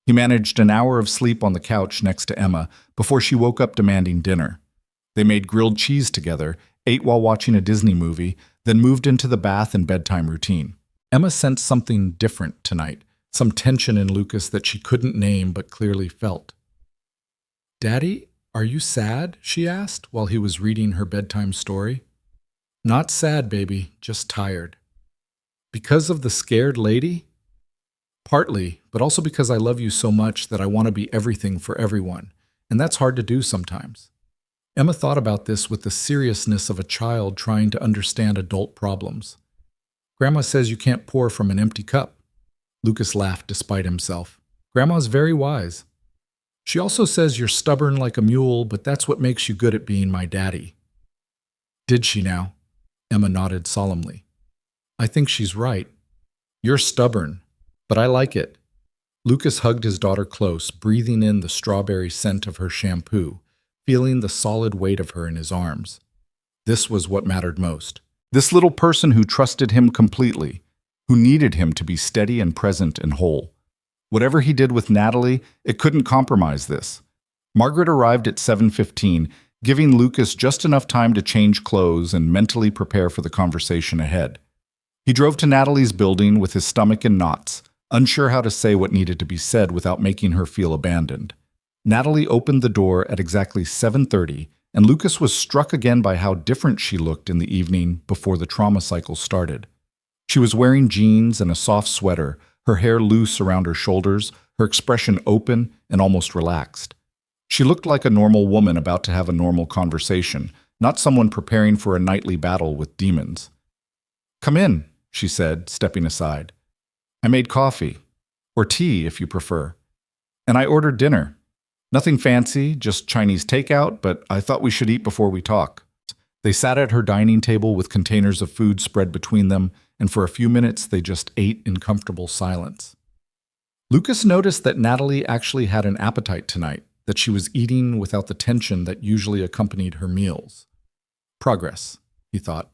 He managed an hour of sleep on the couch next to Emma before she woke up demanding dinner. They made grilled cheese together, ate while watching a Disney movie, then moved into the bath and bedtime routine. Emma sensed something different tonight, some tension in Lucas that she couldn't name but clearly felt. "Daddy, are you sad?" she asked while he was reading her bedtime story. "Not sad, baby, just tired." "Because of the scared lady?" "Partly, but also because I love you so much that I want to be everything for everyone, and that's hard to do sometimes." Emma thought about this with the seriousness of a child trying to understand adult problems. "Grandma says you can't pour from an empty cup." Lucas laughed despite himself. "Grandma's very wise. She also says you're stubborn like a mule, but that's what makes you good at being my daddy." "Did she now?" Emma nodded solemnly. "I think she's right. You're stubborn, but I like it." Lucas hugged his daughter close, breathing in the strawberry scent of her shampoo, feeling the solid weight of her in his arms. This was what mattered most. This little person who trusted him completely, who needed him to be steady and present and whole. Whatever he did with Natalie, it couldn't compromise this. Margaret arrived at 7:15, giving Lucas just enough time to change clothes and mentally prepare for the conversation ahead. He drove to Natalie's building with his stomach in knots, unsure how to say what needed to be said without making her feel abandoned. Natalie opened the door at exactly 7:30, and Lucas was struck again by how different she looked in the evening before the trauma cycle started. She was wearing jeans and a soft sweater, her hair loose around her shoulders, her expression open and almost relaxed. She looked like a normal woman about to have a normal conversation, not someone preparing for a nightly battle with demons. "Come in," she said, stepping aside. "I made coffee, or tea if you prefer. And I ordered dinner. Nothing fancy, just Chinese takeout, but I thought we should eat before we talk." They sat at her dining table with containers of food spread between them, and for a few minutes they just ate in comfortable silence. Lucas noticed that Natalie actually had an appetite tonight, that she was eating without the tension that usually accompanied her meals. Progress, he thought.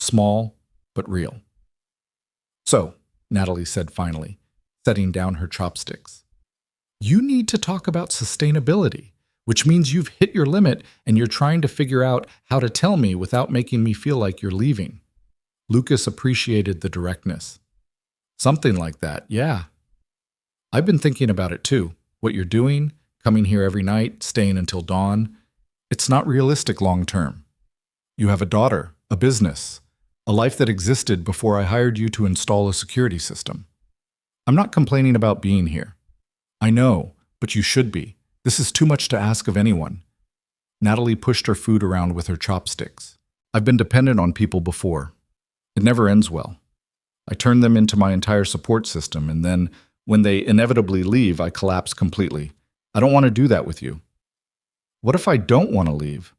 Small, but real. "So," Natalie said finally, setting down her chopsticks, "you need to talk about sustainability, which means you've hit your limit and you're trying to figure out how to tell me without making me feel like you're leaving." Lucas appreciated the directness. "Something like that, yeah. I've been thinking about it too. What you're doing, coming here every night, staying until dawn, it's not realistic long term. You have a daughter, a business, a life that existed before I hired you to install a security system. I'm not complaining about being here. I know, but you should be. This is too much to ask of anyone." Natalie pushed her food around with her chopsticks. "I've been dependent on people before. It never ends well. I turn them into my entire support system, and then, when they inevitably leave, I collapse completely. I don't want to do that with you." "What if I don't want to leave?"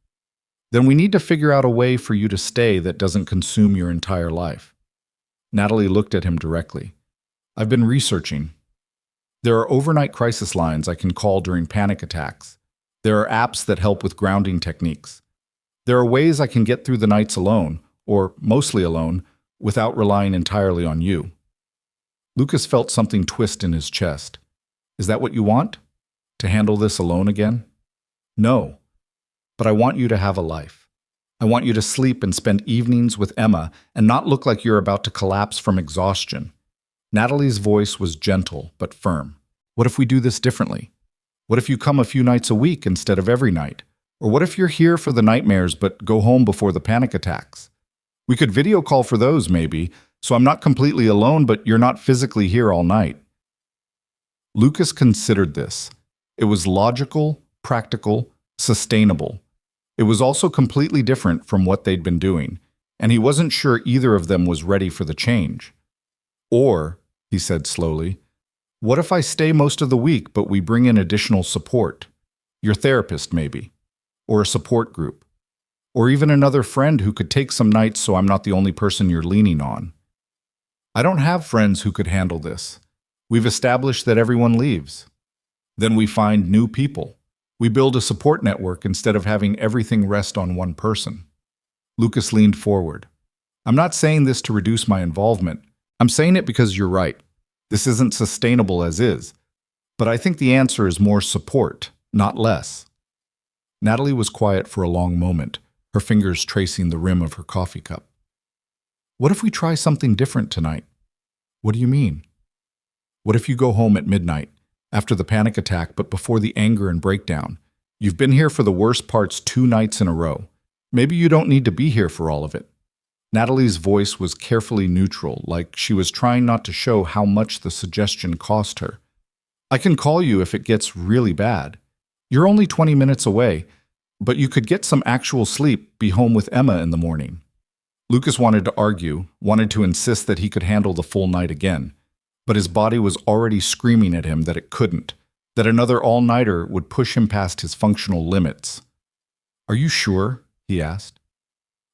"Then we need to figure out a way for you to stay that doesn't consume your entire life." Natalie looked at him directly. "I've been researching. There are overnight crisis lines I can call during panic attacks. There are apps that help with grounding techniques. There are ways I can get through the nights alone, or mostly alone, without relying entirely on you." Lucas felt something twist in his chest. "Is that what you want? To handle this alone again?" "No, but I want you to have a life. I want you to sleep and spend evenings with Emma and not look like you're about to collapse from exhaustion." Natalie's voice was gentle but firm. "What if we do this differently? What if you come a few nights a week instead of every night? Or what if you're here for the nightmares but go home before the panic attacks? We could video call for those, maybe, so I'm not completely alone, but you're not physically here all night." Lucas considered this. It was logical, practical, sustainable. It was also completely different from what they'd been doing, and he wasn't sure either of them was ready for the change. Or, he said slowly, what if I stay most of the week but we bring in additional support? Your therapist, maybe. Or a support group. Or even another friend who could take some nights so I'm not the only person you're leaning on. I don't have friends who could handle this. We've established that everyone leaves. Then we find new people. We build a support network instead of having everything rest on one person. Lucas leaned forward. I'm not saying this to reduce my involvement. I'm saying it because you're right. This isn't sustainable as is. But I think the answer is more support, not less. Natalie was quiet for a long moment, her fingers tracing the rim of her coffee cup. What if we try something different tonight? What do you mean? What if you go home at midnight, after the panic attack but before the anger and breakdown? You've been here for the worst parts 2 nights in a row. Maybe you don't need to be here for all of it. Natalie's voice was carefully neutral, like she was trying not to show how much the suggestion cost her. I can call you if it gets really bad. You're only 20 minutes away, but you could get some actual sleep, be home with Emma in the morning. Lucas wanted to argue, wanted to insist that he could handle the full night again, but his body was already screaming at him that it couldn't, that another all-nighter would push him past his functional limits. Are you sure? He asked.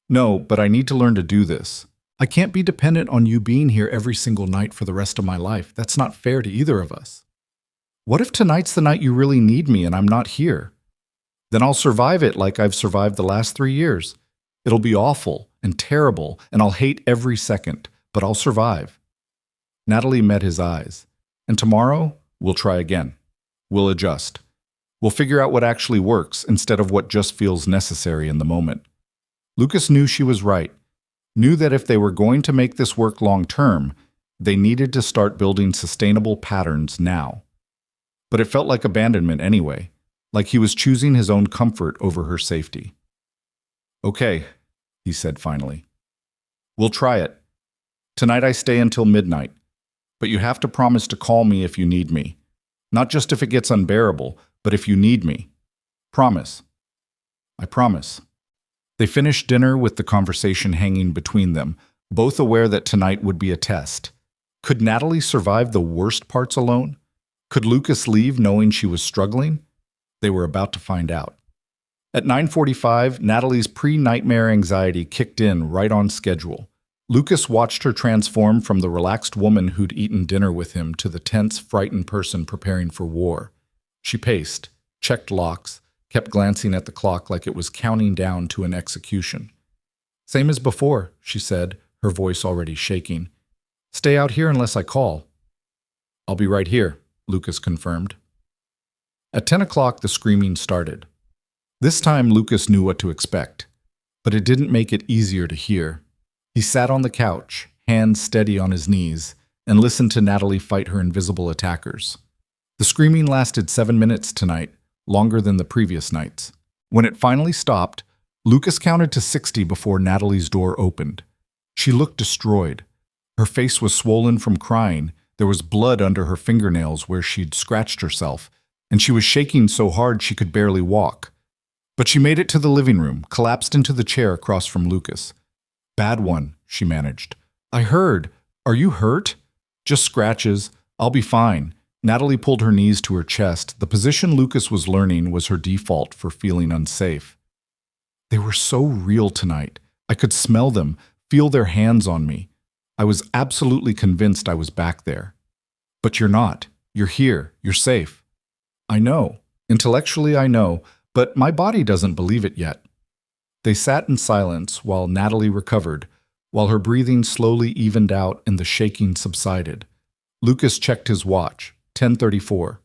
No, but I need to learn to do this. I can't be dependent on you being here every single night for the rest of my life. That's not fair to either of us. What if tonight's the night you really need me and I'm not here? Then I'll survive it like I've survived the last 3 years. It'll be awful and terrible, and I'll hate every second, but I'll survive. Natalie met his eyes. And tomorrow, we'll try again. We'll adjust. We'll figure out what actually works instead of what just feels necessary in the moment. Lucas knew she was right, knew that if they were going to make this work long-term, they needed to start building sustainable patterns now. But it felt like abandonment anyway, like he was choosing his own comfort over her safety. Okay, he said finally. We'll try it. Tonight I stay until midnight, but you have to promise to call me if you need me. Not just if it gets unbearable, but if you need me. Promise. I promise. They finished dinner with the conversation hanging between them, both aware that tonight would be a test. Could Natalie survive the worst parts alone? Could Lucas leave knowing she was struggling? They were about to find out. At 9:45, Natalie's pre-nightmare anxiety kicked in right on schedule. Lucas watched her transform from the relaxed woman who'd eaten dinner with him to the tense, frightened person preparing for war. She paced, checked locks, kept glancing at the clock like it was counting down to an execution. Same as before, she said, her voice already shaking. Stay out here unless I call. I'll be right here, Lucas confirmed. At 10 o'clock, the screaming started. This time, Lucas knew what to expect, but it didn't make it easier to hear. He sat on the couch, hands steady on his knees, and listened to Natalie fight her invisible attackers. The screaming lasted 7 minutes tonight, longer than the previous nights. When it finally stopped, Lucas counted to 60 before Natalie's door opened. She looked destroyed. Her face was swollen from crying, there was blood under her fingernails where she'd scratched herself, and she was shaking so hard she could barely walk. But she made it to the living room, collapsed into the chair across from Lucas. Bad one, she managed. I heard. Are you hurt? Just scratches. I'll be fine. Natalie pulled her knees to her chest. The position Lucas was learning was her default for feeling unsafe. They were so real tonight. I could smell them, feel their hands on me. I was absolutely convinced I was back there. But you're not. You're here. You're safe. I know. Intellectually, I know, but my body doesn't believe it yet. They sat in silence while Natalie recovered, while her breathing slowly evened out and the shaking subsided. Lucas checked his watch, 10:34.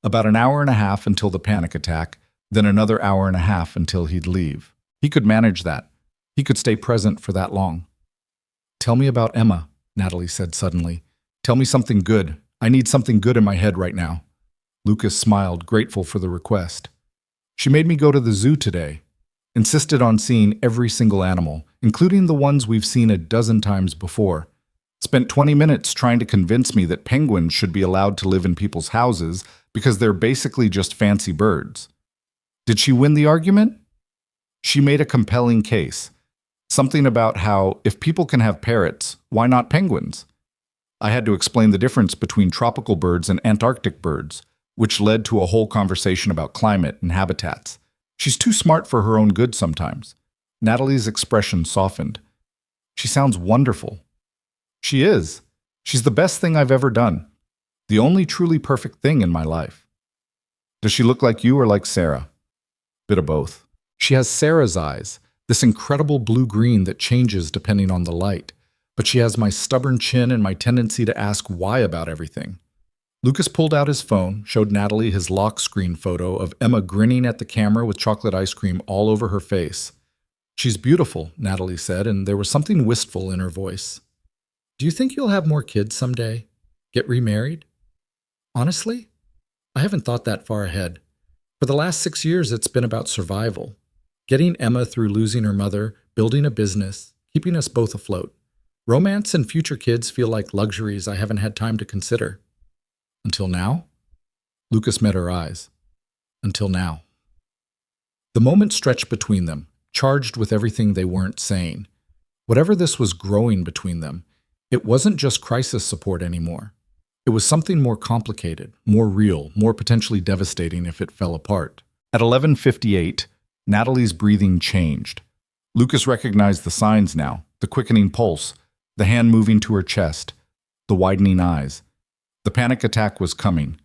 About an hour and a half until the panic attack, then another hour and a half until he'd leave. He could manage that. He could stay present for that long. Tell me about Emma, Natalie said suddenly. Tell me something good. I need something good in my head right now. Lucas smiled, grateful for the request. She made me go to the zoo today. Insisted on seeing every single animal, including the ones we've seen a dozen times before. Spent 20 minutes trying to convince me that penguins should be allowed to live in people's houses, because they're basically just fancy birds. Did she win the argument? She made a compelling case. Something about how, if people can have parrots, why not penguins? I had to explain the difference between tropical birds and Antarctic birds, which led to a whole conversation about climate and habitats. She's too smart for her own good sometimes. Natalie's expression softened. She sounds wonderful. She is. She's the best thing I've ever done. The only truly perfect thing in my life. Does she look like you or like Sarah? Bit of both. She has Sarah's eyes, this incredible blue-green that changes depending on the light. But she has my stubborn chin and my tendency to ask why about everything. Lucas pulled out his phone, showed Natalie his lock screen photo of Emma grinning at the camera with chocolate ice cream all over her face. She's beautiful, Natalie said, and there was something wistful in her voice. Do you think you'll have more kids someday? Get remarried? Honestly, I haven't thought that far ahead. For the last 6 years, it's been about survival. Getting Emma through losing her mother, building a business, keeping us both afloat. Romance and future kids feel like luxuries I haven't had time to consider. Until now? Lucas met her eyes. Until now. The moment stretched between them, charged with everything they weren't saying. Whatever this was growing between them, it wasn't just crisis support anymore. It was something more complicated, more real, more potentially devastating if it fell apart. At 11:58, Natalie's breathing changed. Lucas recognized the signs now, the quickening pulse, the hand moving to her chest, the widening eyes. The panic attack was coming.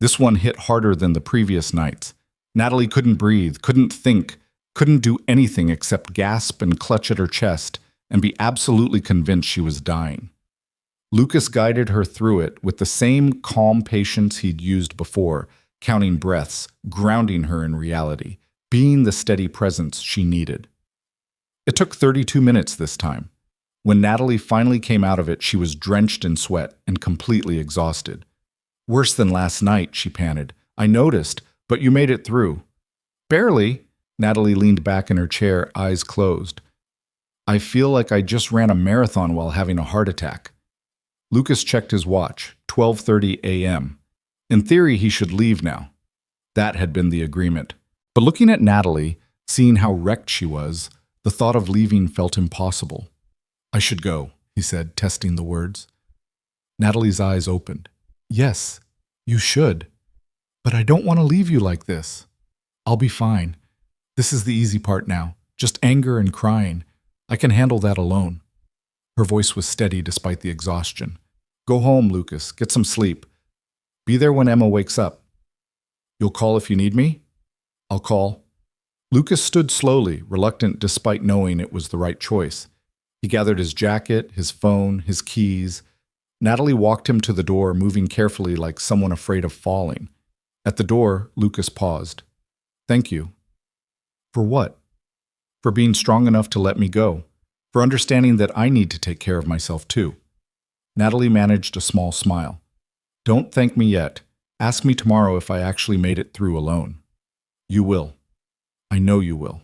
This one hit harder than the previous nights. Natalie couldn't breathe, couldn't think, couldn't do anything except gasp and clutch at her chest and be absolutely convinced she was dying. Lucas guided her through it with the same calm patience he'd used before, counting breaths, grounding her in reality, being the steady presence she needed. It took 32 minutes this time. When Natalie finally came out of it, she was drenched in sweat and completely exhausted. Worse than last night, she panted. I noticed, but you made it through. Barely. Natalie leaned back in her chair, eyes closed. I feel like I just ran a marathon while having a heart attack. Lucas checked his watch, 12:30 a.m. In theory, he should leave now. That had been the agreement. But looking at Natalie, seeing how wrecked she was, the thought of leaving felt impossible. I should go, he said, testing the words. Natalie's eyes opened. Yes, you should. But I don't want to leave you like this. I'll be fine. This is the easy part now. Just anger and crying. I can handle that alone. Her voice was steady despite the exhaustion. Go home, Lucas. Get some sleep. Be there when Emma wakes up. You'll call if you need me? I'll call. Lucas stood slowly, reluctant despite knowing it was the right choice. He gathered his jacket, his phone, his keys. Natalie walked him to the door, moving carefully like someone afraid of falling. At the door, Lucas paused. Thank you. For what? For being strong enough to let me go. For understanding that I need to take care of myself too. Natalie managed a small smile. Don't thank me yet. Ask me tomorrow if I actually made it through alone. You will. I know you will.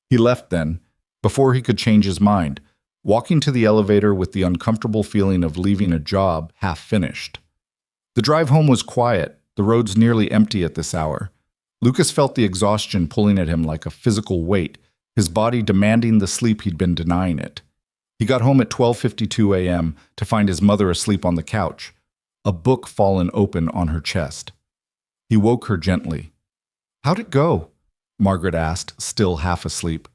He left then, before he could change his mind, walking to the elevator with the uncomfortable feeling of leaving a job half finished. The drive home was quiet, the roads nearly empty at this hour. Lucas felt the exhaustion pulling at him like a physical weight, his body demanding the sleep he'd been denying it. He got home at 12:52 a.m. to find his mother asleep on the couch, a book fallen open on her chest. He woke her gently. How'd it go? Margaret asked, still half asleep.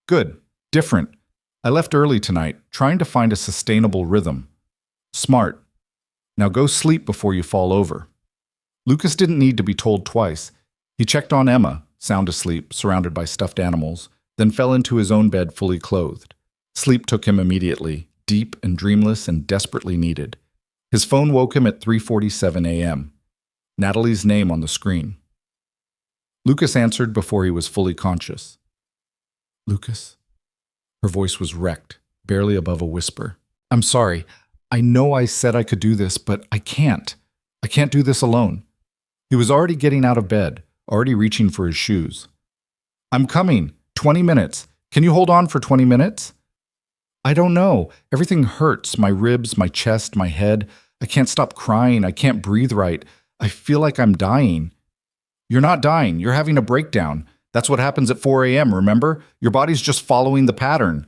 Good. Different. I left early tonight, trying to find a sustainable rhythm. Smart. Now go sleep before you fall over. Lucas didn't need to be told twice. He checked on Emma, sound asleep, surrounded by stuffed animals, then fell into his own bed fully clothed. Sleep took him immediately, deep and dreamless and desperately needed. His phone woke him at 3:47 a.m. Natalie's name on the screen. Lucas answered before he was fully conscious. Lucas? Her voice was wrecked, barely above a whisper. I'm sorry. I know I said I could do this, but I can't. I can't do this alone. He was already getting out of bed, already reaching for his shoes. I'm coming. 20 minutes. Can you hold on for 20 minutes? I don't know. Everything hurts. My ribs, my chest, my head. I can't stop crying. I can't breathe right. I feel like I'm dying. You're not dying. You're having a breakdown. That's what happens at 4 a.m., remember? Your body's just following the pattern.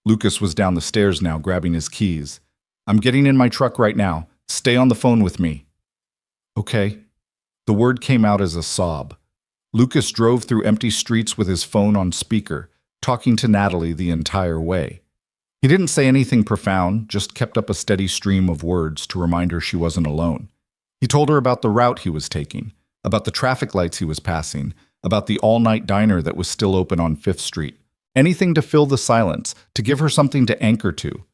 Lucas was down the stairs now, grabbing his keys. I'm getting in my truck right now. Stay on the phone with me. Okay. The word came out as a sob. Lucas drove through empty streets with his phone on speaker, talking to Natalie the entire way. He didn't say anything profound, just kept up a steady stream of words to remind her she wasn't alone. He told her about the route he was taking, about the traffic lights he was passing, about the all-night diner that was still open on 5th Street. Anything to fill the silence, to give her something to anchor to.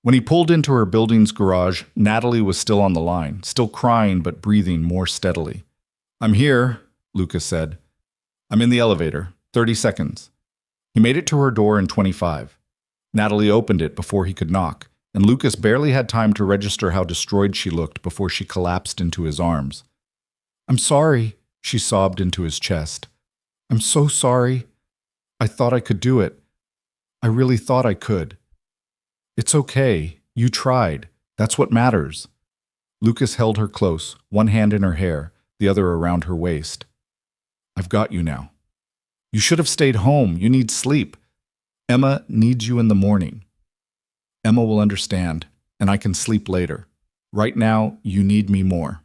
When he pulled into her building's garage, Natalie was still on the line, still crying but breathing more steadily. I'm here, Lucas said. I'm in the elevator. 30 seconds. He made it to her door in 25. Natalie opened it before he could knock, and Lucas barely had time to register how destroyed she looked before she collapsed into his arms. I'm sorry, she sobbed into his chest. I'm so sorry. I thought I could do it. I really thought I could. It's okay. You tried. That's what matters. Lucas held her close, one hand in her hair, the other around her waist. I've got you now. You should have stayed home. You need sleep. Emma needs you in the morning. Emma will understand, and I can sleep later. Right now, you need me more.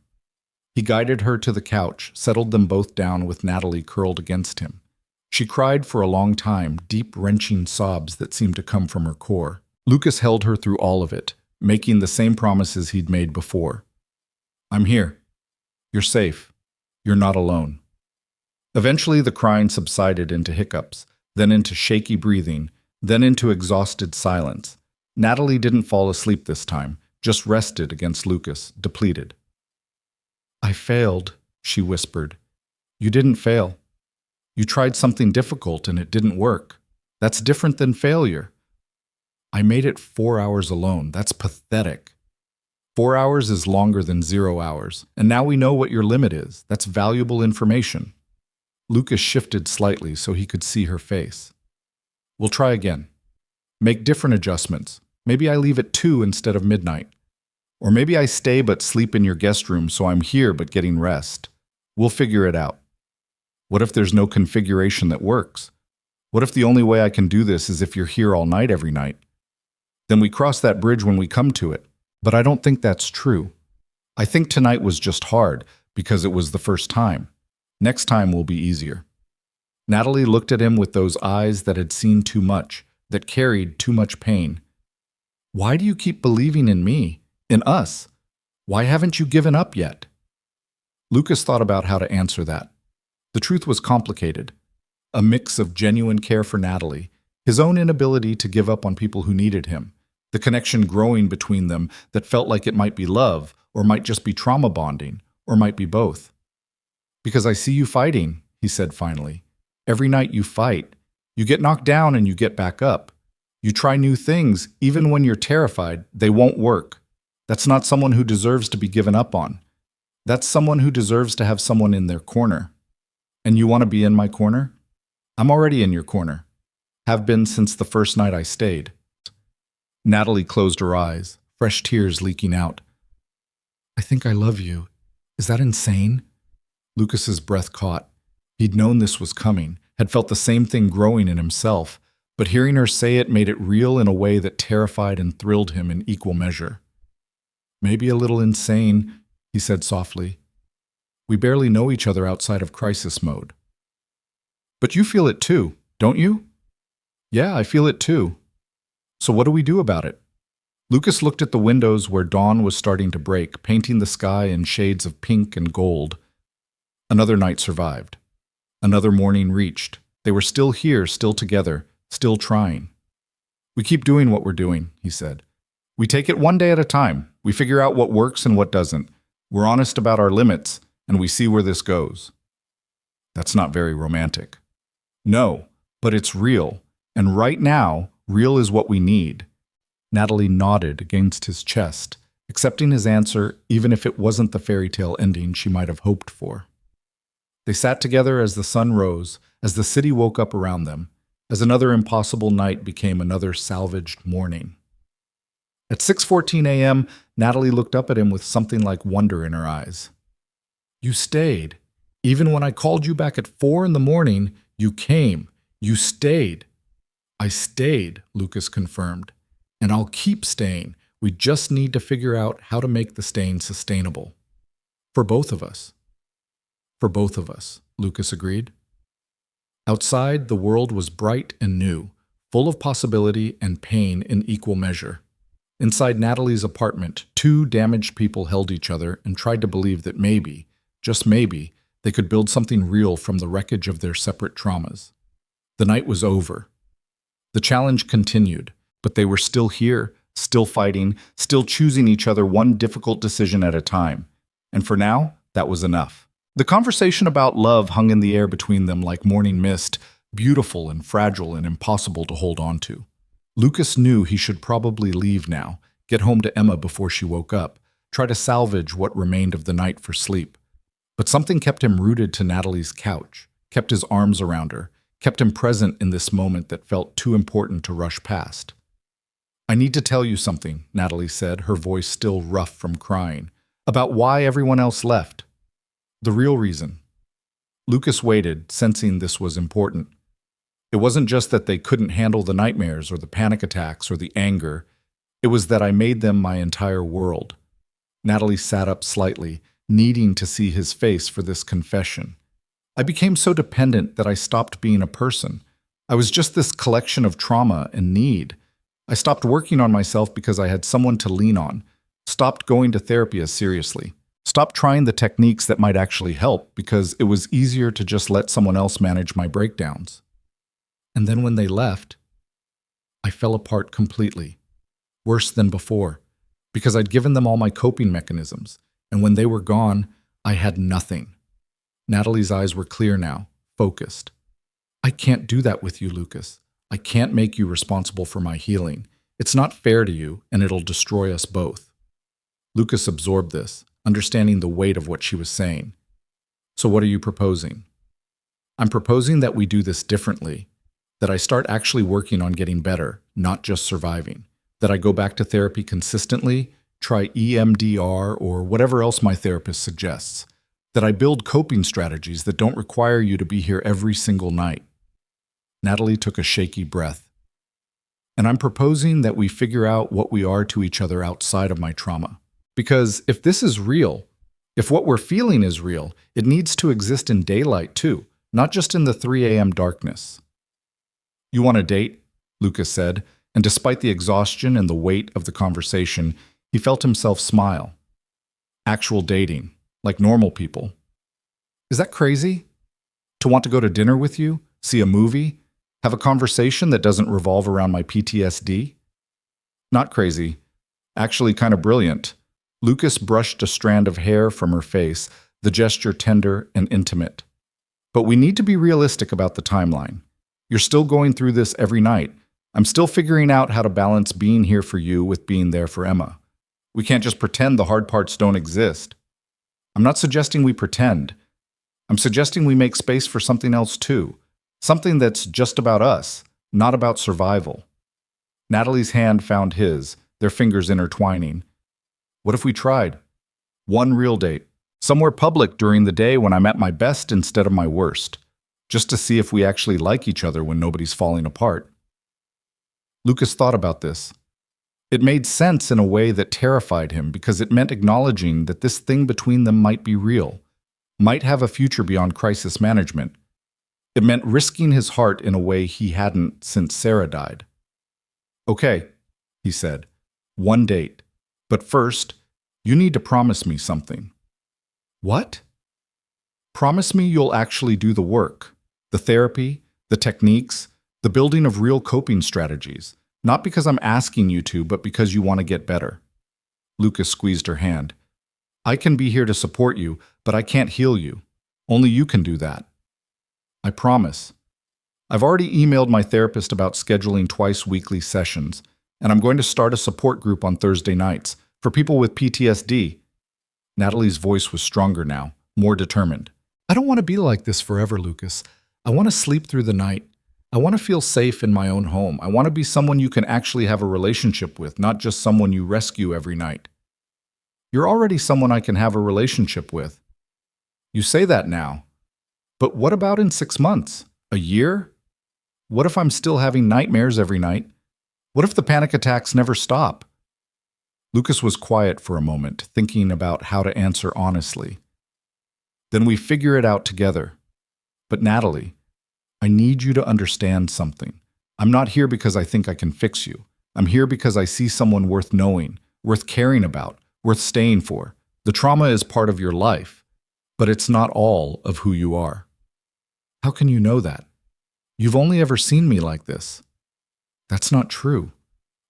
He guided her to the couch, settled them both down with Natalie curled against him. She cried for a long time, deep, wrenching sobs that seemed to come from her core. Lucas held her through all of it, making the same promises he'd made before. I'm here. You're safe. You're not alone. Eventually, the crying subsided into hiccups, then into shaky breathing, then into exhausted silence. Natalie didn't fall asleep this time, just rested against Lucas, depleted. I failed, she whispered. You didn't fail. You tried something difficult and it didn't work. That's different than failure. I made it 4 hours alone. That's pathetic. 4 hours is longer than 0 hours, and now we know what your limit is. That's valuable information. Lucas shifted slightly so he could see her face. We'll try again. Make different adjustments. Maybe I leave at 2 instead of midnight. Or maybe I stay but sleep in your guest room so I'm here but getting rest. We'll figure it out. What if there's no configuration that works? What if the only way I can do this is if you're here all night every night? Then we cross that bridge when we come to it. But I don't think that's true. I think tonight was just hard because it was the first time. Next time will be easier. Natalie looked at him with those eyes that had seen too much, that carried too much pain. Why do you keep believing in me? In us? Why haven't you given up yet? Lucas thought about how to answer that. The truth was complicated. A mix of genuine care for Natalie, his own inability to give up on people who needed him, the connection growing between them that felt like it might be love, or might just be trauma bonding, or might be both. Because I see you fighting, he said finally. Every night you fight. You get knocked down and you get back up. You try new things, even when you're terrified, they won't work. That's not someone who deserves to be given up on. That's someone who deserves to have someone in their corner. And you want to be in my corner? I'm already in your corner. Have been since the first night I stayed. Natalie closed her eyes, fresh tears leaking out. I think I love you. Is that insane? Lucas's breath caught. He'd known this was coming, had felt the same thing growing in himself, but hearing her say it made it real in a way that terrified and thrilled him in equal measure. Maybe a little insane, he said softly. We barely know each other outside of crisis mode. But you feel it too, don't you? Yeah, I feel it too. So what do we do about it? Lucas looked at the windows where dawn was starting to break, painting the sky in shades of pink and gold. Another night survived. Another morning reached. They were still here, still together, still trying. We keep doing what we're doing, he said. We take it one day at a time. We figure out what works and what doesn't. We're honest about our limits, and we see where this goes. That's not very romantic. No, but it's real. And right now, real is what we need. Natalie nodded against his chest, accepting his answer even if it wasn't the fairy tale ending she might have hoped for. They sat together as the sun rose, as the city woke up around them, as another impossible night became another salvaged morning. At 6:14 a.m., Natalie looked up at him with something like wonder in her eyes. You stayed. Even when I called you back at 4 in the morning, you came. You stayed. I stayed, Lucas confirmed. And I'll keep staying. We just need to figure out how to make the staying sustainable. For both of us. For both of us, Lucas agreed. Outside, the world was bright and new, full of possibility and pain in equal measure. Inside Natalie's apartment, two damaged people held each other and tried to believe that maybe, just maybe, they could build something real from the wreckage of their separate traumas. The night was over. The challenge continued, but they were still here, still fighting, still choosing each other one difficult decision at a time. And for now, that was enough. The conversation about love hung in the air between them like morning mist, beautiful and fragile and impossible to hold on to. Lucas knew he should probably leave now, get home to Emma before she woke up, try to salvage what remained of the night for sleep. But something kept him rooted to Natalie's couch, kept his arms around her, kept him present in this moment that felt too important to rush past. I need to tell you something, Natalie said, her voice still rough from crying, about why everyone else left. The real reason. Lucas waited, sensing this was important. It wasn't just that they couldn't handle the nightmares or the panic attacks or the anger. It was that I made them my entire world. Natalie sat up slightly, needing to see his face for this confession. I became so dependent that I stopped being a person. I was just this collection of trauma and need. I stopped working on myself because I had someone to lean on, stopped going to therapy as seriously, stopped trying the techniques that might actually help because it was easier to just let someone else manage my breakdowns. And then when they left, I fell apart completely, worse than before, because I'd given them all my coping mechanisms, and when they were gone, I had nothing. Natalie's eyes were clear now, focused. I can't do that with you, Lucas. I can't make you responsible for my healing. It's not fair to you, and it'll destroy us both. Lucas absorbed this, understanding the weight of what she was saying. So what are you proposing? I'm proposing that we do this differently, that I start actually working on getting better, not just surviving, that I go back to therapy consistently, try EMDR or whatever else my therapist suggests, that I build coping strategies that don't require you to be here every single night. Natalie took a shaky breath. And I'm proposing that we figure out what we are to each other outside of my trauma. Because if this is real, if what we're feeling is real, it needs to exist in daylight too, not just in the 3 a.m. darkness. You want a date? Lucas said, and despite the exhaustion and the weight of the conversation, he felt himself smile. Actual dating, like normal people. Is that crazy? To want to go to dinner with you, see a movie, have a conversation that doesn't revolve around my PTSD? Not crazy. Actually kind of brilliant. Lucas brushed a strand of hair from her face, the gesture tender and intimate. But we need to be realistic about the timeline. You're still going through this every night. I'm still figuring out how to balance being here for you with being there for Emma. We can't just pretend the hard parts don't exist. I'm not suggesting we pretend. I'm suggesting we make space for something else too. Something that's just about us, not about survival. Natalie's hand found his, their fingers intertwining. What if we tried? One real date. Somewhere public during the day when I'm at my best instead of my worst. Just to see if we actually like each other when nobody's falling apart. Lucas thought about this. It made sense in a way that terrified him because it meant acknowledging that this thing between them might be real, might have a future beyond crisis management. It meant risking his heart in a way he hadn't since Sarah died. Okay, he said, one date. But first, you need to promise me something. What? Promise me you'll actually do the work. The therapy, the techniques, the building of real coping strategies, not because I'm asking you to, but because you want to get better. Lucas squeezed her hand. I can be here to support you, but I can't heal you. Only you can do that. I promise. I've already emailed my therapist about scheduling twice-weekly sessions, and I'm going to start a support group on Thursday nights for people with PTSD. Natalie's voice was stronger now, more determined. I don't want to be like this forever, Lucas. I want to sleep through the night. I want to feel safe in my own home. I want to be someone you can actually have a relationship with, not just someone you rescue every night. You're already someone I can have a relationship with. You say that now. But what about in 6 months? A year? What if I'm still having nightmares every night? What if the panic attacks never stop? Lucas was quiet for a moment, thinking about how to answer honestly. Then we figure it out together. But Natalie, I need you to understand something. I'm not here because I think I can fix you. I'm here because I see someone worth knowing, worth caring about, worth staying for. The trauma is part of your life, but it's not all of who you are. How can you know that? You've only ever seen me like this. That's not true.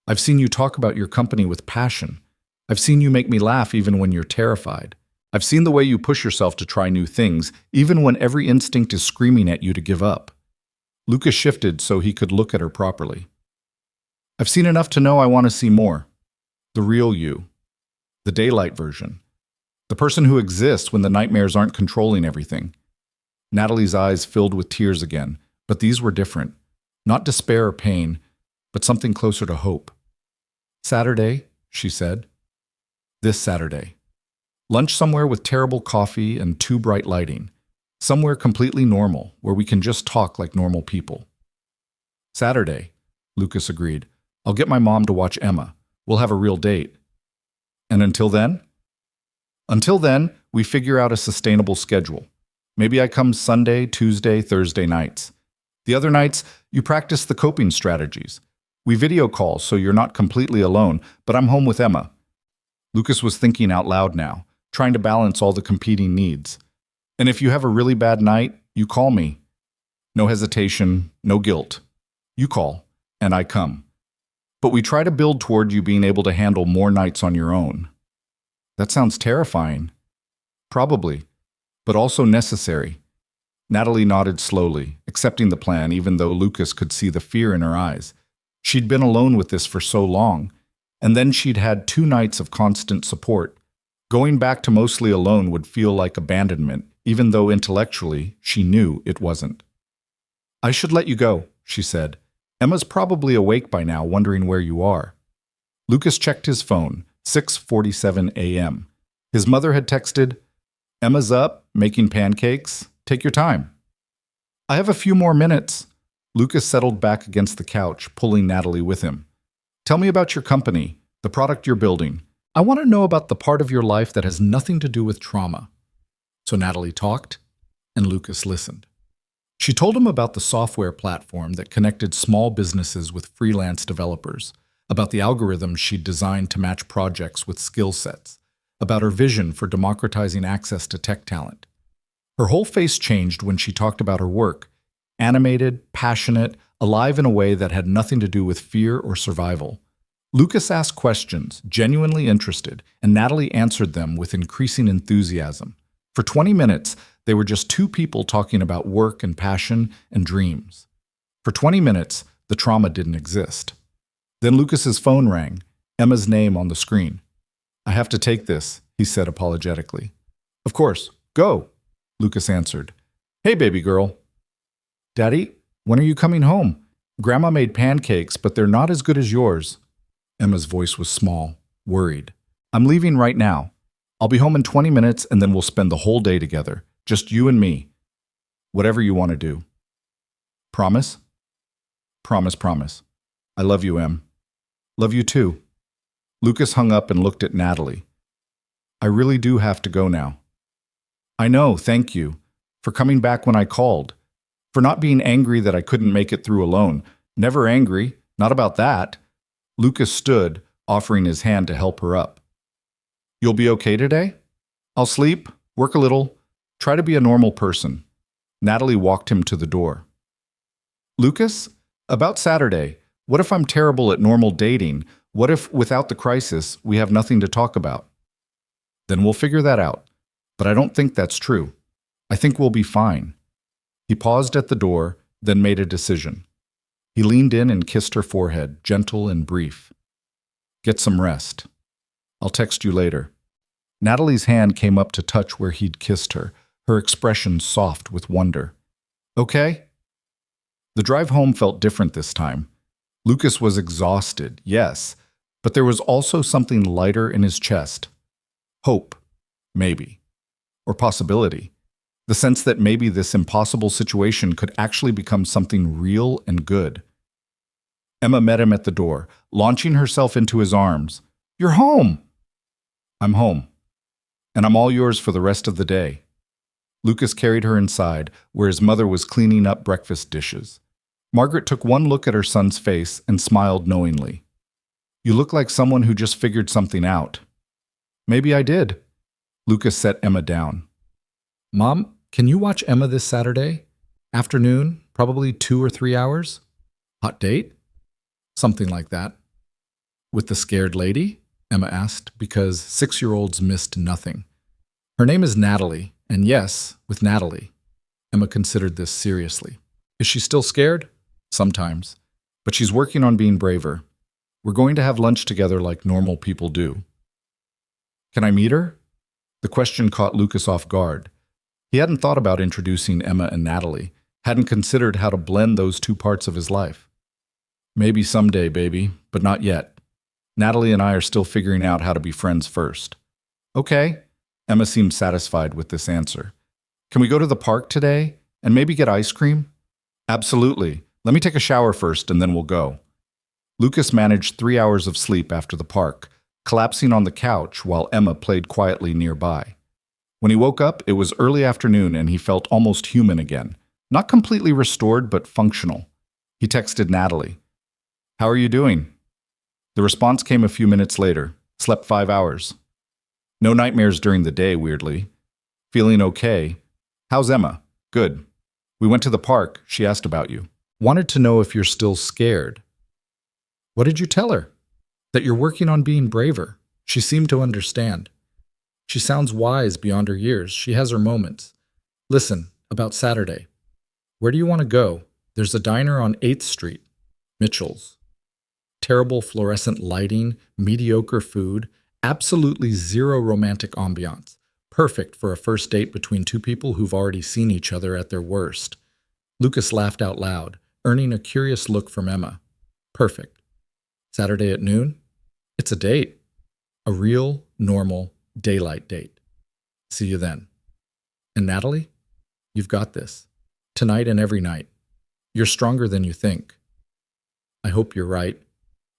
I've seen you talk about your company with passion. I've seen you make me laugh even when you're terrified. I've seen the way you push yourself to try new things, even when every instinct is screaming at you to give up. Lucas shifted so he could look at her properly. I've seen enough to know I want to see more. The real you. The daylight version. The person who exists when the nightmares aren't controlling everything. Natalie's eyes filled with tears again, but these were different. Not despair or pain, but something closer to hope. Saturday, she said. This Saturday. Lunch somewhere with terrible coffee and too bright lighting. Somewhere completely normal, where we can just talk like normal people. Saturday, Lucas agreed. I'll get my mom to watch Emma. We'll have a real date. And until then? Until then, we figure out a sustainable schedule. Maybe I come Sunday, Tuesday, Thursday nights. The other nights, you practice the coping strategies. We video call so you're not completely alone, but I'm home with Emma. Lucas was thinking out loud now, trying to balance all the competing needs. And if you have a really bad night, you call me. No hesitation, no guilt. You call, and I come. But we try to build toward you being able to handle more nights on your own. That sounds terrifying. Probably, but also necessary. Natalie nodded slowly, accepting the plan even though Lucas could see the fear in her eyes. She'd been alone with this for so long, and then she'd had 2 nights of constant support. Going back to mostly alone would feel like abandonment, even though intellectually she knew it wasn't. I should let you go, she said. Emma's probably awake by now, wondering where you are. Lucas checked his phone, 6:47 a.m. His mother had texted, Emma's up, making pancakes. Take your time. I have a few more minutes. Lucas settled back against the couch, pulling Natalie with him. Tell me about your company, the product you're building. I want to know about the part of your life that has nothing to do with trauma. So Natalie talked, and Lucas listened. She told him about the software platform that connected small businesses with freelance developers, about the algorithms she'd designed to match projects with skill sets, about her vision for democratizing access to tech talent. Her whole face changed when she talked about her work, animated, passionate, alive in a way that had nothing to do with fear or survival. Lucas asked questions, genuinely interested, and Natalie answered them with increasing enthusiasm. For 20 minutes, they were just 2 people talking about work and passion and dreams. For 20 minutes, the trauma didn't exist. Then Lucas's phone rang, Emma's name on the screen. I have to take this, he said apologetically. Of course, go, Lucas answered. Hey, baby girl. Daddy, when are you coming home? Grandma made pancakes, but they're not as good as yours. Emma's voice was small, worried. I'm leaving right now. I'll be home in 20 minutes and then we'll spend the whole day together. Just you and me. Whatever you want to do. Promise? Promise, promise. I love you, Em. Love you too. Lucas hung up and looked at Natalie. I really do have to go now. I know, thank you. For coming back when I called. For not being angry that I couldn't make it through alone. Never angry. Not about that. Lucas stood, offering his hand to help her up. You'll be okay today? I'll sleep, work a little, try to be a normal person. Natalie walked him to the door. Lucas, about Saturday, what if I'm terrible at normal dating? What if, without the crisis, we have nothing to talk about? Then we'll figure that out. But I don't think that's true. I think we'll be fine. He paused at the door, then made a decision. He leaned in and kissed her forehead, gentle and brief. Get some rest. I'll text you later. Natalie's hand came up to touch where he'd kissed her, her expression soft with wonder. Okay? The drive home felt different this time. Lucas was exhausted, yes, but there was also something lighter in his chest. Hope, maybe. Or possibility. The sense that maybe this impossible situation could actually become something real and good. Emma met him at the door, launching herself into his arms. "You're home!" "I'm home. And I'm all yours for the rest of the day." Lucas carried her inside, where his mother was cleaning up breakfast dishes. Margaret took one look at her son's face and smiled knowingly. "You look like someone who just figured something out." "Maybe I did." Lucas set Emma down. "Mom, can you watch Emma this Saturday? Afternoon, probably 2 or 3 hours? Hot date?" "Something like that." "With the scared lady?" Emma asked, because 6-year-olds missed nothing. "Her name is Natalie, and yes, with Natalie." Emma considered this seriously. "Is she still scared?" "Sometimes. But she's working on being braver. We're going to have lunch together like normal people do." "Can I meet her?" The question caught Lucas off guard. He hadn't thought about introducing Emma and Natalie, hadn't considered how to blend those two parts of his life. "Maybe someday, baby, but not yet. Natalie and I are still figuring out how to be friends first." "Okay." Emma seemed satisfied with this answer. "Can we go to the park today and maybe get ice cream?" "Absolutely. Let me take a shower first and then we'll go." Lucas managed 3 hours of sleep after the park, collapsing on the couch while Emma played quietly nearby. When he woke up, it was early afternoon and he felt almost human again. Not completely restored, but functional. He texted Natalie. "How are you doing?" The response came a few minutes later. "Slept 5 hours. No nightmares during the day, weirdly. Feeling okay. How's Emma?" "Good. We went to the park. She asked about you. Wanted to know if you're still scared." "What did you tell her?" "That you're working on being braver." She seemed to understand. "She sounds wise beyond her years. She has her moments. Listen, about Saturday. Where do you want to go? There's a diner on 8th Street. Mitchell's. Terrible fluorescent lighting, mediocre food, absolutely zero romantic ambiance. Perfect for a first date between two people who've already seen each other at their worst." Lucas laughed out loud, earning a curious look from Emma. "Perfect. Saturday at noon? It's a date. A real, normal, daylight date. See you then. And Natalie? You've got this. Tonight and every night. You're stronger than you think." "I hope you're right."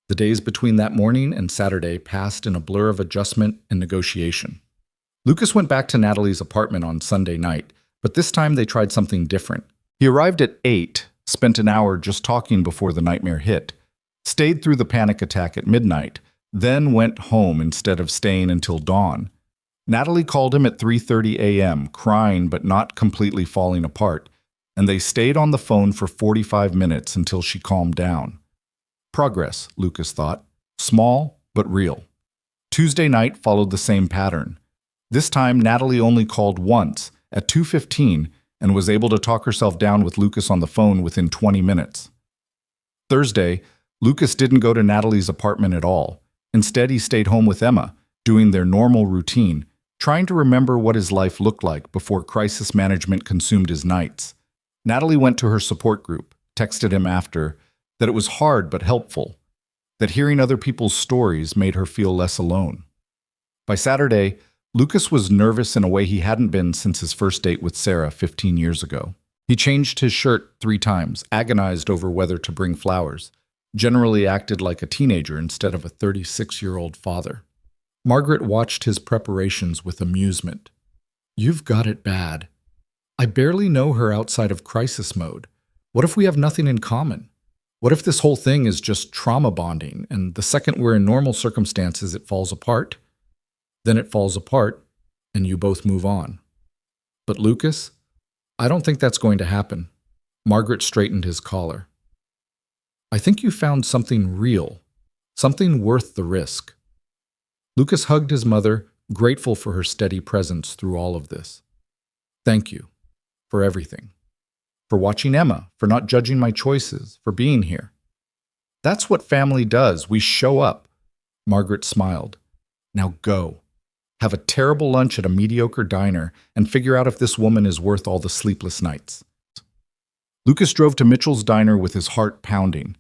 The days between that morning and Saturday passed in a blur of adjustment and negotiation. Lucas went back to Natalie's apartment on Sunday night, but this time they tried something different. He arrived at 8, spent an hour just talking before the nightmare hit, stayed through the panic attack at midnight, then went home instead of staying until dawn. Natalie called him at 3:30 a.m., crying but not completely falling apart, and they stayed on the phone for 45 minutes until she calmed down. Progress, Lucas thought. Small, but real. Tuesday night followed the same pattern. This time, Natalie only called once, at 2:15, and was able to talk herself down with Lucas on the phone within 20 minutes. Thursday, Lucas didn't go to Natalie's apartment at all. Instead, he stayed home with Emma, doing their normal routine, trying to remember what his life looked like before crisis management consumed his nights. Natalie went to her support group, texted him after, that it was hard but helpful, that hearing other people's stories made her feel less alone. By Saturday, Lucas was nervous in a way he hadn't been since his first date with Sarah 15 years ago. He changed his shirt 3 times, agonized over whether to bring flowers, generally acted like a teenager instead of a 36-year-old father. Margaret watched his preparations with amusement. "You've got it bad. I barely know her outside of crisis mode. What if we have nothing in common? What if this whole thing is just trauma bonding, and the second we're in normal circumstances, it falls apart? Then it falls apart, and you both move on." "But Lucas, I don't think that's going to happen." Margaret straightened his collar. "I think you found something real, something worth the risk." Lucas hugged his mother, grateful for her steady presence through all of this. "Thank you for everything. For watching Emma, for not judging my choices, for being here. That's what family does. We show up." Margaret smiled. "Now go. Have a terrible lunch at a mediocre diner and figure out if this woman is worth all the sleepless nights." Lucas drove to Mitchell's diner with his heart pounding.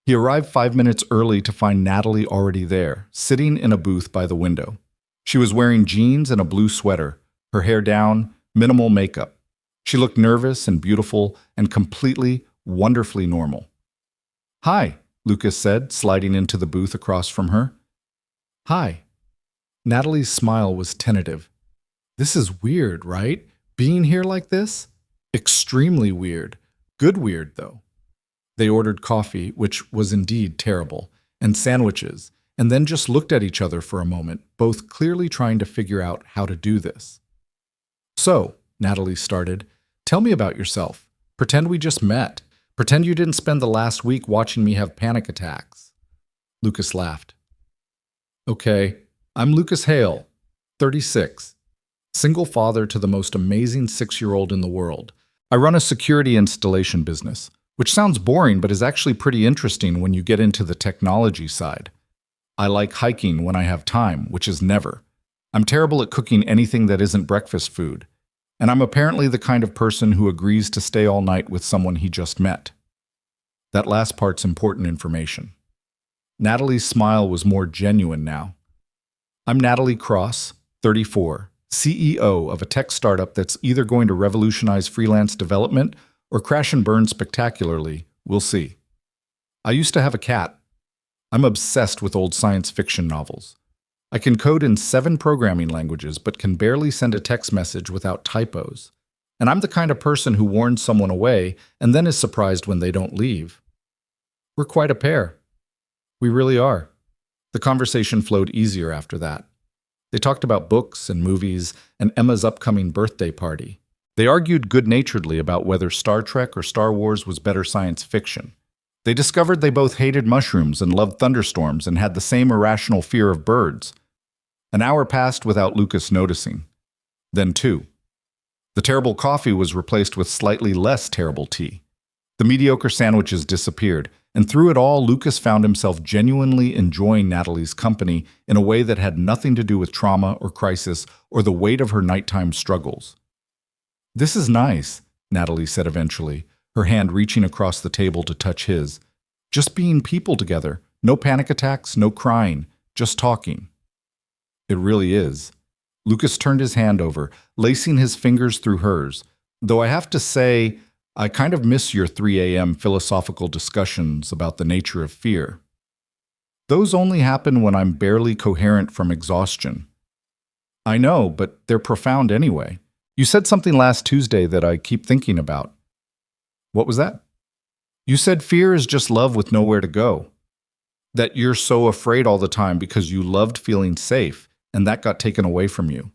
He arrived 5 minutes early to find Natalie already there, sitting in a booth by the window. She was wearing jeans and a blue sweater, her hair down, minimal makeup. She looked nervous and beautiful and completely, wonderfully normal. "Hi," Lucas said, sliding into the booth across from her. "Hi." Natalie's smile was tentative. "This is weird, right? Being here like this? Extremely weird. Good weird, though." They ordered coffee, which was indeed terrible, and sandwiches, and then just looked at each other for a moment, both clearly trying to figure out how to do this. "So," Natalie started, "tell me about yourself. Pretend we just met. Pretend you didn't spend the last week watching me have panic attacks." Lucas laughed. "Okay, I'm Lucas Hale, 36. Single father to the most amazing 6-year-old in the world. I run a security installation business, which sounds boring but is actually pretty interesting when you get into the technology side. I like hiking when I have time, which is never. I'm terrible at cooking anything that isn't breakfast food. And I'm apparently the kind of person who agrees to stay all night with someone he just met." That last part's important information. Natalie's smile was more genuine now. "I'm Natalie Cross, 34, CEO of a tech startup that's either going to revolutionize freelance development or crash and burn spectacularly. We'll see. I used to have a cat. I'm obsessed with old science fiction novels. I can code in 7 programming languages, but can barely send a text message without typos. And I'm the kind of person who warns someone away and then is surprised when they don't leave. We're quite a pair. We really are." The conversation flowed easier after that. They talked about books and movies and Emma's upcoming birthday party. They argued good-naturedly about whether Star Trek or Star Wars was better science fiction. They discovered they both hated mushrooms and loved thunderstorms and had the same irrational fear of birds. An hour passed without Lucas noticing. Then 2. The terrible coffee was replaced with slightly less terrible tea. The mediocre sandwiches disappeared, and through it all, Lucas found himself genuinely enjoying Natalie's company in a way that had nothing to do with trauma or crisis or the weight of her nighttime struggles. "This is nice," Natalie said eventually, her hand reaching across the table to touch his. "Just being people together. No panic attacks, no crying, just talking." "It really is." Lucas turned his hand over, lacing his fingers through hers. "Though I have to say, I kind of miss your 3 a.m. philosophical discussions about the nature of fear. Those only happen when I'm barely coherent from exhaustion." "I know, but they're profound anyway. You said something last Tuesday that I keep thinking about." "What was that?" "You said fear is just love with nowhere to go. That you're so afraid all the time because you loved feeling safe, and that got taken away from you."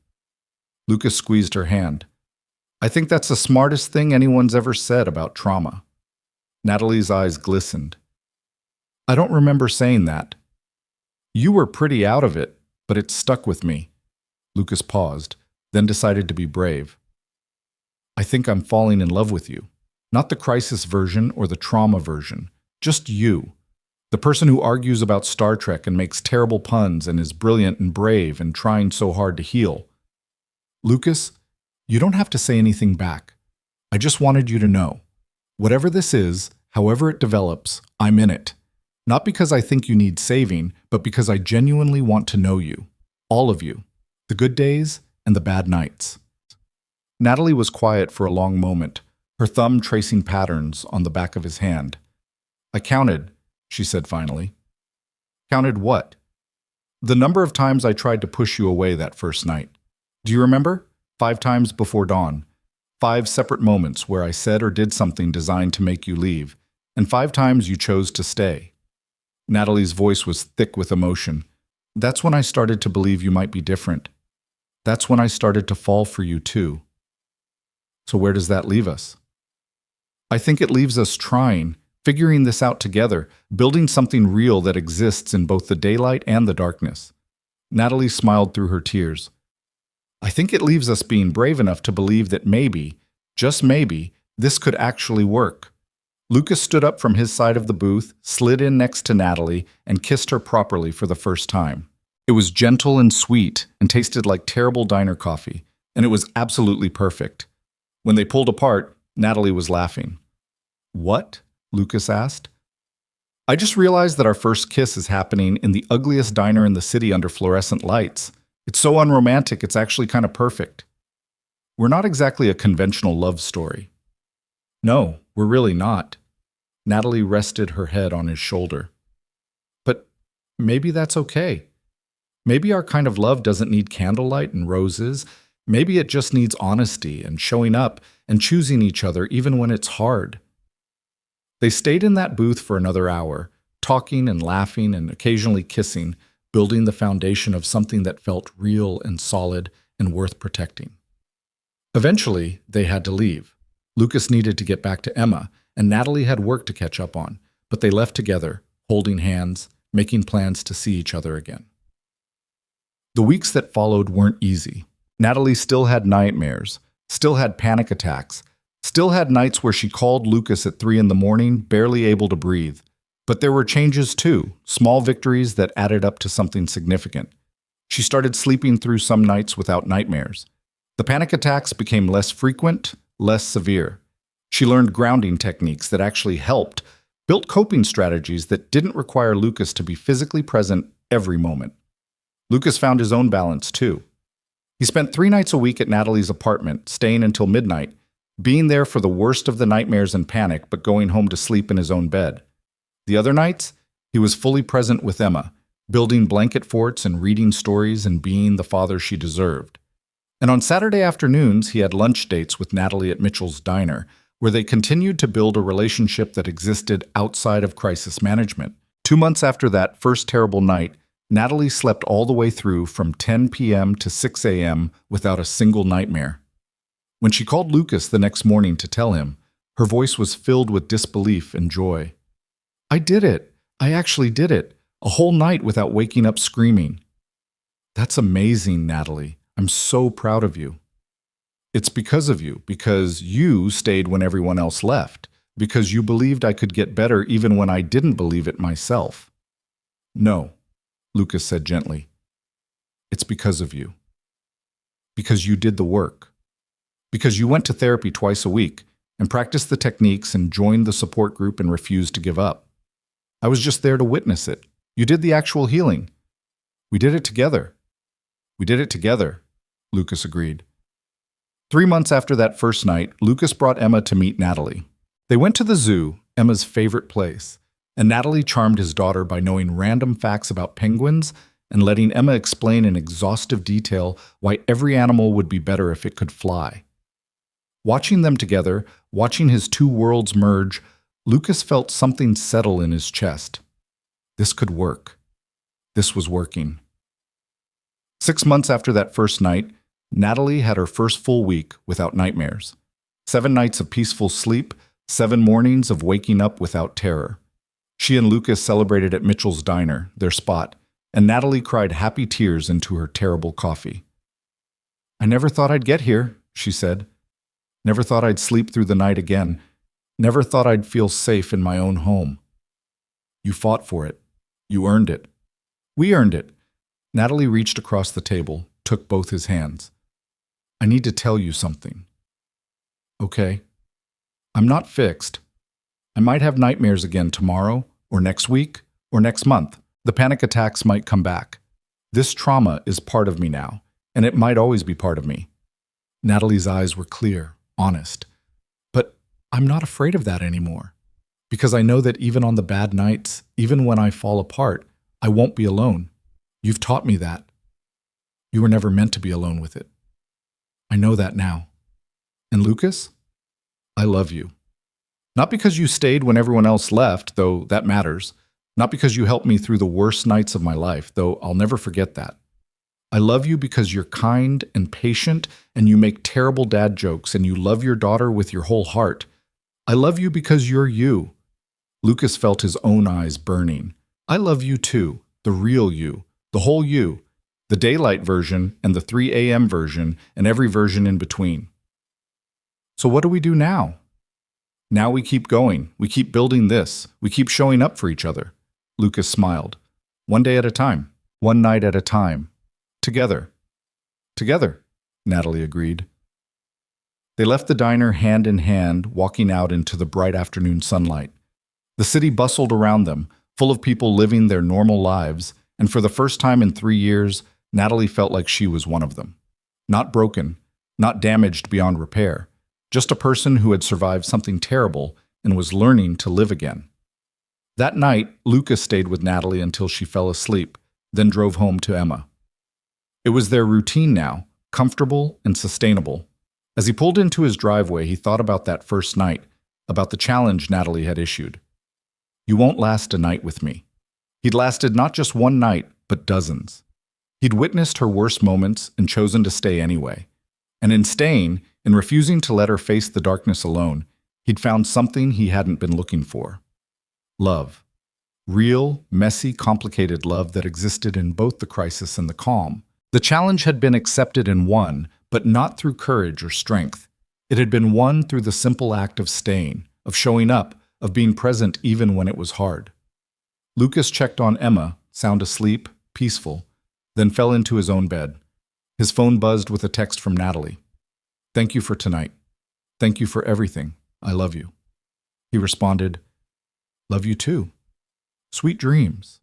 Lucas squeezed her hand. "I think that's the smartest thing anyone's ever said about trauma." Natalie's eyes glistened. "I don't remember saying that." "You were pretty out of it, but it stuck with me." Lucas paused, then decided to be brave. "I think I'm falling in love with you. Not the crisis version or the trauma version. Just you. The person who argues about Star Trek and makes terrible puns and is brilliant and brave and trying so hard to heal." "Lucas, you don't have to say anything back. I just wanted you to know. Whatever this is, however it develops, I'm in it. Not because I think you need saving, but because I genuinely want to know you. All of you. The good days and the bad nights." Natalie was quiet for a long moment, her thumb tracing patterns on the back of his hand. "I counted," she said finally. "Counted what?" "The number of times I tried to push you away that first night. Do you remember? 5 times before dawn. 5 separate moments where I said or did something designed to make you leave, and 5 times you chose to stay." Natalie's voice was thick with emotion. "That's when I started to believe you might be different. That's when I started to fall for you too." "So where does that leave us?" "I think it leaves us trying, figuring this out together, building something real that exists in both the daylight and the darkness." Natalie smiled through her tears. "I think it leaves us being brave enough to believe that maybe, just maybe, this could actually work." Lucas stood up from his side of the booth, slid in next to Natalie, and kissed her properly for the first time. It was gentle and sweet and tasted like terrible diner coffee, and it was absolutely perfect. When they pulled apart, Natalie was laughing. "What?" Lucas asked. "I just realized that our first kiss is happening in the ugliest diner in the city under fluorescent lights. It's so unromantic, it's actually kind of perfect." We're not exactly a conventional love story. No, we're really not. Natalie rested her head on his shoulder. But maybe that's okay. Maybe our kind of love doesn't need candlelight and roses. Maybe it just needs honesty and showing up and choosing each other even when it's hard. They stayed in that booth for another hour, talking and laughing and occasionally kissing, building the foundation of something that felt real and solid and worth protecting. Eventually, they had to leave. Lucas needed to get back to Emma, and Natalie had work to catch up on, but they left together, holding hands, making plans to see each other again. The weeks that followed weren't easy. Natalie still had nightmares, still had panic attacks, still had nights where she called Lucas at 3 a.m, barely able to breathe. But there were changes too, small victories that added up to something significant. She started sleeping through some nights without nightmares. The panic attacks became less frequent, less severe. She learned grounding techniques that actually helped, built coping strategies that didn't require Lucas to be physically present every moment. Lucas found his own balance too. He spent 3 nights a week at Natalie's apartment, staying until midnight, being there for the worst of the nightmares and panic, but going home to sleep in his own bed. The other nights, he was fully present with Emma, building blanket forts and reading stories and being the father she deserved. And on Saturday afternoons, he had lunch dates with Natalie at Mitchell's Diner, where they continued to build a relationship that existed outside of crisis management. 2 months after that first terrible night, Natalie slept all the way through from 10 p.m. to 6 a.m. without a single nightmare. When she called Lucas the next morning to tell him, her voice was filled with disbelief and joy. "I did it. I actually did it. A whole night without waking up screaming." "That's amazing, Natalie. I'm so proud of you." "It's because of you, because you stayed when everyone else left, because you believed I could get better even when I didn't believe it myself." "No," Lucas said gently. "It's because of you. Because you did the work. Because you went to therapy twice a week and practiced the techniques and joined the support group and refused to give up. I was just there to witness it. You did the actual healing. We did it together." "We did it together," Lucas agreed. 3 months after that first night, Lucas brought Emma to meet Natalie. They went to the zoo, Emma's favorite place, and Natalie charmed his daughter by knowing random facts about penguins and letting Emma explain in exhaustive detail why every animal would be better if it could fly. Watching them together, watching his 2 worlds merge, Lucas felt something settle in his chest. This could work. This was working. 6 months after that first night, Natalie had her first full week without nightmares. 7 nights of peaceful sleep, 7 mornings of waking up without terror. She and Lucas celebrated at Mitchell's Diner, their spot, and Natalie cried happy tears into her terrible coffee. "I never thought I'd get here," she said. "Never thought I'd sleep through the night again. Never thought I'd feel safe in my own home." "You fought for it. You earned it. We earned it." Natalie reached across the table, took both his hands. "I need to tell you something." "Okay. I'm not fixed. I might have nightmares again tomorrow, or next week, or next month. The panic attacks might come back. This trauma is part of me now, and it might always be part of me." Natalie's eyes were clear, honest. "But I'm not afraid of that anymore, because I know that even on the bad nights, even when I fall apart, I won't be alone. You've taught me that. You were never meant to be alone with it. I know that now. And Lucas, I love you. Not because you stayed when everyone else left, though that matters. Not because you helped me through the worst nights of my life, though I'll never forget that. I love you because you're kind and patient, and you make terrible dad jokes, and you love your daughter with your whole heart. I love you because you're you." Lucas felt his own eyes burning. "I love you too, the real you, the whole you, the daylight version and the 3 a.m. version and every version in between." "So what do we do now?" "Now we keep going. We keep building this. We keep showing up for each other." Lucas smiled. "One day at a time. One night at a time. Together." "Together," Natalie agreed. They left the diner hand in hand, walking out into the bright afternoon sunlight. The city bustled around them, full of people living their normal lives, and for the first time in 3 years, Natalie felt like she was one of them. Not broken, not damaged beyond repair, just a person who had survived something terrible and was learning to live again. That night, Lucas stayed with Natalie until she fell asleep, then drove home to Emma. It was their routine now, comfortable and sustainable. As he pulled into his driveway, he thought about that first night, about the challenge Natalie had issued. "You won't last a night with me." He'd lasted not just one night, but dozens. He'd witnessed her worst moments and chosen to stay anyway. And in staying, in refusing to let her face the darkness alone, he'd found something he hadn't been looking for. Love. Real, messy, complicated love that existed in both the crisis and the calm. The challenge had been accepted and won, but not through courage or strength. It had been won through the simple act of staying, of showing up, of being present even when it was hard. Lucas checked on Emma, sound asleep, peaceful, then fell into his own bed. His phone buzzed with a text from Natalie. "Thank you for tonight. Thank you for everything. I love you." He responded, "Love you too. Sweet dreams."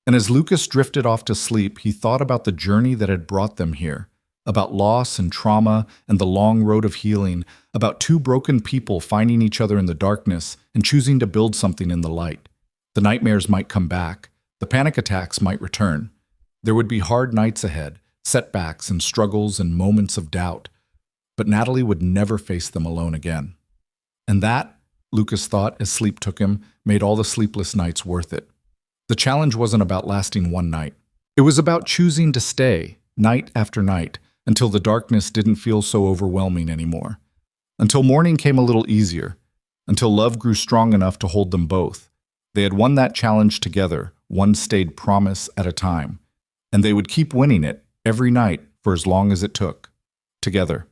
And as Lucas drifted off to sleep, he thought about the journey that had brought them here, about loss and trauma and the long road of healing, about two broken people finding each other in the darkness and choosing to build something in the light. The nightmares might come back. The panic attacks might return. There would be hard nights ahead, setbacks and struggles and moments of doubt. But Natalie would never face them alone again. And that, Lucas thought as sleep took him, made all the sleepless nights worth it. The challenge wasn't about lasting one night. It was about choosing to stay, night after night, until the darkness didn't feel so overwhelming anymore. Until morning came a little easier. Until love grew strong enough to hold them both. They had won that challenge together, one stayed promise at a time. And they would keep winning it every night for as long as it took. Together.